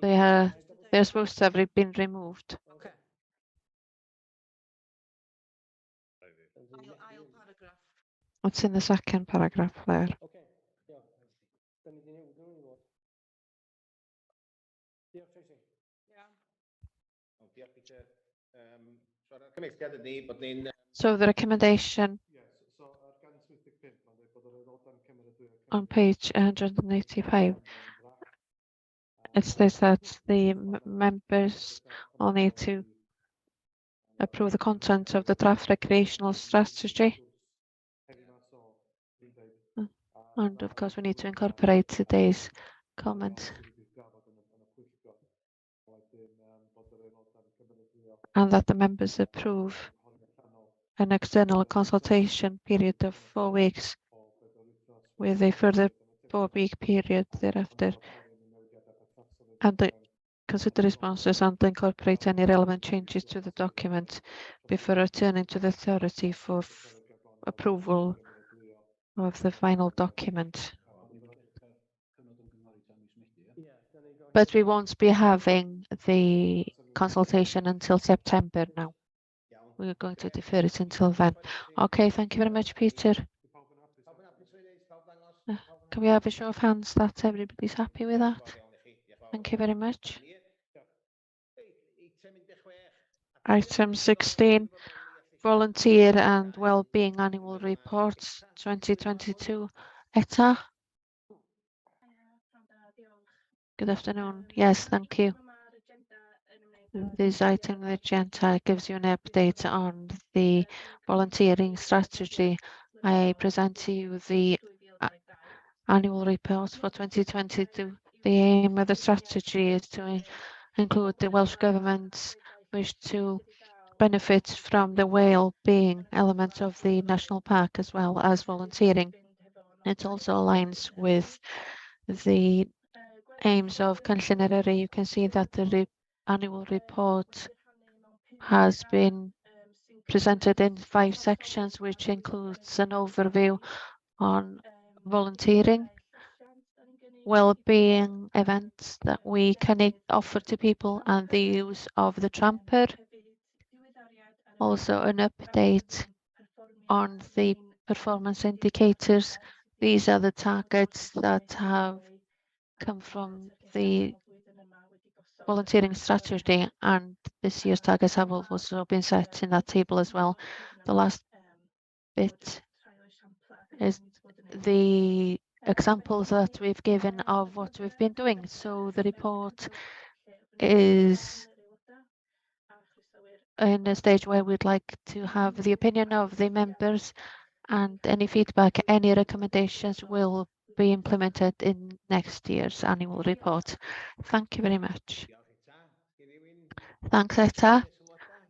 They're supposed to have been removed. What's in the second paragraph there? So the recommendation on page 185, it says that the members will need to approve the content of the draft recreational strategy. And of course, we need to incorporate today's comments. And that the members approve an external consultation period of 4 weeks with a further 4-week period thereafter. And consider responses and incorporate any relevant changes to the document before returning to the authority for approval of the final document. But we won't be having the consultation until September now. We're going to defer it until then. Okay, thank you very much, Peter. Can we have a show of hands that everybody's happy with that? Thank you very much. Item 16, Volunteer and Wellbeing Annual Reports 2022. Etta? Good afternoon. Yes, thank you. This item on the agenda gives you an update on the volunteering strategy. I present to you the annual report for 2022. The aim of the strategy is to include the Welsh Government's wish to benefit from the well-being element of the national park as well as volunteering. It also aligns with the aims of Cynllun Eryri. You can see that the annual report has been presented in 5 sections, which includes an overview on volunteering, well-being events that we can offer to people, and the use of the tramper. Also an update on the performance indicators. These are the targets that have come from the volunteering strategy, and this year's targets have also been set in that table as well. The last bit is the examples that we've given of what we've been doing. So the report is in a stage where we'd like to have the opinion of the members, and any feedback, any recommendations will be implemented in next year's annual report. Thank you very much. Thanks, Etta.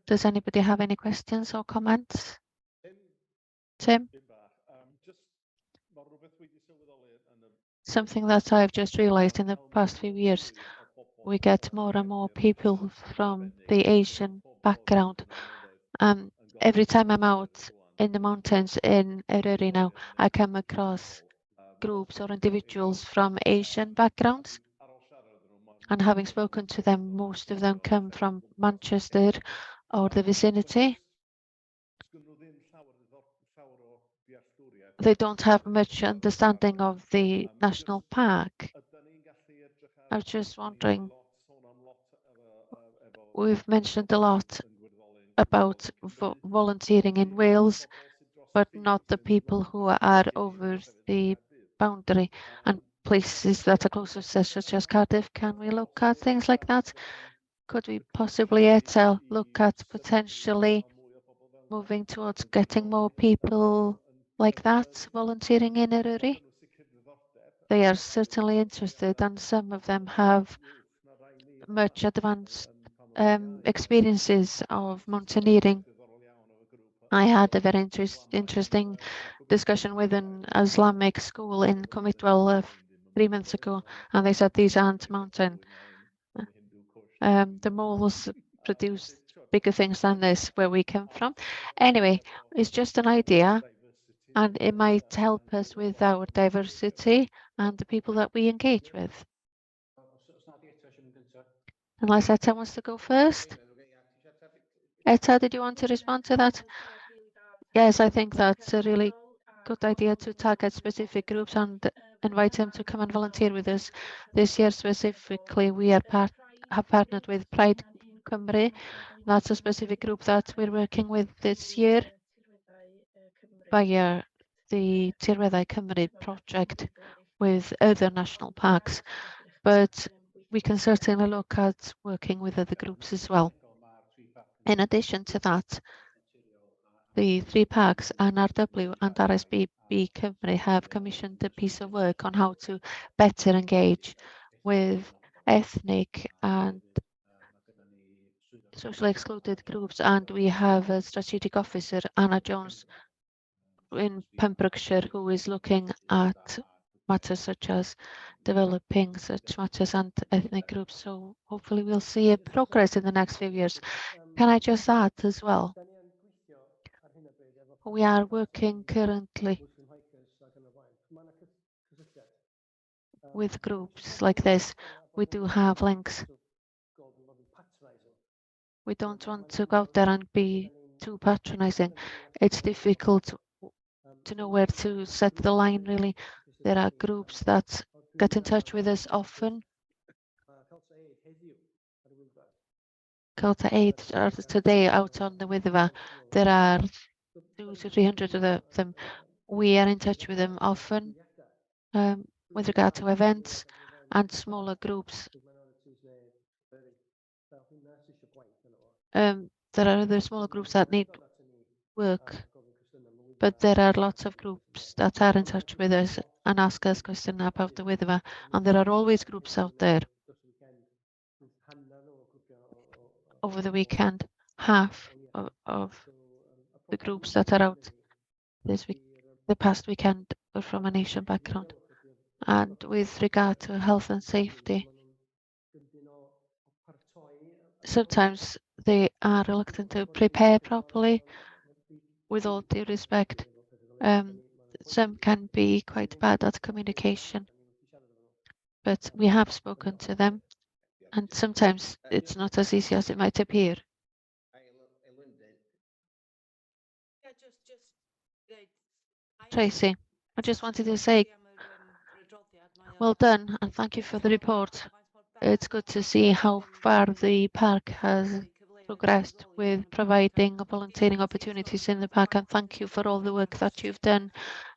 Does anybody have any questions or comments? Tim? Something that I've just realized in the past few years, we get more and more people from the Asian background. Every time I'm out in the mountains in Eryri now, I come across groups or individuals from Asian backgrounds. And having spoken to them, most of them come from Manchester or the vicinity. They don't have much understanding of the national park. I was just wondering, we've mentioned a lot about volunteering in Wales, but not the people who are over the boundary and places that are closer, such as Cardiff. Can we look at things like that? Could we possibly look at potentially moving towards getting more people like that volunteering in Eryri? They are certainly interested, and some of them have much advanced experiences of mountaineering. I had a very interesting discussion with an Islamic school in Commitwell 3 months ago, and they said these aren't mountain. The moles produce bigger things than this where we come from. Anyway, it's just an idea, and it might help us with our diversity and the people that we engage with. Unless Etta wants to go first. Etta, did you want to respond to that? Yes, I think that's a really good idea to target specific groups and invite them to come and volunteer with us. This year specifically, we have partnered with Pride Cymru. That's a specific group that we're working with this year via the Tirweddau Cymru project with other national parks. But we can certainly look at working with other groups as well. In addition to that, the 3 parks, NRW and RSPB Cymru, have commissioned a piece of work on how to better engage with ethnic and socially excluded groups. And we have a strategic officer, Anna Jones, in Pembrokeshire, who is looking at matters such as developing such matters and ethnic groups. So hopefully we'll see a progress in the next few years. Can I just add as well? We are working currently with groups like this. We do have links. We don't want to go out there and be too patronizing. It's difficult to know where to set the line, really. There are groups that get in touch with us often. Celta 8 are today out on the Wyddfa. There are 200 to 300 of them. We are in touch with them often with regard to events and smaller groups. There are other smaller groups that need work, but there are lots of groups that are in touch with us and ask us questions about the Wyddfa, and there are always groups out there. Over the weekend, half of the groups that are out this week, the past weekend, were from an Asian background. And with regard to health and safety, sometimes they are reluctant to prepare properly. With all due respect, some can be quite bad at communication, but we have spoken to them, and sometimes it's not as easy as it might appear. Tracy, I just wanted to say, well done, and thank you for the report. It's good to see how far the park has progressed with providing volunteering opportunities in the park, and thank you for all the work that you've done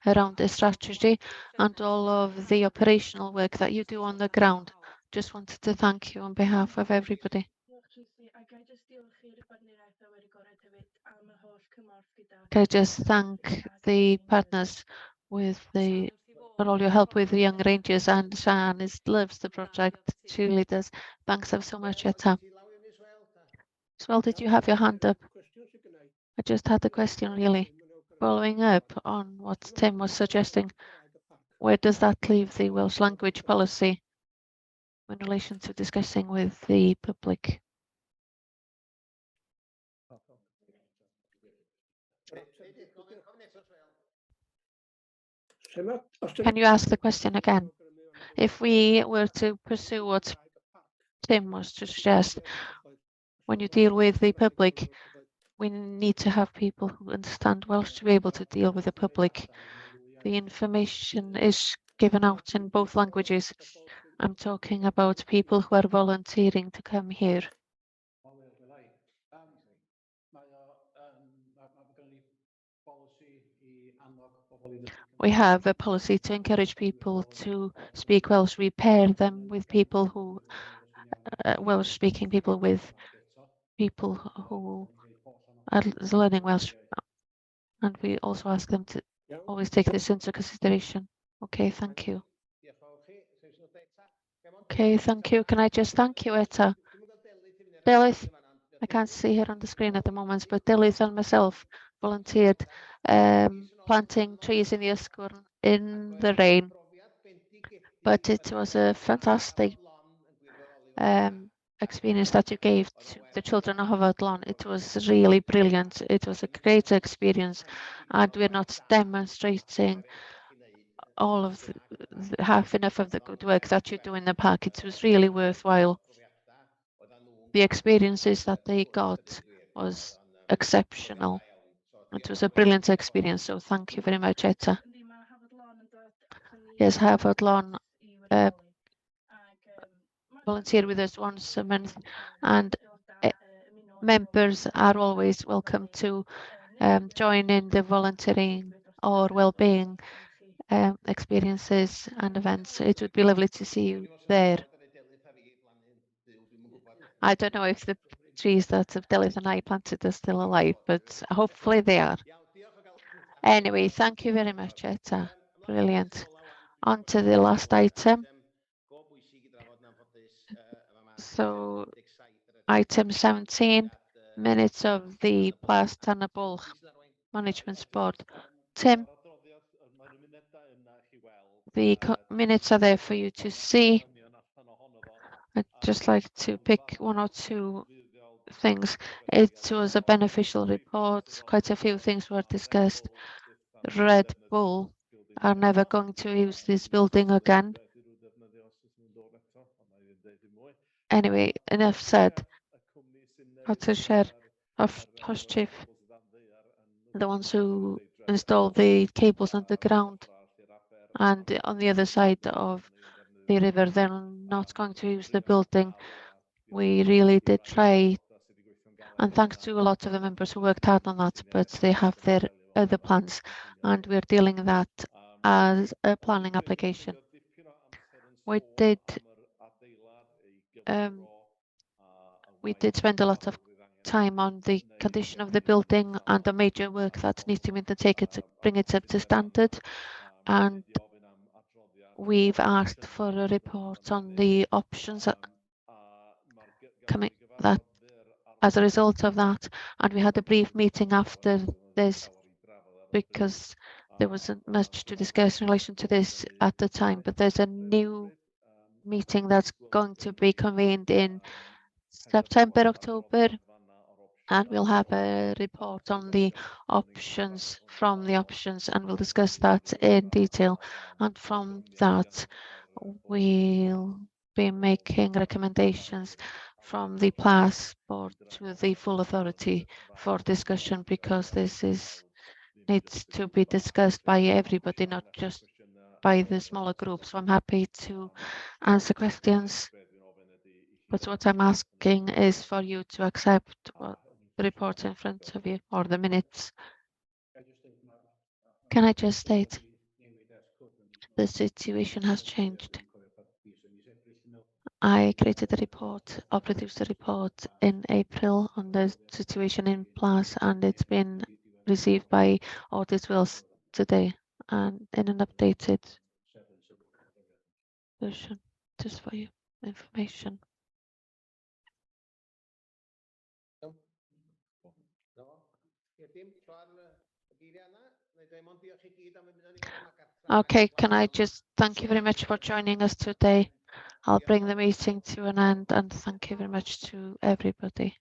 around the strategy and all of the operational work that you do on the ground. Just wanted to thank you on behalf of everybody. Can I just thank the partners for all your help with the Young Rangers, and Sian loves the project. She really does. Thanks ever so much, Etta. Well, did you have your hand up? I just had a question, really. Following up on what Tim was suggesting, where does that leave the Welsh language policy in relation to discussing with the public? Can you ask the question again? If we were to pursue what Tim was to suggest, when you deal with the public, we need to have people who understand Welsh to be able to deal with the public. The information is given out in both languages. I'm talking about people who are volunteering to come here. We have a policy to encourage people to speak Welsh. We pair them with people who, Welsh speaking people with people who are learning Welsh. And we also ask them to always take this into consideration. Okay, thank you. Okay, thank you. Can I just thank you, Etta? Delyth, I can't see her on the screen at the moment, but Delyth and myself volunteered planting trees in the Ysgwrn in the rain. But it was a fantastic experience that you gave to the children of Hafodlon. It was really brilliant. It was a great experience, and we're not demonstrating all of half enough of the good work that you do in the park. It was really worthwhile. The experiences that they got was exceptional. It was a brilliant experience. So thank you very much, Etta. Yes, Hafodlon volunteer with us once a month, and members are always welcome to join in the volunteering or well-being experiences and events. It would be lovely to see you there. I don't know if the trees that Delyth and I planted are still alive, but hopefully they are. Anyway, thank you very much, Etta. Brilliant. On to the last item. So, item 17, minutes of the Plas Tân y Bwlch Management Board. Tim, the minutes are there for you to see. I'd just like to pick one or two things. It was a beneficial report. Quite a few things were discussed. Red Bull are never going to use this building again. Anyway, enough said. Share of Hoschief, the ones who installed the cables underground, and on the other side of the river, they're not going to use the building. We really did try, and thanks to a lot of the members who worked hard on that, but they have their other plans, and we're dealing with that as a planning application. We did spend a lot of time on the condition of the building and the major work that needs to be undertaken to bring it up to standard, and we've asked for a report on the options coming that as a result of that, and we had a brief meeting after this because there wasn't much to discuss in relation to this at the time, but there's a new meeting that's going to be convened in September, October, and we'll have a report on the options from the options, and we'll discuss that in detail. And from that, we'll be making recommendations from the PLAS board to the full authority for discussion, because this needs to be discussed by everybody, not just by the smaller groups. So I'm happy to answer questions, but what I'm asking is for you to accept the report in front of you, or the minutes. Can I just state the situation has changed? I created a report or produced a report in April on the situation in PLAS, and it's been received by Audit Wales today and in an updated version, just for your information. Okay, can I just thank you very much for joining us today. I'll bring the meeting to an end, and thank you very much to everybody.